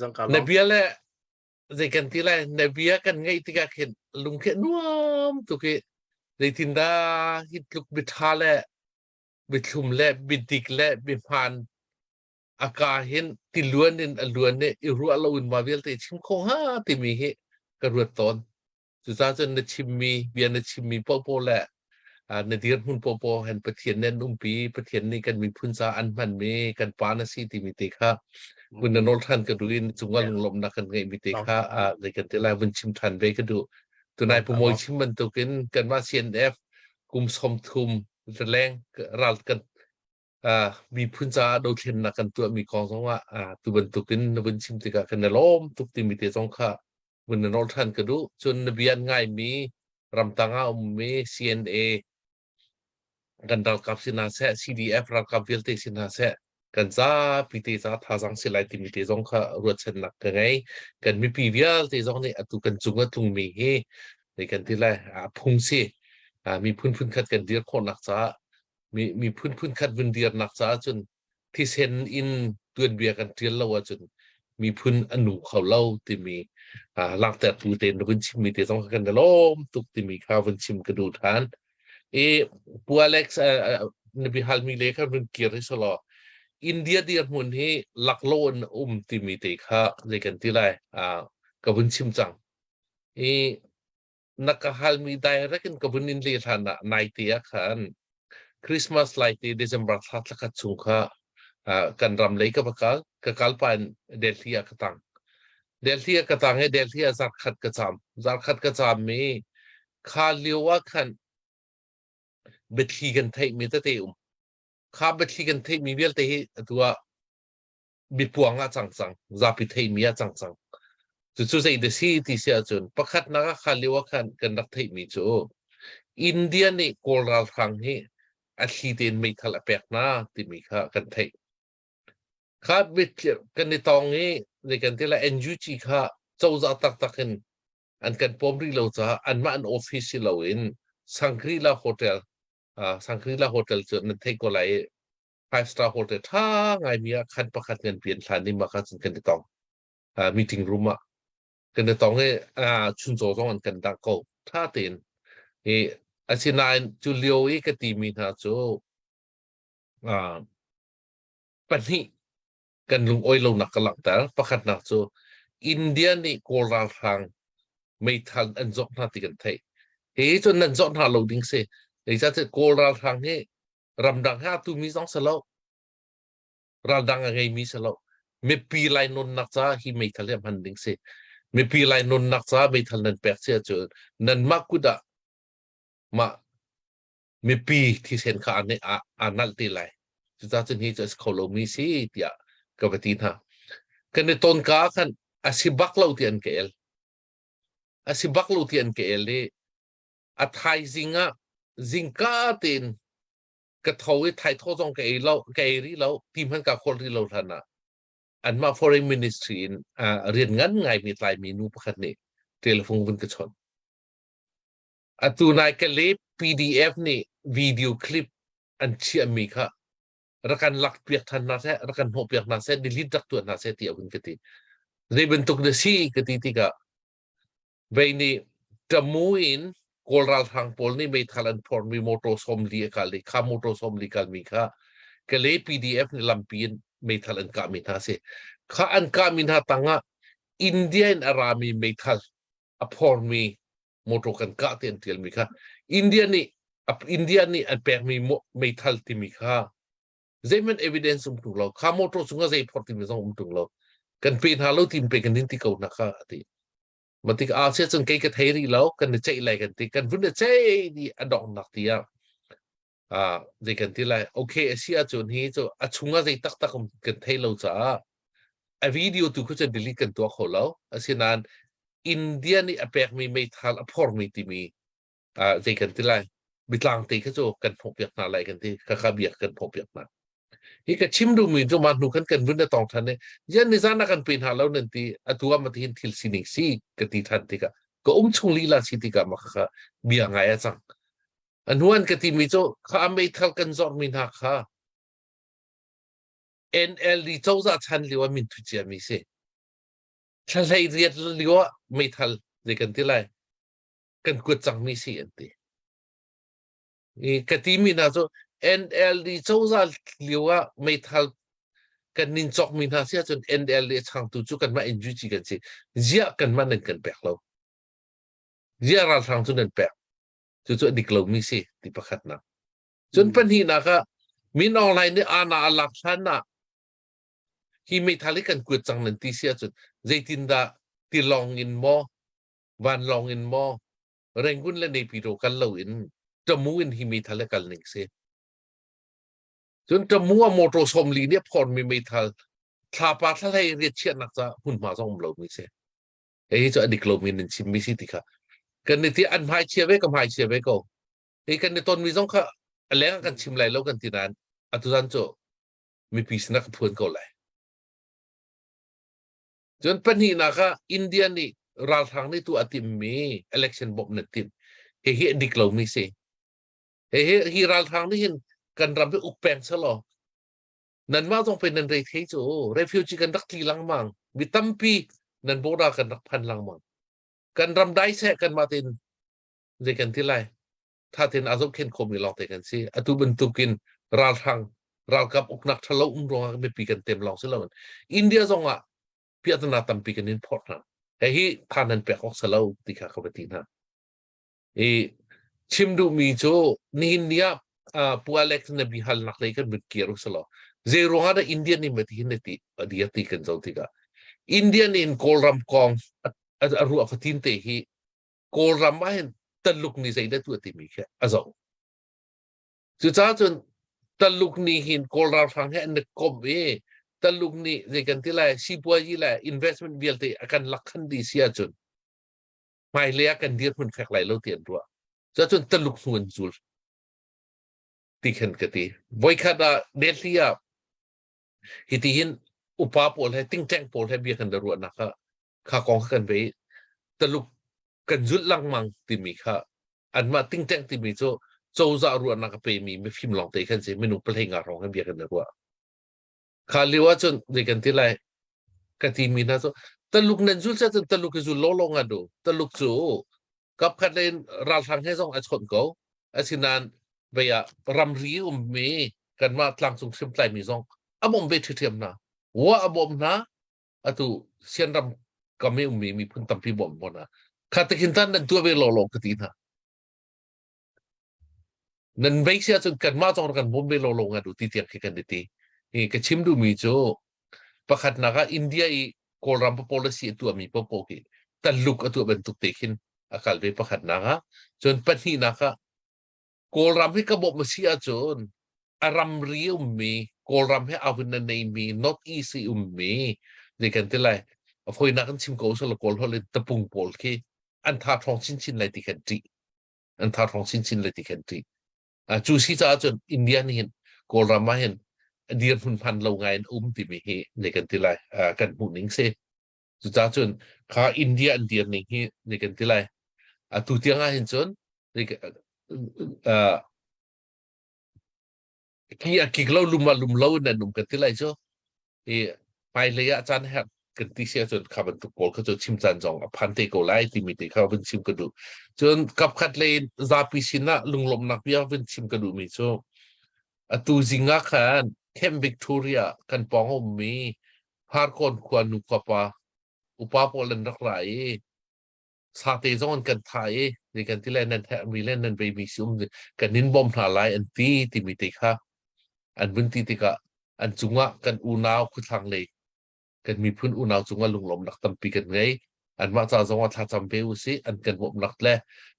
H: จงกันล้อม
F: nabia le zikan ti le nabia kan ngai ti ka khin lung khe nuam tu ke zitinda hit luk bithale bithum le bidik le biphan aka hin ti luan in aluan ne iru alun ma vel te chim kho ha ti mi he ka ruat ton chu za chen na chimmi bia na chimmi po le na dir hun po han pathian nen pi pathian ni kan mi phun sa an man me kan pa na si ti mi te kha bun na nol than ka duin chungal lom na kan ngai mi te kha le kan te la bun chim than be ka du tu nai pu moi chim man tu kan ma CNF kum som thum leng ral kanมีพุ่นจาโดยเช่นนักกันตัวมีกองสองว่าตัวบรรทุกินบรรชิมติกะกันในล้อมทุกทีมีเตะสองข้าบนนอลทันกระดูจนเบียนง่ายมีรำตังเอามี CNA กันดัลกับสินาเซ CDF รัลกับวิลเตสินาเซกันจ้าพิเตจ้าท่าสังสิไลติมีเตะสองข้ารวดเช่นนักกันไงกันมีปีเวียลเตะสองนี่ตุกันจุงก็ตุงมีเฮในกันที่ไรพุงซีมีพุ่นคัดกันเดียร์คนนักจ้ามีพื้นคัดวินเดียร์นักษาจนที่เซนอินตัวเบียกันเทียนเล่าจนมีพื้นอนุเขาเล่าที่มีหลังแต่ตูเตนวินชิมมีเตต้องกันล้อมตุกที่มีข้าววินชิมกระดูทานปัวเล็กซ์นบิฮัลมีเล็กครับวินเกียร์ที่สลอ อินเดียเดียมุนที่หลักโลนติมีเตค่ะในกันที่ไรกับบุญชิมจังนักฮัลมีได้รักันกับบุญนินเลียฐานะในเตียขันคริสต์มาสไลท์ที่เดือนบัตรทัดลักชุงค่ะกันรำเลยกับกัลปันเดลทียกตังเดลทียกตังให้เดลทียจัดขัดกระจามมีข้าเลี้ยวว่าขันเบ็ดลีกันไทยมีแต่เตอุมข้าเบ็ดลีกันไทยมีเวลเตยตัวบิปวงจังซาพิไทยมีจังจู่ๆใจเดซี่ที่เสียจนประคัดนักข้าเลี้ยวว่าขันกันนักไทยมีจู่อินเดียนี่โกลาลฟังให้อาชีพเดินไม่ทะเลแปลกหน้าที่มีข้ากันไทยข้าเบ็ดกันในตองนี้ในกันที่ละเอ็นยูจีข้าเจ้าจะตักกันอันกันพร้อมรีเราจะอันมาอันออฟฟิศเราเองสังครีลาโฮเทลสังครีลาโฮเทลจนนั่นเทก็เลย5 star hotel ถ้าไงมีคันประคัดเงินเปลี่ยนทันนี่มาคัดกันในตองmeeting room กันในตองให้ชุนโจต้องอันกันดังก็ถ้าเต็นอาชีพนายจุเลียวก็ตีมีนะโจปัญหากันลุงอ้อยลงนักกำลังแต่ประคัดนักโจอินเดียนี่โกลาทางไม่ทันอันจบนาติกันไทยจนนั่นจบนาเราดิ้งเสียจะโกลาทางนี้รำดัง5ตัวมี2 สลบรำดังอะไรมีสลบไม่ปีไลนนนักจ้าที่ไม่ทันเรียมันดิ้งเสียไม่ปีไลนนนักจ้าไม่ทันนั่นแปลกเสียจนนั่นมากกุดะมาไม่ปีที่เห็นข้าอันนี้นัลตีไลจุดนั้นที่จะขอลงมีสิเดียกับปฏิทินกันในต้นกาขันอาศิบักเล่าที่อันเกลเลยอัฐายจิงกาตินกระทวิไทยทอดจงเกลรีเราทีมพันกับคนที่เราทันนะอันมา foreign ministry เรียนงั้นไงมีหลายเมนูประคันนี้เทเลโฟนวินกระชนตัวนายก็เลย PDF นี่วิดีโอคลิปอันเชื่อมีค่ะรักันหลักเปียกทันนาเสรักันหัวเปียกนาเสดิลิดดักตัวนาเสที่เอาวินกติในบรรทุกเดซี่กติที่ก็เวนี่จมูอินโกลาลทางโพลนี่ไม่ทันพอมีโมโตสมลีกันเลยข้ามโมโตสมลีกันมีค่ะก็เลย PDF นี่ลำปีนไม่ทันกามินาเสข้าอันกามินาตั้งอ่ะอินเดียนอารามีไม่ทันพอมีโมโตกันกาเตียนเตียนมีค่ะอินเดียนี่อันแปลมีไม่ทันที่มีค่ะเจมันเอวิเดนซ์ตุงเราข้าโมโตสุงก็เจพอร์ติมิซองตุงเรากันเป็นฮาโลทีมเป็นกันนินที่เขาหนักค่ะที่มันที่อาเซียนจนเกี่ยกับไทยรีแล้วกันใจอะไรกันที่กันวุ่นใจดีอดองนักที่เจกันที่ไรโอเคเสียจนนี้จะชุงก็เจตักกันไทยเราจะวิดีโอตัวเขาจะดีลิกันตัวเขาแล้วเช่นนั้นอินเดียนี่แปลกมีไม่ทันพอร์มีที่มีเจกันที่ไรบิดลังตีเขาจะกันพบเปียกนาอะไรกันที่ข้าเบียกกันพบเปียกนาฮีก็ชิมดูมีตัวมันดูกันวุ่นตองทันเนี่ยยันนิจานักันเป็นหาแล้วนั่นที่ตัวมันที่ทิลซินิกซีกันที่ทันที่ก็ชุงลีลาสิที่ก็มาค่ะเบียงไงจังอันนู้นกันที่มีโจข้าไม่ทัลกันจอดมินหักค่ะ NLD เจ้าจะทันเรียกว่ามินทุจมีสิถ้าใครเรียนเรียกว่าไม่ทันเด็กกันที่ไรกันกวดจังมีสิอันที่นี่กันที่มีนะโจNLD เจ้าจะเรียกว่าไม่ทันกันนินจอกมินหาเสียจน NLD ช่างตัวจุกันมาNUGกันสิเจียกันมาหนึ่งกันแปลกเราเจียเราทางจุนั้นแปลกจู่ๆดิกเรามีสิที่ประคัดนะจนปัญหานะคะมินออนไลน์นี่นาหลักฐานนะที่ไม่ทันกันกวดจังนั่นที่เสียจนใจตินดาที่ลองอินมอวันลองอินมอแรงกุนและในปีโรกันเราอินจมูอินที่ไม่ทันกันหนึ่งเสียจนจมัวโมโตสมลีเนี่ยพอไม่ทันถ้าปาทะเลเรียเชียนักจะหุ่นมาส่งเราไม่เสียจะอดีตเรามีหนึ่งชิมไม่สิที่ค่ะกันในที่อันหายเชียไว้กับหายเชียไว้ก็กันในตอนมีส่งค่ะอะไรกันชิมไรแล้วกันที่นั้นทุกท่านจะมีปีศนักพูนก็เลยจนปัญหานะคะอินเดียนี่รัฐทางนี้ตัวอติมมี election บบหนึ่งติมดิกเราไม่เสียรัฐทางนี้เห็นกันรำไปอุกแปงซะหรอนั่นมาต้องเป็นนันเรทเฮจูเรฟิวจีกันรักทีลังมังวิตัมปีนั่นโบรากันรักพันลังมังกันรำได้แสกันมาเต็นเจกันที่ไรถ้าเต็นอาซุกเข็นคมมีลองแต่กันสิอตุบันตุกินราทาง เรากับอุกนักทะเลาะรองไม่ปีกันเต็มลองเสียแล้วอินเดียซองอ่ะพิจารณาตั้มปีกันนินพอร์ตนะแต่ที่ทานนั้นเปียกออกเสียแล้วติขาเขาไปตีนะชิมดูมีโจนี่เนียปัวเล็กเนี่ยบิฮัลนักเลยกันเป็นเกียร์เสียแล้วเจรองadaอินเดียนี่ไม่ที่นี่ตีdiaตีกันเจ้าติกาอินเดียนี่โกลรัมกองรู้ว่าทิ้งเตะที่โกลรัมมาเห็นตลุกนี่ใส่ได้ตัวที่มีแค่อาจารย์จุดจ้าจนตลุกนี่เห็นโกลรัมฟังให้อันเด็กกบตลุกนี่ในกันที่ไรสิบัวยี่ไร investment เบียลเตอาการลักขันดีเสียจนไม่เลี้ยกันเดียดมันแฝงไหลเราเตียนตัวจ้าจนตลุกหุ่นจุลตีเห็นกันทีไว้ขณะเดลียฮิติหินอุปาโพลให้ติ้งแจ้งโพลให้เบียกันดรวนะคะข้ากองกันไปตลุกกันจุดลังมังติมีค่ะอันมาติ้งแจ้งติมีโจจารวนักไปมีไม่ฟิล์มลองเตะกันสิไม่นุ่งเพลงอะไรให้เบียกันดรวข้าเรียกว่าจนในกันที่ไรกันที่มีนะโจตลุกนั้นจุดจะตลุกจุดโลลงอ่ะดูตลุกจูกับกันเลยราทางให้ส่งอัชคนเขาอาชินันไปรำรีมีกันมาทางส่งชิมไตมีส่งอบมเบทเทียมนะว่าอบมนะอะตุเชียนรำก็ไม่มีพื้นตั้มพิบมนะข้าตะกินท่านนั้นตัวเวลลงกตินะนั่นไม่ใช่จนกันมาจองกันบมเวลลงอะดูที่เตียงกันดีนี่ก็ชิมดูมีโจประคัดนักอินเดียอีโกลรัมพ policy ตัวมีพอกีแต่ลุกตัวเป็นตุกเตกินอาการไปประคัดนักจนปัจจุบันโกลรัมให้กบมาเชียจนอารมณ์เรียวมีโกลรัมให้เอาเป็นในมี not easy มีในกันที่ไรพอยนักชิมโกสละโกลเขาเลยตะปุงโพลคีอันท่าทองชินเลยที่กันจีอันท่าทองชินเลยที่กันจีจูซีจ้าจนอินเดียนี่เห็นโกลรัมมาเห็นเดียนหุ่นพันเราไงที่มีในกันที่ไรกันหุ่นนิ่งเซ่จูจ้าจนข้าอินเดียเดียนนี่ในกันที่ไรตัวเตียงเห็นจนในกี่เราลุมเล่านั่นนุ่มกันที่ไรจ้ะไปเลยอาจารย์แฮกกันที่เสียจนขับรถตุกโกลเขาจะชิมจานจองพันเตโกไลที่มีแต่เขาเป็นชิมกระดูจนกับขัดเลยซาปิชินะลุงลมนักเบียเป็นชิมกระดูมีจ้ะตูจิงาขันเข้มวิกตอเรียกันปองมีพาร์คอนควานุกปาอุปาโพลันรักไหลสาเตจอนกันไทยในกันที่เล่นนั้นแทมีเล่นนั้นไปมีซุ่มกันนินบอมหาไลอันที่มีแต่ค่ะอันบุญที่ติกะอันจุงะกันอุณาวคือทางเลยกันมีพื้นอุณาวจุงะลุงลมนักตั้มปีกันไงอันมาจากจังหวัดท่าจำเบลสิอันกันบอมนักแล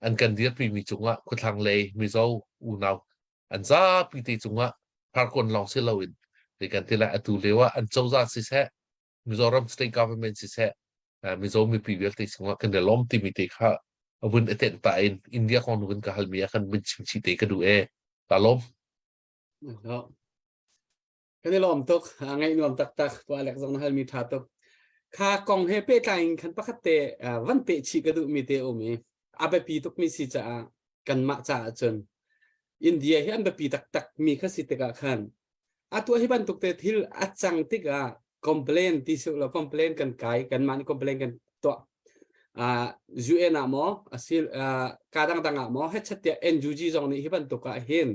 F: อันกันเดียดปีมีจุงะคือทางเลยมีเจ้าอุณาวอันซาปีติจุงะพาร์คอนลองเซลวินในกันที่ละอันตูเลว่าอันเจ้าซาสิแท้มิโซรัม state government สิแท้มิโซมีปีเวลติจุงะกันเดล้อมที่มีติค่ะวุ้นเอเตนไปอินเดียของวุ้นกับฮัลเมียกันเป็นชิมชิเตกันดูตาล้ม
D: ก็ได้ลอมตกไงนวมตักตัวเล็กสองฮัลมีทาตกข้ากองเฮเปตายขันปะคัตเตวันเปชิกระดูมีเตอมีอาเปปีตกมีสิจ้ากันมาจ้าจนอินเดียเห็นเปปีตักมีข้าสิตกะขันตัวที่บันตุกเตทิลอาจังติกะคอมเพลนที่สุดเราคอมเพลนกันไกกันมันคอมเพลนกันตัวUN อะมอasil kadang-kadang อะมอเฮ็ดชัดเตีย NUG จงนี่ที่บันตุกะเห็น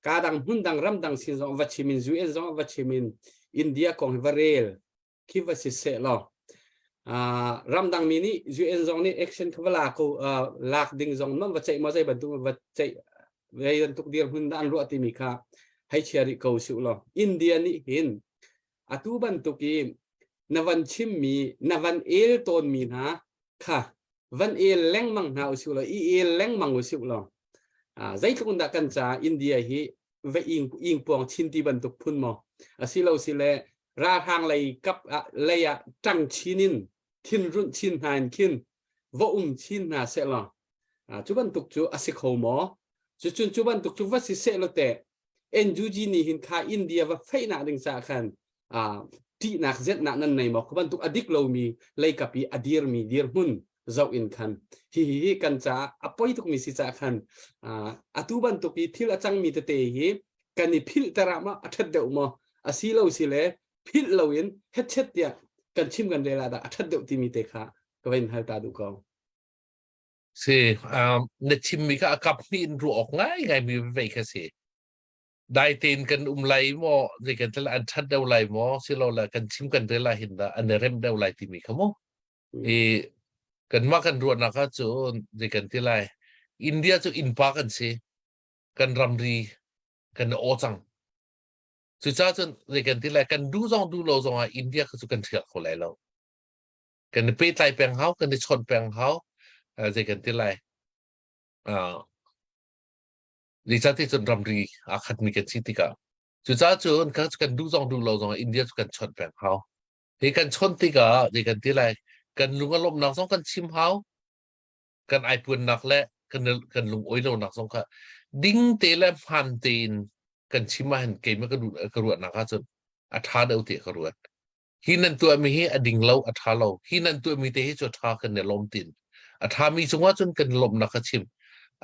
D: kadang hundang ramdang sin zong vachimin UN zong vachimin India kong varel ki vasise lo ramdang mini UN zong ni action khwala ko lak ding zong mam vachai ma jai bantu vachai vei tuk dir hundan ro ti mi kha hai chiari ko su lo India ni hin atu bantu ki navan chim mi navan el ton mi na kha van el leng mang na usu lo I el leng mang usu lo zai tukun da kan cha India hi ve ing pong chin ti ban tuk phun mo asilo sile ra thang lei kap leya tang chinin thin run chin han kin vo chin na se lo chu ban tuk chu asikho mo chu ban tuk chu va si se lo te NUG ni hin kha India va feina ding sa khan ti nak zet na nan nei mo ban tuk adik lo mi lei kapi adir mi dir hun zau in khan hi kan cha apoi tuk mi si cha khan atu ban tuk thil achang mi te hi kan ni phil tarama athat deu mo asilo sile phil loin het chet ya kan chim kan lela da athat deu ti mi te kha ka ven hal ta du ko
F: se ne chim mi ka kap ni ru ok ngai mi ve ka se ได้เต็นกันไหลหมอในกันแต่ละอันชัดเดาไหลหมอสิเราละกันชิมกันแต่ละเห็นละอันเริ่มเดาไหลที่มีขโมกันมากันรวดนะครับจูในกันที่ไรอินเดียจูอินปากันสิกันรำรีกันโอจังสุดท้ายจนในกันที่ไรกันดูจองดูโลจองอินเดียก็จูกันเถื่อนคนไรเรากันไปไต่แปลงเขากันในชนแปลงเขาในกันที่ไรดิฉันที่จนรำรีอาคัดมีกันสิติกาจุดจ้าจนกันดูจองดูเราจองอินเดียกันชนแปลงเขาเฮกันชนติกาในกันที่ไรกันลุงอารมณ์นักสองกันชิมเขากันไอปุ่นนักและกันลุงโอยเรานักสองค่ะดิ้งเตะและพันตีนกันชิมมาเห็นเกมมันก็ดูกระรวดนะครับจนอัฐาเดาเตะกระรวดฮินันตัวมีให้อดิ่งเราอัฐาเราฮินันตัวมีเตะให้จดทากันในลมตีนอัฐามีจังหวะจนกันลมนักชิม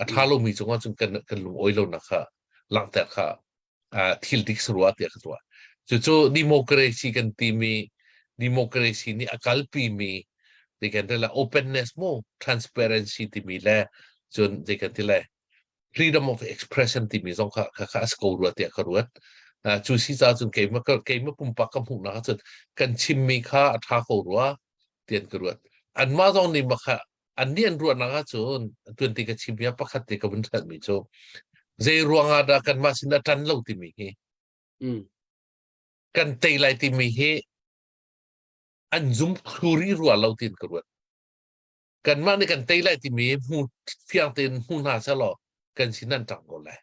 F: อัฐาเรามีจังหวะจนกันลุงโอยเรานักค่ะหลังแต่ค่ะทิลดิกสรัวเตะกระรวดจู่ๆดิโมคราซีกันตีมีดิโมคราซีนี่อากาลปีมีเด็กกันที่ละ openness โม transparency ที่มีแล้วจนเด็กกันที่ละ freedom of expression ที่มีสองข้าสกอรัวเตียกรัวจูซีจ้าจนเกมมาปุ่มปักกำหุ่นนะครับจนกันชิมมีค่าอัฐาเขารัวเตียนกรัวอันมาตรงนี้มาค่ะอันนี้อันรัวนะครับจนตัวที่กันชิมยาปักขัดที่กับมันทัดมีโจเจรัวงาดากันมาสินาทันเล่าที่มีกันเตยไลที่มีอันซุ่มครูรีรัวเราตีนกรัวกันมาในกันเตยไลที่มีหูเพียงเต็นหูนาซะหรอกันสินันจังก็เลย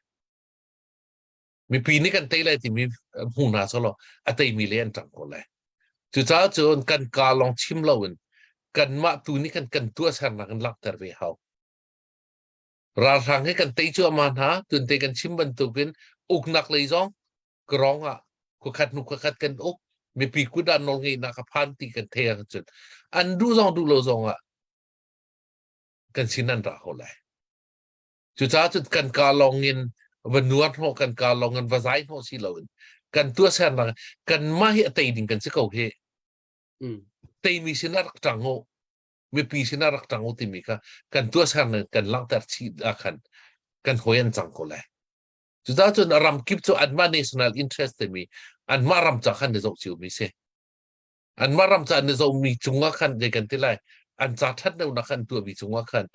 F: มีปีนี้กันเตยไลที่มีหูนาซะหรออัตยมีเลี้ยนจังก็เลยจุดท้ายจนกันกาลองชิมเรากันมาตัวนี้กันตัวฉันกันลักแต่เรียวราทางให้กันเตยชัวมันฮะจนเตยกันชิมบรรทุกินอุกนักเลยจ้องกรองอ่ะคุขัดนุกขัดกันอุกมีปีกุดานนองเงินนักพันตีกันเทียกันจนอันดูจองดูโลจองอ่ะกันสินันรักเขาเลยจุดท้ายจนกันกาลองเงินวันนวดหัวกันกาลองเงินภาษาหัวสิเรากันตัวฉันกันมาเฮเตยดิ่งกันสิเขาเฮเตยมีสินารักจังโง่มีปีสินารักจังโง่ที่มีกันตัวฉันกันลังแต่ชีดอาคันกันหอยอันจังเขาเลยจุดท้ายจนรำกิบจนอันมา national interest ที่มีอันมารำจากขันในโลกจิวมีเสอันมารำจากในโลกมีจุงว่าขันในกันที่ไรอันจากทัดในนักขันตัวมีจุงว่าขัน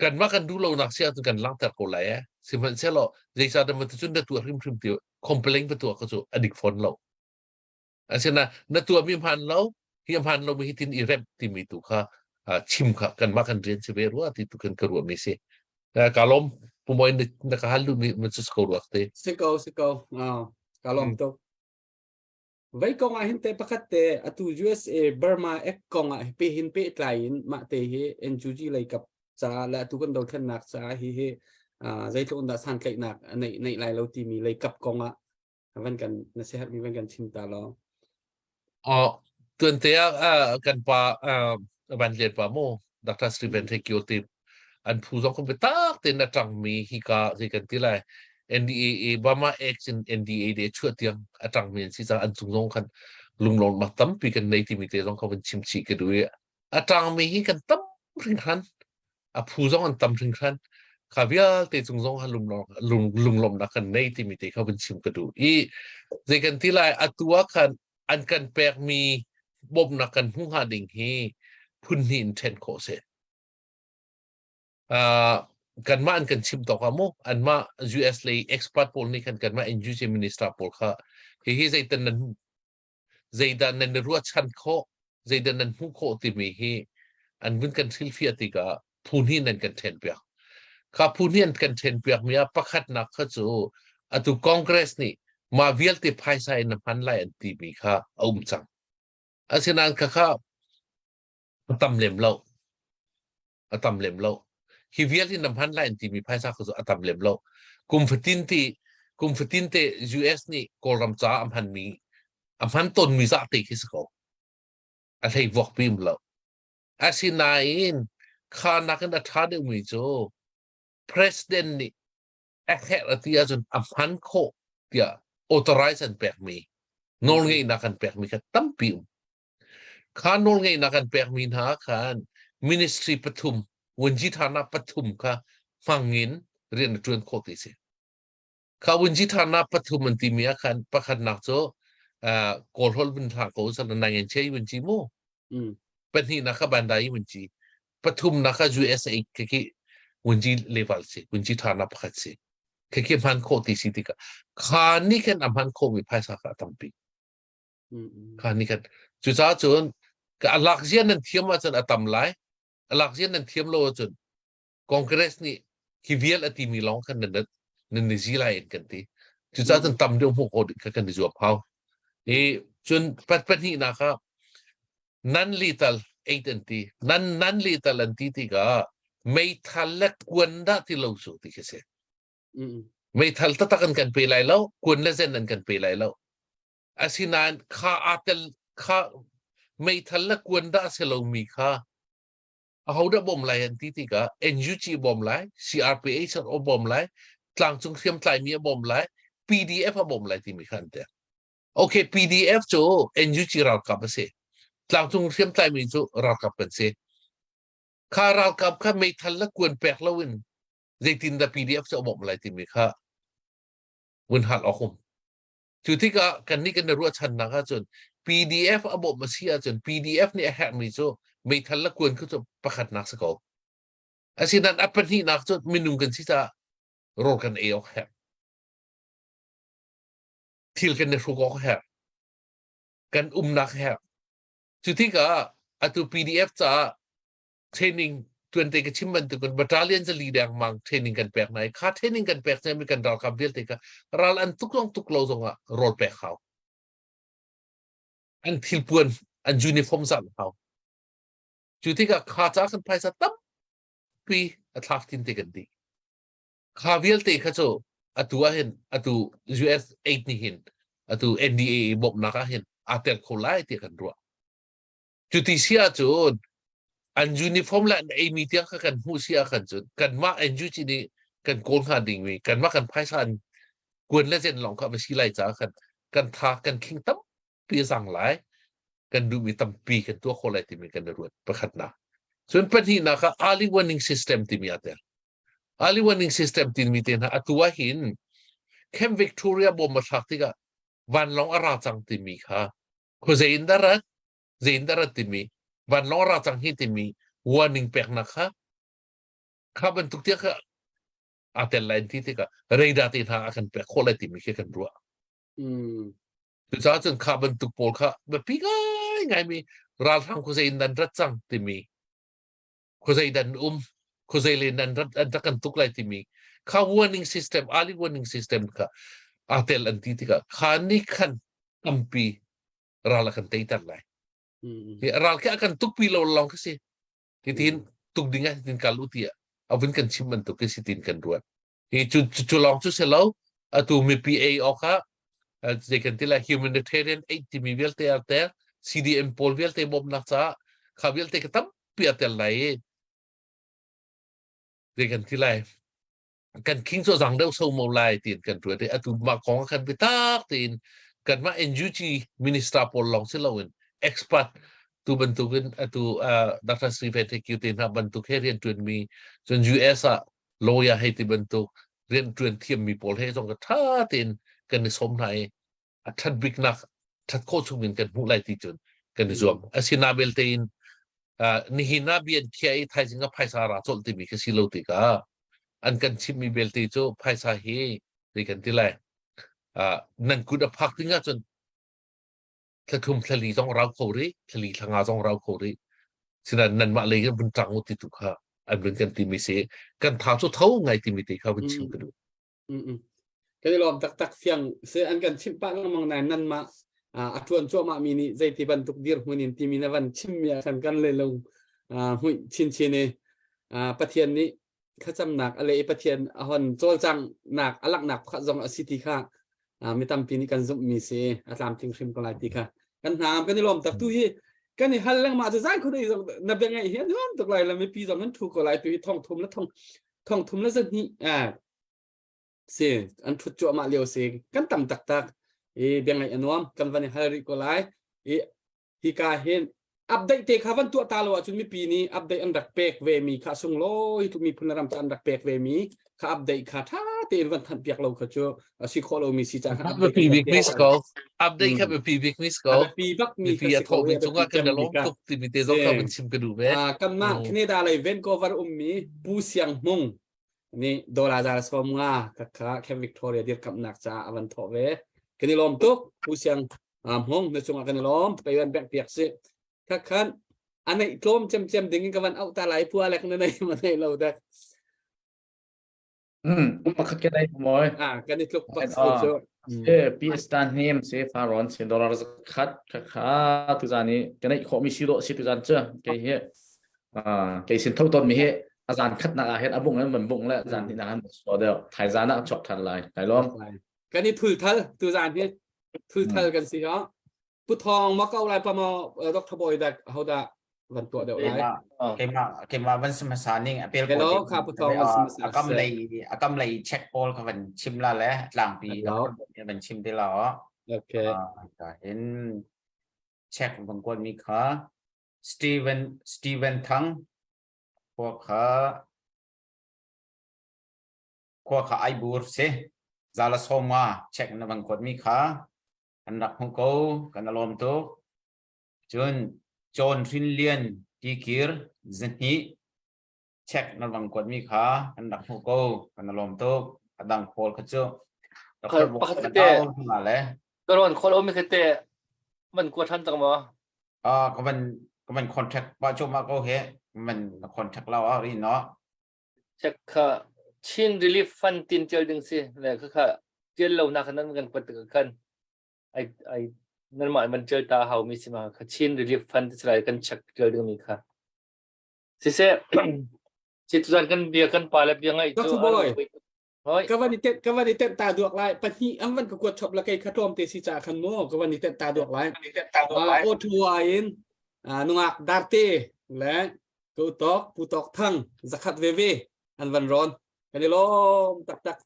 F: กันมากันดูเรานักเสียจนกันล้างแต่ก็เลยสิมันเสียหรอใจจะดำมันจะจนในตัวริมเดียวคอมเพลงเป็นตัวเขาจะอดีตฝนเราอันเช่นนั้นในตัวมีพันเราที่พันเรามีทินอีเรมที่มีตัวค่ะชิมค่ะกันมากันเรียนเสวยรู้ว่าที่ตัวกันกระรวมมีเสkalau pemain nak halu ni macam skor waktu.
D: Sikau kalau tu. Vai kong ahin te pakat te atu USA Burma ek kong ah pehin pe lain mak te he NGO lai kap sa la tu kan dau than nak sa he zai tu nda san kai nak nei lai lo ti mi lai kap kong ah van kan nasihat mi van kan cinta lo.
F: Tuan te kan pa ban lian pa mo Dr. Stephen Hekioอันผู้สองคนไปตักเต็นจังมีฮิกาสิกันที่ไร NDAA บามาเอ็กซ์ NDAA เดช่วยเตียงจังมีสิจะอันสูงกันลุงหลงมาตั้มปีกันในที่มีเตะสองเขาเป็นชิมชีกันด้วยจังมีฮิกันตั้มริงคันผู้สองอันตั้มริงคันข้าพเจ้าเตะสูงกันลุงหลงนักกันในที่มีเตะเขาเป็นชิมกันด้วยสิกันที่ไรตัวกันอันกันแปลกมีบ่มนักกันหุ่งหาดิ่งเฮพุ่นหินเทนโคเซกันมาอันกันชิมต่อความโมอันมา US เลย expat พอลนี่กันมา NGO minister พอลค่ะเฮ้ยใจดันนั้นรัวชันโคใจดันนั้นผู้โคติมีเฮอันวิ่งกันซิลฟิอาติกาพูนี่นั่นกันเทนเปียกข้าพูนี่นั่นกันเทนเปียกมีประคัดนักข้าจูอัตุคอนเกรสนี่มาเวียลติพายไซน์พันไลอันตีมีค่ะจังอาเซนันข้าตำเล็มเราฮิวิลที่นำพันไลน์ที่มีภายใต้คืออัตามเล็บโลกุมฟตินเต US นี่กอลรัมจ้าอัมพันต้นมีสักติคิสโกอะไรวอกพิมโลอาศินายนข้านักนักท่าเดมิโจ president นี่เอกเหตุที่อาจารย์อัมพันโคเดีย authorize อันแปลกมีนอนไงนักอันแปลกมีกันตั้มพิมข้านอนไงนักอันแปลกมีหาข้าน ministry ปฐุมวันจิตานาปฐุมค่ะฟังเงิน เรียนจวนโคติสิข้าวันจีฐานะปัทุมันติมีอาการประคันนักโจโกลฮอลวินทาโกสันนังเงินเชยวันจีโมเป็นที่นักบันไดวันจีปัทุมนัก USA คือวันจีเลเวลสิวันจีฐานะประคันสิคือมันโคติสิติกะข้านี่กันอัมพันโควิดภายสักตั้งปีข้านี่กันจุดจ้าจนกับหลักเสียนนั้นเทียมว่าจนอัตมไลหลักเสียนนั้นเทียมโลจนคอนเกรสนี่คิเวียลอติมีลองกันนั่นนิสิไลน์กันทีจุดจ้าจนตั้มเดียวพวกคนกันดิจวบเขาจนปัจจุบันนี้นะครับนั่นลิตัลเอทันทีนั่นลิตัลอันที่ที่ก็ไม่ทันละกวนได้ที่เราสู้ที่เสียไม่ทันตัดกันไปไล่แล้วกวนละเส้นนั้นกันไปไล่แล้วอาศินันข้าอาจจะข้าไม่ทันละกวนได้เสียเรามีข้าเอาได้บ่มไล่อันที่ที่ก็ NUG บ่มไล่ CRPH บ่มไล่กลางจงเทียมไตรมีบ่มไล่ PDF บ่มไล่ที่มีขันเดียโอเค PDF โจ NUG เรากลับมาเสียกลางจงเทียมไตรมีโจเรากลับกันเสียข้าเรากลับข้าไม่ทันละกวนแปลกแล้ววินเด็กตินดา PDF จะบ่มไล่ที่มีข้าวินหัดออกคมจุดที่ก็กันนี่กันในรัวชันนะครับจน PDF อบมาเสียจน PDF นี่แฮกมีโจไม่ทันละกวนก็จะประคัดนักสกอร์อาศินันอัปนี้นักจนมินุงกันที่จะรอกันเออแฮกทิลกันในรูกอแฮกกันนักแฮกจุดที่ก็อัตุ PDF จะเทรนนิ่งตัวเด็กชิมมันตุกันบัตรเลียนจะลีดอย่างมังเทรนนิ่งกันแปลกไหนค่าเทรนนิ่งกันแปลกจะมีกันเราขับเรียนเด็กเราอันทุกลงทุกโลตรงอ่ะโรลแปลกเขาอันทิลปวนอันยูนิฟอร์มสั่นเขาจุดที่ก็ข้าจ้ากันไปสักตั้มปีอัตลักษณ์ที่กันดีข้าเวียลเตะข้าโจอัตัวเห็นอัตัว US 8นี่เห็นอัตัว NDA บอกนักเห็นอัตเตอร์โคไลเตะกันรัวจุดที่เสียจนอันยูนิฟอร์มและไอมีเดียกันหูเสียกันจนกันมาอันยูจีนี่กันโกนขาดิ่งมีกันมากันไพ่สันกวนและเส้นหลงเขาไม่ชี้ไล่จ้ากันทากันคิงตั้มปีสั่งหลายกันดูมีตั้มปีกันตัวคนอะไรที่มีกันรวดประคัดนะส่วนปัจจุบันนะครับ early warning system ที่มีอัตเตอร์ early warning system ที่มีเต็นนะตัวหินแคมป์วิกตอเรียบอมมาทักที่ก็วันลองอาราจังที่มีค่ะคือเจนดารัตที่มีวันลองอาราจังที่มีwarning แปลกนะคะข้าบรรทุกเที่ยก็อัตเตอร์ไลน์ที่ก็เรดาร์ที่ทางอาการแปลกคนอะไรที่มีแค่กันรัวจุดจ้าจนข้าบรรทุกโพลข้าแบบพี่ก็ไงมีราทางคุเซนดันรัตจังที่มีคุเซนดันคุเซเลนดันรัตกันทุกอะไรที่มีข้า warning system early warning system ค่ะอัตเตอร์อันที่ก็ข้านี่ขันอัมพีราละกันเตยตันไลราแค่อาการทุกปีเราลองก็สิที่ทุกดิ่งอ่ะที่การลุตีอ่ะเอาเป็นกันชิมมันทุกที่สิทินกันด้วยจุดลองจุดเสร็จแล้วตัวมี PA ออกค่ะจะกันที่ละ humanitarian aid ที่มีเวลเตอร์แต่ CDM โพลเวลเตอร์บอมนักจ้าข้าเวลเตอร์ก็ตั้มเปียเตอร์ไหลจะกันที่ละกันคิงโซซังเดาโซมอลไลตีนกันด้วยแต่ตัวมาของกันไปตักตีนกันมา NUG มินิสตราโพลลองเสร็จแล้วexpert ตัวบรรทุกกันตัวดร. สตีเฟนเทคิวตินครับบรรทุกให้เรียนจนมีจน US อะโลยาให้ที่บรรทุกเรียนจนเทียมมีโพลให้ต้องกระท้าตินกันในสมไทยทัดบิ๊กนักทัดโคชุมินกันผู้ไล่ที่จนกันในส่วนอาศินาเบลตินนี่หินาเบียนเคียไทยจึงกับไพศาลาจนที่มีแค่สิโลติกาอันกันชิมมีเบลติโจไพศาฮีดีกันที่ไรนั่นกุดพักถึงจนถ้าคุมทะเลต้องเราโคริทะเลทางอาต้องเราโคริฉะนั้นนั่นมาเลยก็เป็นจังอุติตุค่ะอันเป็นกันที่มีเสียกันถามสุดเท่าไงที่มีตีเขาเป็นชิมกันดู
D: ก็ได้ลองตักเสียงเสียอันกันชิมปะก็มองนั่นมาอัตวนชั่วมามีนี่ใจที่บรรทุกดีร์หุ่นที่มีในวันชิมมีกันเลยลงหุ่นชินนี่ประเทศนี้ข้าจำหนักอะไรประเทศหอนโจจังหนักอลักหนักข้าจงอสิทธิค่ะไม่ตามปีนี้กันจะมีเสียตามทิ้งชิมกันหลายทีค่ะกันถามกันได้ลองตักตู้ที่กันนี่ฮัลลังมาจะใจคนอื่นนับยังไงเห็นว่าตกไหลแล้วไม่ปีสองนั้นถูกก็ไหลตัวท่องทุ่มแล้วท่องทุ่มแล้วสักนี้เสียอันทุจจวมาเลียวเสียกันต่ำตักยังไงอันนู้นกันวันนี้ฮัลลิก็ไหลฮิกาเห็น update te khavan tu ta lo chun mi pi ni update an rak pek ve mi kha sung loi tu mi phun ram tan rak pek ve mi kha update kha tha te van than piak lo kha chu si kho lo mi si cha kha
F: Have a
D: update
F: big miss call. Update have a big miss call.
D: pi bak mi
F: Vì
D: kha si
F: thọ
D: ko
F: mình
D: ya
F: chúng ta cần là lom tục thì mình tế dọc mình chim cái đủ bé.
D: kan ma Canada lai Vancouver mi pu siang mong ni dola jar som nga kha kha Victoria dir kam nak cha avan tho ve kini lom tuk pu siang mong na chunga kani lom pe wan bek piak si kha khan anai tlom chem dingin kawan au ta lai pu alek na nei ma nei lo da
I: pakhat ke dai moi
D: kani tluk pak
I: Ah.
D: so
I: pi stan nim se faron se dollar khat kha tu zani kenai kho mi siro si tu zan cha ke he ke sin thau ton mi he azan khat na het abung nan man bung la zan ti nan so de thai zana chok than lai dai lom
D: kani thul thal tu zan hi thul thal kan si ha pu thong ma kau lai pa ma dr boy da how da van to da lai
G: cái mà vẫn xem sáng ninh apel
D: Hello, khá bút thong vẫn xem sáng
G: akam lay check poll cái vẫn chim la lẽ làm vì
D: Hello.
G: vẫn chim thế là
D: okay
G: hiện check bằng quân mi khá Steven Thăng qua khá ai bur se zala soma check na bằng quân mi khá anh đặt hong câu anh lom to John Finlian Tikir Zenhi check na bằng quân mi khá anh đặt hong câu anh lom to adang poll khá chưa
C: pakhat te
G: mà lẽ
C: karon khol omi khate man ko than tang ma
G: có mình contact bao nhiêu mà có hệ mình contact lao ở đi nó
C: check kha chin relief fund tin tel ding si le kha tel lo na khanan gan pat kan ai nan ma man tel ta how mi sima kha chin relief fund srai kan check tel ding mi kha si se si tu zan kan bia kan pa le bia ngai
D: Dr. Boy.
C: hoi
D: kawan ni ta duak lai pa hi am van ko kwat chop la kai khatom te si cha khan mo kawan ni ta duak lai o thua in nungak darte le ko tok pu tok thang zakhat ve an van ron kani lom tak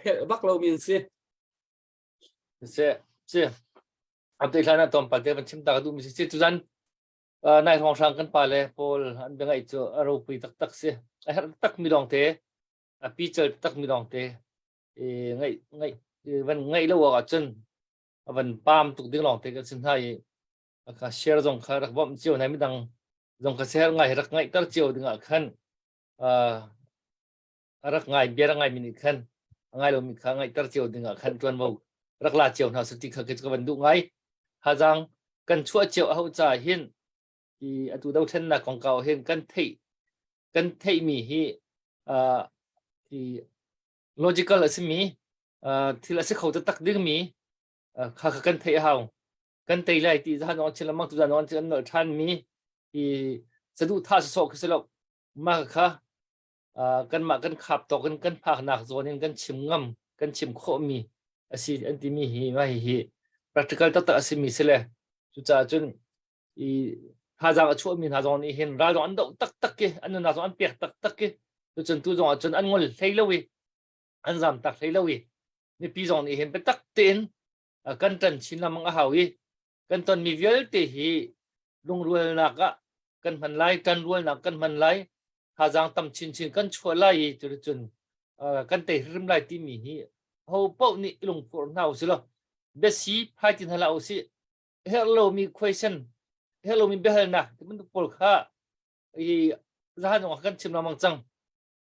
D: het bak lo min si
C: se update lana tom pa te ban chim ta du mi si tu zan nai thong sang kan pa le pol an be ngai chu aro pui tak se a her tak mi dong te a pi chel tak mi dong te ngai van ngai lo wa chen van pam tuk ding long te ka sin hai ka share jong kha rak bom chiu nai mi dang jong ka share ngai rak ngai tar chiu ding a khan rak ngai bia ngai mi ni khan ngai lo mi kha ngai tar chiu ding a khan tuan mo rak la chiu na sati kha ke ka van du ngai ha jang kan chua chiu hau cha hin i atu dau then na kong kau hin kan thei mi hi thì logical là mi thì là sẽ khẩu tắc đương mi khá khá cần thấy hào cần thấy lại thì ra nó chỉ là mang tu ra nó chỉ là than mi thì sẽ đủ tha số cái số lượng mà khá cần khap to cần phạc nạc rồi nên cần chìm ngâm cần chìm khổ mi asi anh tí mi hi mà hi practical tất cả mi sẽ là chú cha chun thì hà giang ở chỗ mình hà giang thì hiện ra nó đậu tắc kia anh nó ăn bẹt tắc kia chân tu dòng chân ăn ngon thấy lâu đi ăn giảm tắc thấy lâu đi nên pi dòng thì hiện bị tắc tiền cân trần xin làm ăn hảo đi cân tuần mi viết thì lùng ruồi nạc á cân phần lai cân ruồi nạc cân phần lai hà giang tầm chín cân chua lai cho chân cân tề rim lai tí mi hi hậu bậu nị lùng phụ nào xí lo bé xí hai tin hà lão xí hello mi question hello mi bé hel nạc thì mình được khá thì ra dòng cân chim làm ăn chăng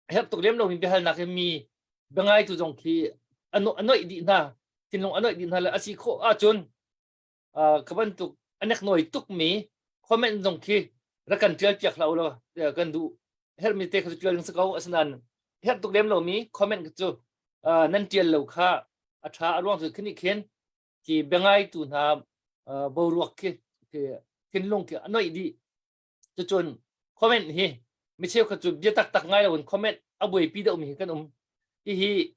C: hết tục liếm đầu mình bây giờ mi bên ngay tu dòng khi anh nói đi na tin lòng anh nói đi na là asi khó chun các bạn tục anh nói tục mi comment dòng khi ra cần chơi chặt lâu rồi cần đủ hết mi tê không chơi những câu asan hết tục liếm đầu mi comment cái chú nên chơi lâu kha thà luôn rồi khi khen thì bên ngay tu na bầu ruột khi tin lòng khi anh nói đi cho chun comment hi mi chêu ka chu bia tak ngai lo comment aboi pi do mi kan hi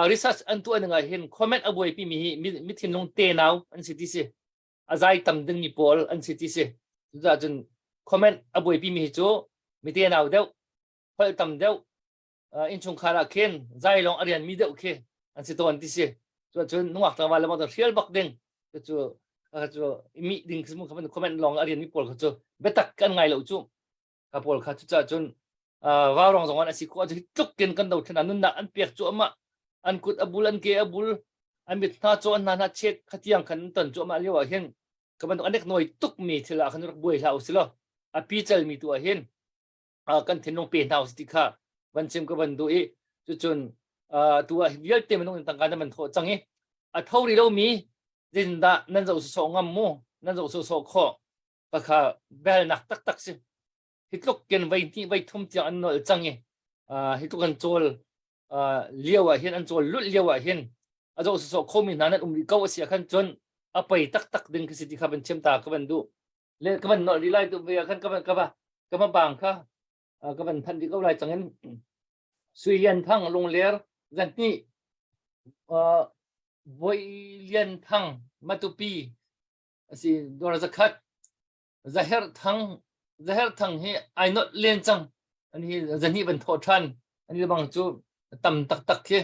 C: research an tu an nga hin comment aboi pi mi thin long te naw an city se azai tam ding mi pol an city se za jun comment aboi pi mi chu mi te naw deu phal tam deu in chung khara khen zai long arian mi deu khe an si ton ti se chu chun nuak ta wala ma da real bak ding chu cho mi ding kismu kapan comment long arian mi pol kha cho betak kan ngai lo chu ka pol kha chu cha chun vào rong zong an asi ko chu tuk ken kan do thana nun na an pek chu ama an kut abul an ke abul an mit na cho an na chet khatiang khan ton chu ma lewa hen kapan anek noi tuk mi thila khan rak boi la usilo a pi chal mi tu a hen kan thinong pe na usti kha ban sim ka ban du e chu chun tua vial te manong tang kan man tho changi a thori lo mi din da nan zo so ngam mu nan zo so kho pa kha bel nak tak tak si hitlok ken vai ti vai thum ti an nol changi hitlok an chol liawa hian an chol lut liawa hian a zo so kho mi nan ri ka sia khan chon a pai tak tak din ki si ti kha ban chem ta ka ban du le ka ban no ri lai tu ve khan ka ba bang kha ka ban than ri ka lai changen sui yan thang long ler zan ni voi lian thang matupi asi dor zakat zahir thang hi ai not len chang ani zani ban tho than ani bang chu tam tak tak ke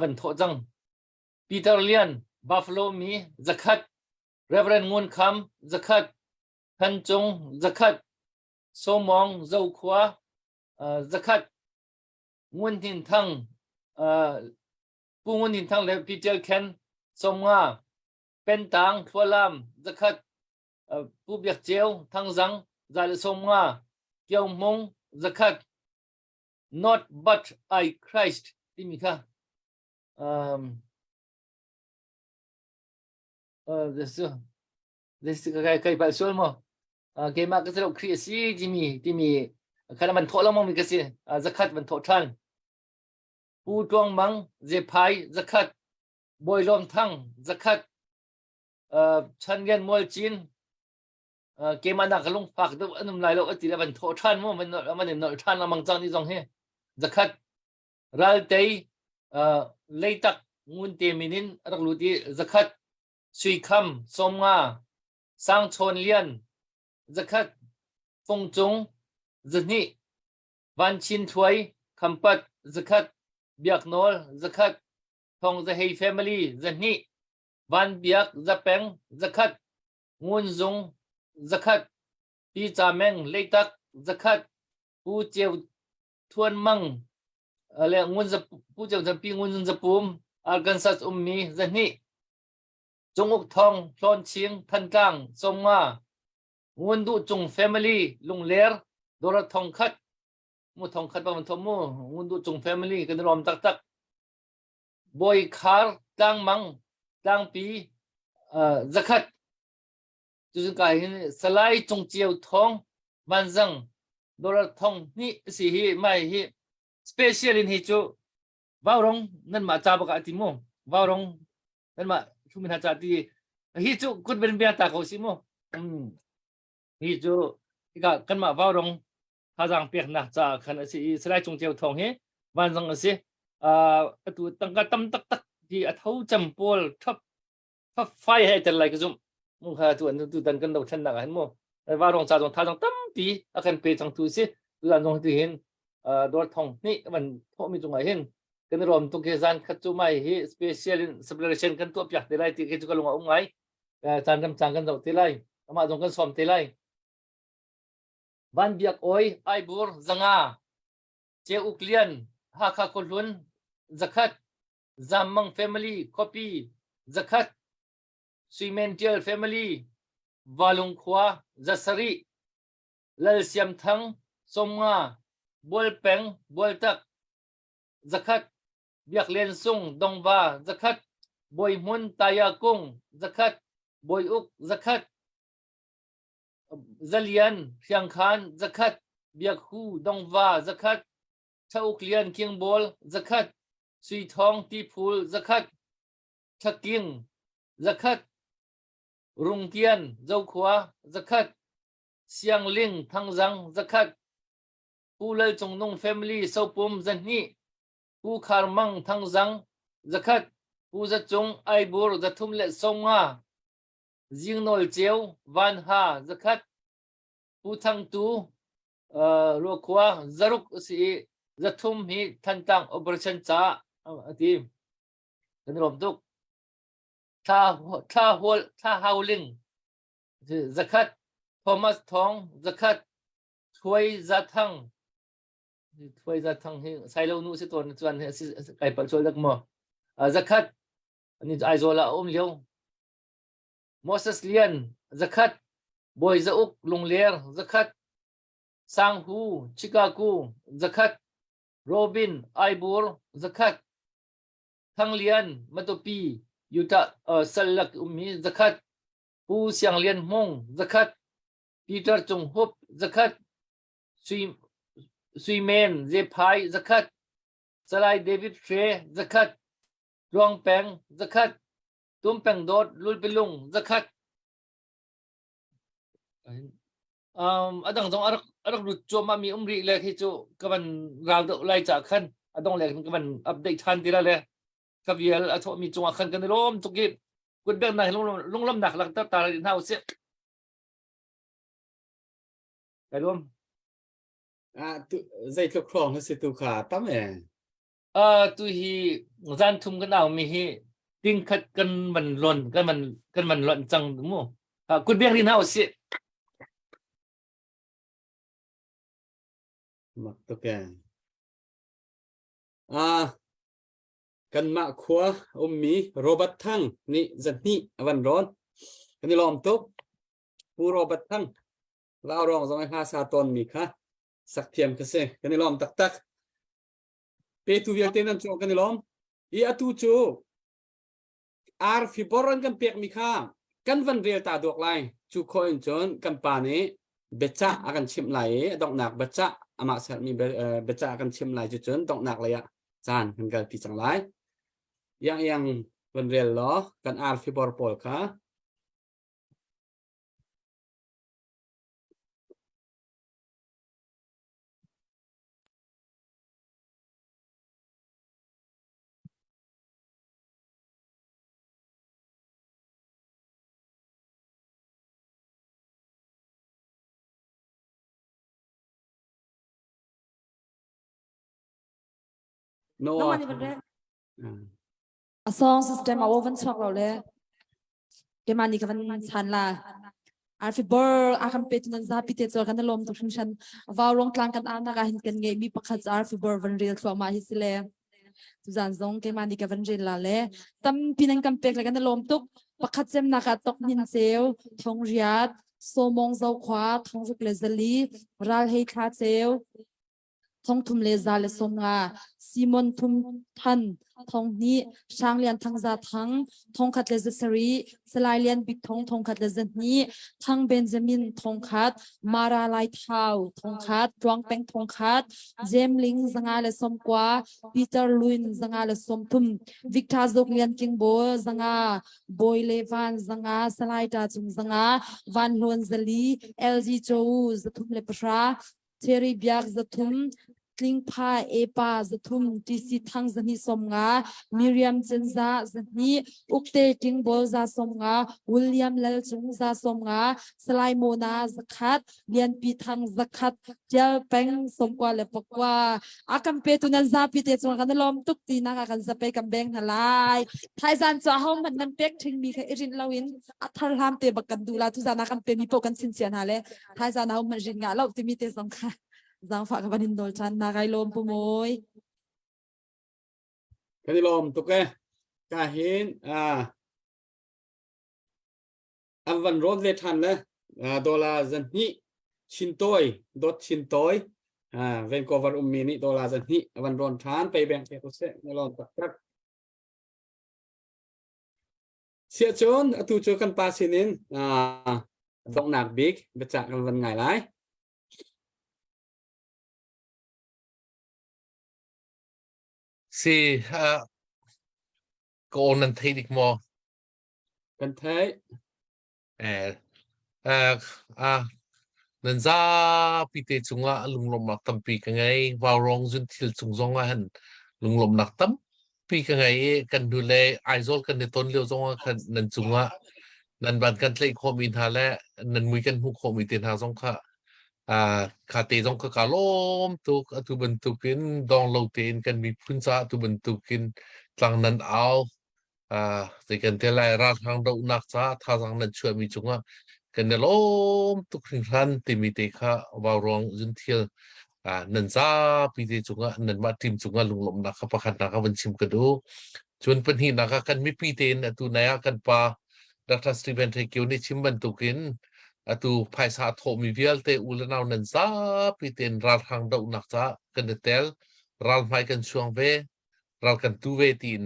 C: ban tho chang Peter Lian Buffalo mi zakat Reverend Ngun Kham zakat Than Chung zakat Somong Zau Khwa zakat Ngun Tin Thang Ngun Tin Thang le Peter Ken Somnga Pentang Thualam zakat pu biak cheu thang zang zal Somnga Kiau Mong zakat not but I Christ timika this kai ba sol mo ke ma ka selo kriasi timi kana man tho lamong mi ka si zakat man tho than pu tong mang je phai zakat boy lom thang zakat chan gen mol chin ke ma na ka long pak do anum lai lo ati la ban tho than mo man no than lamang chang ni jong he zakat ral tei leitak ngun te minin rak lu ti zakat sui kham somnga sang chon lian zakat phong chung zani van chin thuai khampat zakat biak nol zakat thong za hei family zani van biak zapeng zakat ngun zung zakat pi cha meng leitak zakat pu cheu thuan mang le ngun za pu cheu za pi ngun za pum Arkansas ummi zani Junguk Thong Plon Ching Than Kang Somnga Ngun Du Chung family Lung Ler Dora Thong Khat mu thong khat pa man thomu ngun Du Chung family kan rom tak tak boy khar tang mang tang pi zakat chu kai salai chung chieu thong man zang Dora Thong ni si hi mai hi special in hi chu Vaurong nan ma cha ba ka ti mo Vaurong nan ma chu min ha cha ti hi chu kut ben bia ta ko si mo hi chu ka kan ma Vaurong ha jang pek na cha khan si slai chung chieu thong he van jang si tu tang ka tam tak tak di a thau cham pol thap fai he tel lai ka zum mu kha tu dan kan do than na han mo Vaurong cha jong tha jong tam pi a kan pe chang tu si tu dan jong ti hin dor thong ni man tho mi chung a hin kan rom tu ke zan khat chu mai hi special celebration kan tu pyak te lai ti ke chu ka lunga ngai chan kam chang kan do te lai ama jong kan som te lai van biak oi ai bur zanga che uklian ha kha kolun zakat zamang family copy zakat suimential family walung khwa zasari lal siam thang somnga bol peng bol tak zakat biak len sung dongwa zakat boy mun taya kung zakat boy uk zakat zalian phiang khan zakat biak hu dongwa zakat chauk lian king bol zakat sui thong ti phul zakat thaking zakat rungkian zau khwa zakat siang ling thangzang zakat pulal chongnong family sopum zanni pu kharmang thangzang zakat pu za chung aibur zathum le songa jingnol cheu van ha zakat pu thang tu ro khwa zaruk si zathum hi thantang operation cha ati kan rom tuk ถ้าเฮาลิงzakat Thomas Thong zakat ถ้วยจัดทั้งใส่เราหนูสิตัวจวนไก่ปันช่วยลักหมอzakat อันนี้ไอโซลาเลี้ยวมอสเลียน zakat บอยจะอุกลงเลียร์ zakat ซังฮูชิคาโก zakat โรบินไอบูร์ zakat ทั้งเลียนมาตุปียูตาสลักมี zakat ปูเสียงเลียนมง zakat ปีเตอร์จงฮบ zakat ซุยเมนเซพาย zakat สไลเดวิดเฟร zakat รวงแปง zakat ตุ้มแปงโดดลุลเปลุง zakat adang jong arak ru cho ma mi umri le khi chu kaban rang do lai cha khan adong le kaban update than tira le kavial atho mi chung khan kan lom tu ki kun bek na long lam nak lak ta ta rin hau se kai lom
D: tu zai tlok krong ha se tu kha tam e
C: tu hi zan thum kan aw mi hi ting khat kan man lon chang mu kun bek rin hau se
D: mak to ke kan ma khwa mi Robert Thang ni zani awan ron kan ni lom tok pu Robert Thang lao rong zong ha sa ton mi kha sak thiam ka se kan ni lom tak pe tu viak te nan chu kan ni lom I atu chu ar fi boran kan pek mi kha kan van rel ta dok lai chu khoin chon kan pa ni becha akan chim lai dok nak becha ama sat mi becha akan chim lai chu chon dok nak lai ya chan kan gal pi chang lai yang van rel lo kan ar fi bor pol kha no
E: Naman iban re. Asong system awovan chok lo le. Kemani kavan chan la. Arfi bor akan petunan zapi te chol kan lom to shan warong klang kan ana ka hin kan nge mi pakhat arfi bor van real thwa ma hi sile. Tu zan zong kemani kavan rin la le. Tam pinang kan pek la kan lom tuk pakhat sem na ka tok nin seo thong riat somong zau khwa thong juk le zali ral hei kha seo thong thum le za le som nga Simon thum than thong ni sang lian thang za thang thong khat le sari salai lian big thong khat le ni thang Benjamin thong khat Mara lai thau thong khat Twang peng thong khat Jem ling zanga le som kwa Peter Luin zanga le som thum Victor zok lian king bo zanga boy levan zanga salai ta chung zanga van lon zali LG chou zathum le pra Terry biak zathum Kling pa epa zathum TC thang zani somnga Miriam Zenza zani ukte ting bol za somnga William Lel chung za somnga Salai Mona zakat lian pi thang zakat jel peng somkwa le pakwa akam pe tunan za pi te chung kan lom tuk ti na kan za pe kam beng halai thaizan cha hom man nan pek thing mi kha irin lawin athar ham te bakan dula tu za na kan pe mi po kan sin sian hale thaizan hom man rin nga lo ti mi te song kha Zang fa ka banin dol chan na kay lom pumoy.
D: Kan ni lom to ke kahin avan ron le than le dola zan hi chin toy Vancouver ni dola zan hi avan ron than pe beng pe ko se ni lom tak sia chon atu chu kan pa sinin dong nak big becha kan van ngai lai
F: si ko nan thei dik mo
D: kan thai
F: nan za pite chunga lunglom nak tampi ka ngai warong jun thil chungjong han lunglom nak tam pi ka ngai kan dule aizol kan ne ton leo zonga kan nan chunga nan ban kan tlei khomin ha le nan mui kan hu khomi ten ha zong kha kha te jong ka kalom tuk atu bentukin dong lo ten kan mi phun sa tu bentukin tlang nan au แต่กันเท่าไรราทางดอกนักจ้าท่าทางนั้นช่วยมีจุงว่ากันเดล้มทุกสิ่งทันที่มีเตค่ะว่ารองจุนเทียนนันจ้าปีเตจุงว่านันมาทีมจุงว่าลุงลมนักประคันนักวันชิมกันดูชวนเป็นหินนักกันไม่ปีเตนตัวไหนกันปาดักทัสตีเวนเทคิวนี่ชิมบันตุกินตัวภายสาโทมีเวลเตอุลนาวนันจ้าปีเตนราทางดอกนักจ้ากันเดลรัลไม่กันช่วงเวรัลกันตูเวตีน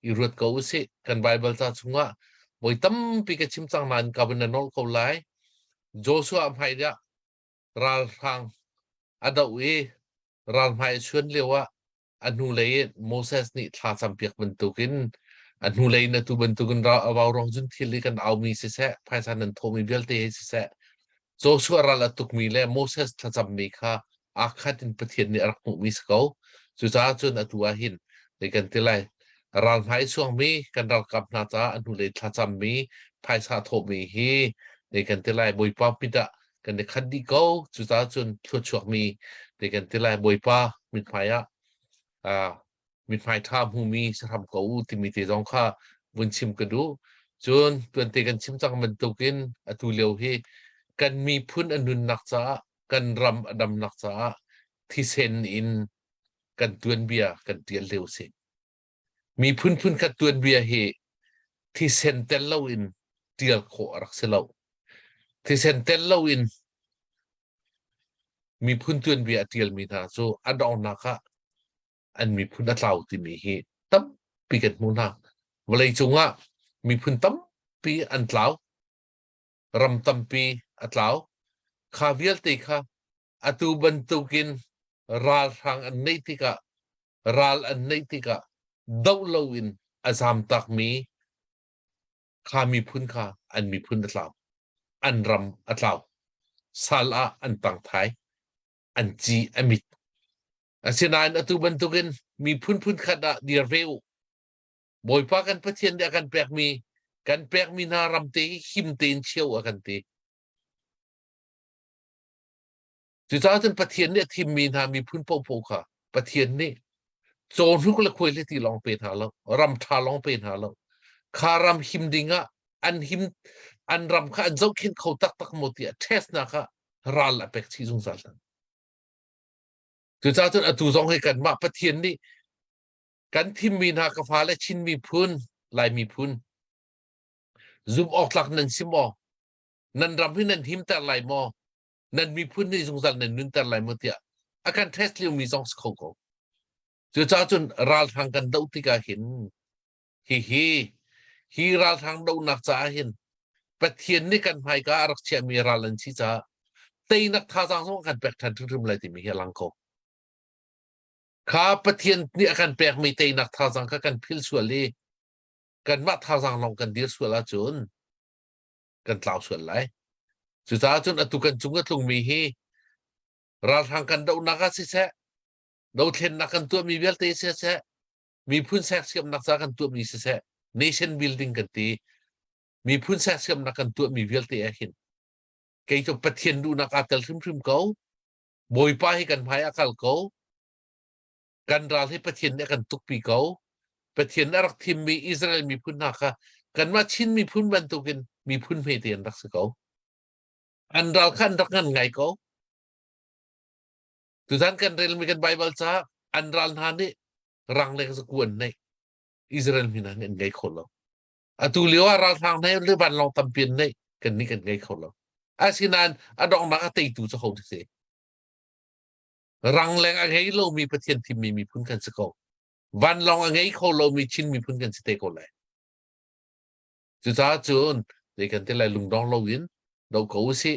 F: irut kau usi kan Bible ta chunga boitam pi ka chimchang nan ka ban nol ko lai Joshua amhai dia ral phang adawi ral mai chun lewa anu lei Moses ni thla champiak bentukin anu lei na tu bentukin ra awaw rong jun thili kan awmi se se phaisa nan thomi belte se se Joshua ral atuk mi le Moses thla cham mi kha akhatin pathian ni arakmu mi skau chu cha chun atua hin lekan tilai ral mai chuang mi kan ral kap na cha anu le thla cham mi phaisa thomi hi lekan tilai boipa pita kan de khadi ko chu cha chun thu chuak mi lekan tilai boipa min phaya min phai tham hu mi saram ko ti mi te jong kha bun chim ka du chun tuan te kan chim chang man tokin atu leo hi kan mi phun anun nak cha kan ram adam nak cha thi sen in kan tuan bia kan tial leo seมีพุ่นขัดตัวเบียเฮที่เซนเตลเลวินเตียลโครักเซลที่เซนเตลเลวินมีพุ่นตัวเบียเตียลมีท่าโซอดองนักะอันมีพุ่นอัตลาวที่มีเฮตั้มปีกันมุนักเวลาจงอ่ะมีพุ่นตั้มปีอันตลาวรำตั้มปีอัตลาวข้าเวียลติค่ะอตูบันตุกินราลทางอันนิติกะราลอันนิติกะดาวลวินอาสามตักมีข้ามีพุ่นข้าอันมีพุ่นอัตลาวอันรำอัตลาวซาลาอันตังไทยอันจีอมิดอาเซียนอัตุบันตุกินมีพุ่นขัดเดียร์เวลบ่อยปากันพัฒน์เดียกันแปลกมีนารำเตหิมเตนเชียวกันเตจุดท้ายจนพัฒน์เนี่ยทีมมีนามีพุ่นโปค่ะพัฒน์นี่โจนทุกละคุยเลยที่ลองเป็นหาแล้วรำทาลองเป็นหาแล้วคารำหิมดิงะอันรำข้าอันเจ้าเข็นเขาตักหมดเนี่ยเทสนะคะรัลเป็กที่สงสารจุดท้ายจนอตุจงให้กันมาพัฒน์นี่กันทีมมีนากฟ้าและชินมีพุ่นลายมีพุ่นซุมออกหลักนั่นสิมอนั่นรำให้นั่นหิมแต่ลายมอนั่นมีพุ่นในสงสารนั่นนึนแต่ลายหมดเนี่ยอาการเทสเลี้ยวมีสองสกอจุดจ้าจนรัลทางกันดาวที่กาเห็นฮีรัลทางดาวนักจ้าเห็นปะเทียนนี่กันภายการักเชียมีรัลันชิจ้าเตยนักท่าทางสองกันแปลกทันทุกๆอะไรที่มีเฮลังโกข้าปะเทียนนี่กันแปลกไม่เตยนักท่าทางกันพิลส่วนเลยกันมาท่าทางลองกันเดียร์ส่วนละจนกันเล่าส่วนไรจุดจ้าจนอตุกันจุงก็ลงมีเฮรัลทางกันดาวนักสิเสดาวเทนนักกันตัวมีเวลเตเสมีพุ่นแทรกเชื่อมนักจ้ากันตัวมีเสnation building กันตีมีพุ่นแทรกเชื่อมนักกันตัวมีเวลเตเห็นเกี่ยวกับประเทศดูนักอัตลทึมเขาบ่อยป้าให้กันภายอักลเขากันรัลให้ประเทศเนี่ยกันตุกปีเขาประเทศอารักทิมมีอิสราเอลมีพุ่นนักกันว่าชินมีพุ่นบรรทุกินมีพุ่นเมเตียนรักษาเขาอันรัลขันรักงันไงเขาทุกท่านกันเรียนมีกันไบเบิลจ้าอันรัลนานี่รังเล็กสักวันในอิสราเอลมีนั่นไงคนเราตุเลียวรัลทางในหรือบันลองทำเปลี่ยนในกันนี่กันไงคนเราอาศินันอดองนักตีตูจะเขาที่เสรังแรงอะไรเรามีประเทศที่มีพุ่นกันสักคนวันลองอะไรเขาเรามีชิ้นมีพุ่นกันสเตกอะไรจุดท้ายจนเด็กกันที่ไรลุงดองเราวินเราเขาสิ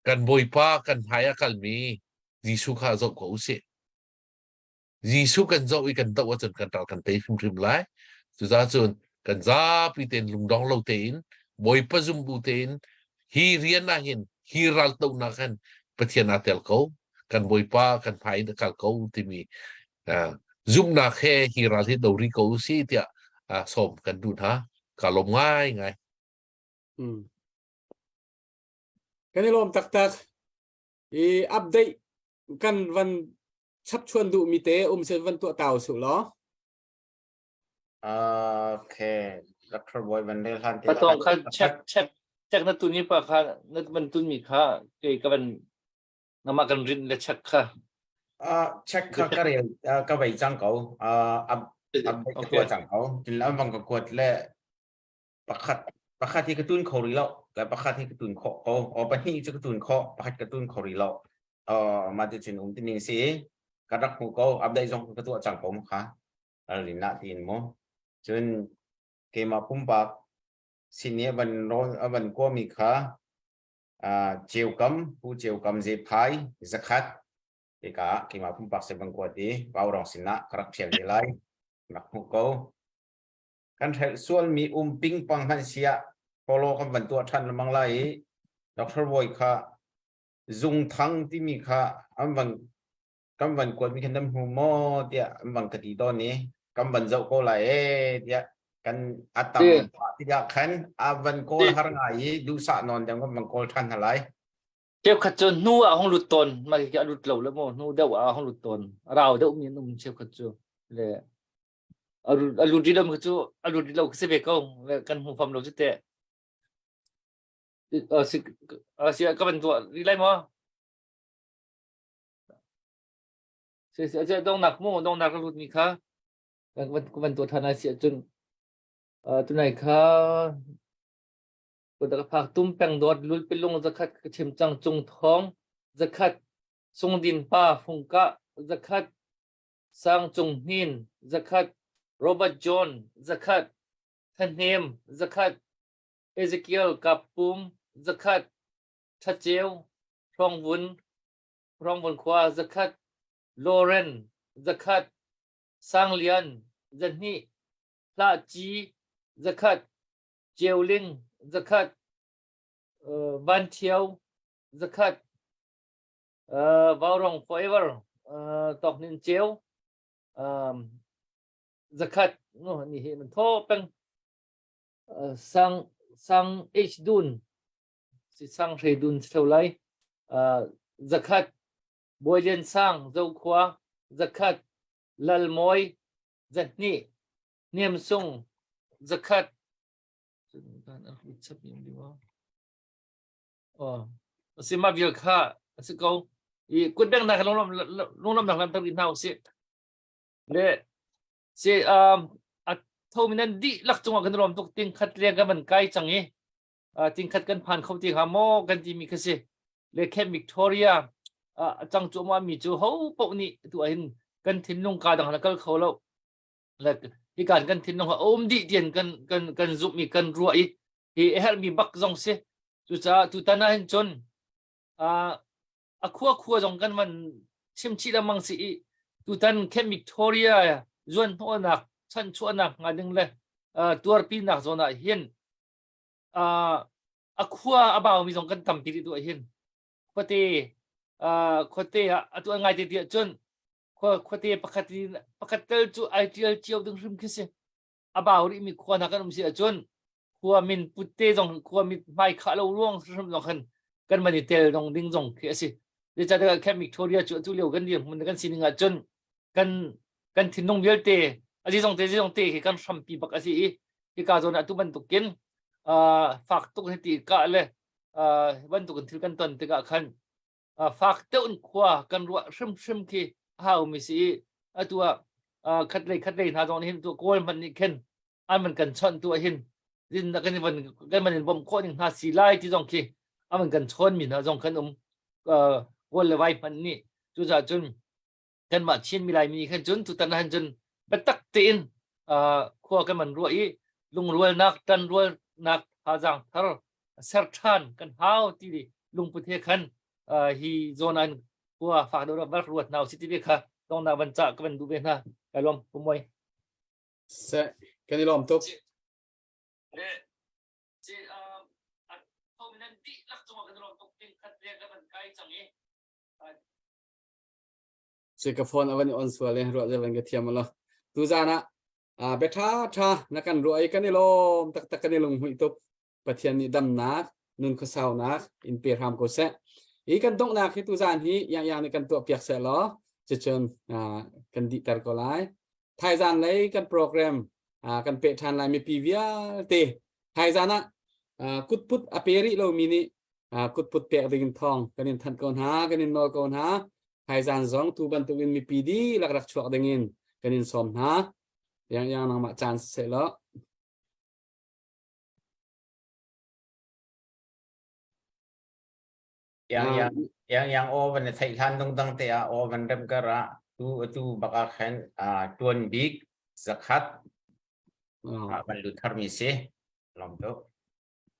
F: กันบ่อยป้ากันพายกันมียิสุข้าจบเขาสิยิสุกันจบอีกันตัวจนกันเรากันเตะฟิมไล่สุดท้ายจนกันจ้าปีเต็นลุงดองเราเต็นบ่อยป้าจุมบูเต็นฮีเรียนน่ะเห็นฮีรัลตัวนักกันประเทศนาเตลเขากันบ่อยป้ากันพายกันเขาที่มีจุมนักแค่ฮีรัลที่ดาวริเขาสิเดียสมกันดูนะกาลมง่ายไง
D: กันนี่ลมตักอัปเดตกันวันชับชวนดูมีเตเซวันตัวเต่าสุดหรอ
G: โอเค Dr. Boy Vandel Han
C: ปะตองคันเช็คนัดตุนี้ปะค่ะนัดมันตุนมีค่ะเกี่ยวกับนำมากันรินและเช็คค่ะ
G: check ค่ะก็เรียนก็ไปจังเขาอัพไปตัวจังเขาจนแล้วบางก็กดและประคัดที่กระตุ้นเขาหรือเราและประคัดที่กระตุ้นเขาไปที่จะกระตุ้นเขาประคัดกระตุ้นเขาหรือเรามาจะถึงที่นี่สิกระดักหูเขาอัพได้จงกระตัวจังเขามั้งค่ะอะไรน่าตีนมั้งจนเกมมาพุ่มปากสิ่งนี้บันร้อนบันก็มีค่ะเจียวกำผู้เจียวกำเจ็บหายสักขัดที่กะเกมมาพุ่มปากเสบังกวดดีเบารองสินะกระเทียมดีไลนักหูเขากันส่วนมีปิงปังหันเสียพอโลกำบันตัวท่านละมังไลดร.บอยค่ะจุงทั้งที่มีค่ะกำบันกวดมีคันดำหูโมเดียบังกติตอนนี้กำบันเจ้าก็ไหลเดียกันอัตตาที่อยากขันบันโกลหาไงดูสะนอนจังก็บังโกลท่านอะไร
C: เจ็บขัดจนนู่ห้องหลุดตนมาจะหลุดเหล่าแล้วโมนู่เดาห้องหลุดตนเราเดามีนุ่มเจ็บขัดจนเลยหลุดดีเราขัดจนหลุดดีเราเสียไปก็เลยกันหูความเราจะเตะสิก็เป็นตัวรีไลมั้งเสียจะต้องหนักมู่ต้องหนักหลุดนี่ค่ะก็เป็นตัวทนายเสียจนตัวไหนค่ะตัวผักตุ้มแป้งดอดลุยไปลงจะคัดเข็มจังจงท้องจะคัดทรงดินป้าฟงกะจะคัดสร้างจงนินจะคัดโรเบิร์ตจอห์นจะคัดทันเนมจะคัดเอเซเคียลกับปุ่มจะคัดทัดเจลพรองวุนขวาจะคัดโลเรนจะคัดสังเลียนจะนี่พระจีจะคัดเจลลิงจะคัดบันเทียวจะคัดวาวรอง forever ตอกนินเจลจะคัดนี่มันโทเป็นสังเอชดุนสิสังเรดุนเท่าไรจะคัดบวยเลียนสังเจ้าขวาจะคัดลัลมอยจะนี่เนียมซุงจะคัดสิมาวิลค่าสิเขาอีกุดแบงนักลงน้ำหนักนั้นตั้งแต่หน้าสิเล่สิเท่ามินันดีลักจังหวะกันรวมตุกติงขัดเรียงกันมันใกล้จังงี้ติงขัดกันผ่านเขาติงหาโมกันที่มีแค่สิเล่แค่วิกตอเรียจังจังหวะมีจูเขาปกนี่ตัวเห็นกันทิ้งลงกาดังแล้วก็เขาแล้วแล้วที่การกันทิ้งลงว่าดีเดียนกันจุมีกันรัวอีเฮลมีบักจงสิตุตานาเห็นจนคัวจงกันมันชิมชีละมังสิตุตันแค่วิกตอเรียจวนหัวหนักชั้นชัวหนักงานนึงเลยตัวปีหนักจนเห็นคัวบ่าวมีจงกันทำปีตัวเห็นคนเตตัวง่ายเดียจนคนเตปกติจูไอทีเอลเจียวดึงริมคิดสิบ่าวนี่มีคัวนักกันมีจนคัวมินปุตเตจงคัวมินไม่ขาเราล่วงริมจงกันมันเตลจงดึงจงคิดสิเดี๋ยวจะได้แค่วิกตอเรียจูเลี้ยวกันเดียวมันกันสิ่งงานจนกันทิ้งน้องเดียวเตอดีจงเตกันทำปีบักสิที่การจนตุมันตุกินฝากตุกให้ตีกะเลยวันตุกันถือกันตอนตีกะขันฝากเต้นขวากันรัวชิมที่หาไม่สิตัวคัดเลยหาตรงนี้ตัวโกลมันนี่เข็นมันกันชนตัวเห็นดินกันมันบ่มโคตรหาสีไล่ที่ตรงที่มันกันชนมีนะตรงขันวนเลยไว้มันนี่จุดจนกันมาชินมีลายมีขันจนตุตันหันจนไปตักตีนขวากันมันรัวลุงรัวนักตันรัวนักหาจังทาร์เซอร์ทันกันหาวที่ลุงพุทธขันฮีโซนันกัวฝากดูรับรวดนาวสิทธิเบค่ะต้องนาบรรจักกันดูเบนะกันลมปุ่มไว้
D: เสะกันนี่ลมตุก
C: เขาไม่นั่นดีลักจังหวะกันลมตุกติงขัดเรียงกันมันใกล้จังเอง
D: เสกฟอนเอาไว้ในออนสวาเลยรวดจะเป็นกระเทียมมาแล้วตูจานะเบท้านักกันรวยกันนี่ลมตักกันนี่ลงหุยตุกปะเทียนนี่ดำนักนุนข้าวสาวนักอินเปียรามโกเซอีกันตกนักที่ตูจานที่อย่างในกันตัวเปียกเสร็จแล้วจะเชิญกันดิตาร์ก็ไลไทยจานเลยกันโปรแกรม kan pe than lai mi pi via te hai zana kut put aperi lo mini kut put pe ding thong kanin than kon ha kanin no kon ha hai zan zong tu ban tu in mi pi di lak rak chuak dingin kanin som ha yang nang ma chance se lo
G: yang oven thai than dong dang te a oven dem kara tu baka khen tuan big zakat ban lu thar mi se lom to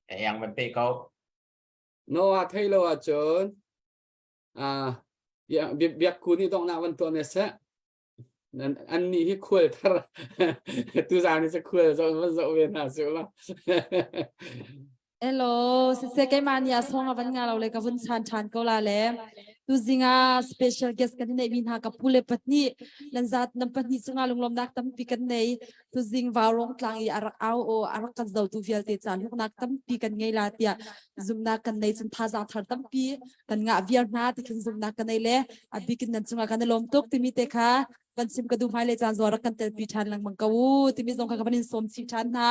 G: yang ban pe kau
D: no thai lo chon ya biak ku ni dong na wan to ne sa an ni hi khul thar tu za ni se khul zo ven ha su la
E: Hello, se kai mania song avan nga lo le ka vun chan ko la le tu zinga special guest kan nei bin ha ka pule patni lan zat nam patni chunga lunglom nak tam pi kan nei tu zing warong tlang I arak au o arak kan zau tu vial te chan luk nak tam pi kan ngei la tia zum na kan nei chun tha za thar tam pi kan nga viar na ti kan zum na kan nei le abi kin nan chunga kan lom tok ti mi te kha kan sim ka du phai le chan zo rak kan te pi than lang mang ka u ti mi zong ka banin som chi than na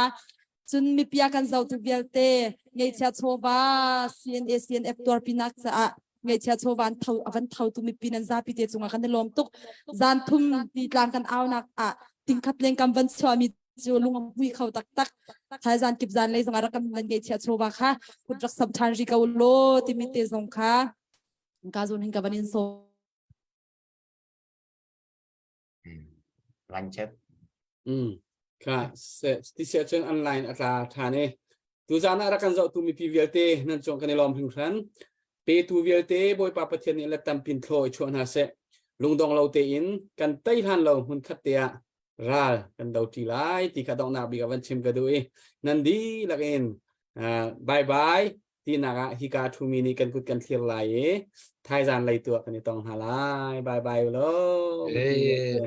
E: chun mi pia kan zau tu vial te ngei cha chowa CNF tor pinak cha ngei cha chowan thau avan thau tu mi pinan za pi te chunga kan lom tuk zan thum ti tlang kan aw nak ting khat leng kam van swami chu lungam hui khau tak tak thai zan kip zan le zanga rakam nan ngei cha chowa kha putrak sab than ri ka lo ti mi te zong kha ka zon hin ka banin so
G: lan chet
D: ค่ะที่เสียเชิงออนไลน์อัตราฐานเนี่ยตูจานารักกันจะตูมีพีวีเอลเตนั่นจงกันในลอมถึงครั้นเปตูวีเอลเตบอยปาประเทศนี้และตามปินโคชวนหาเสลุงดองเราเตอินกันไต้ทันเราหุ่นคัดเตียราลกันดาวทีไลที่ขัดองนาบิกวันชิมกันด้วยนั่นดีละกันบายบายที่นักฮิกาทูมินีกันกุดกันเทียร์ไลไทยจานไลตัวกันในตองหาไลบายบายแล้ว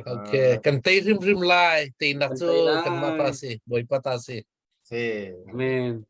F: โอเคกันเตริมไลตีนักโจกันมาปาสิบอยปาตาสิ
G: se
D: Amen.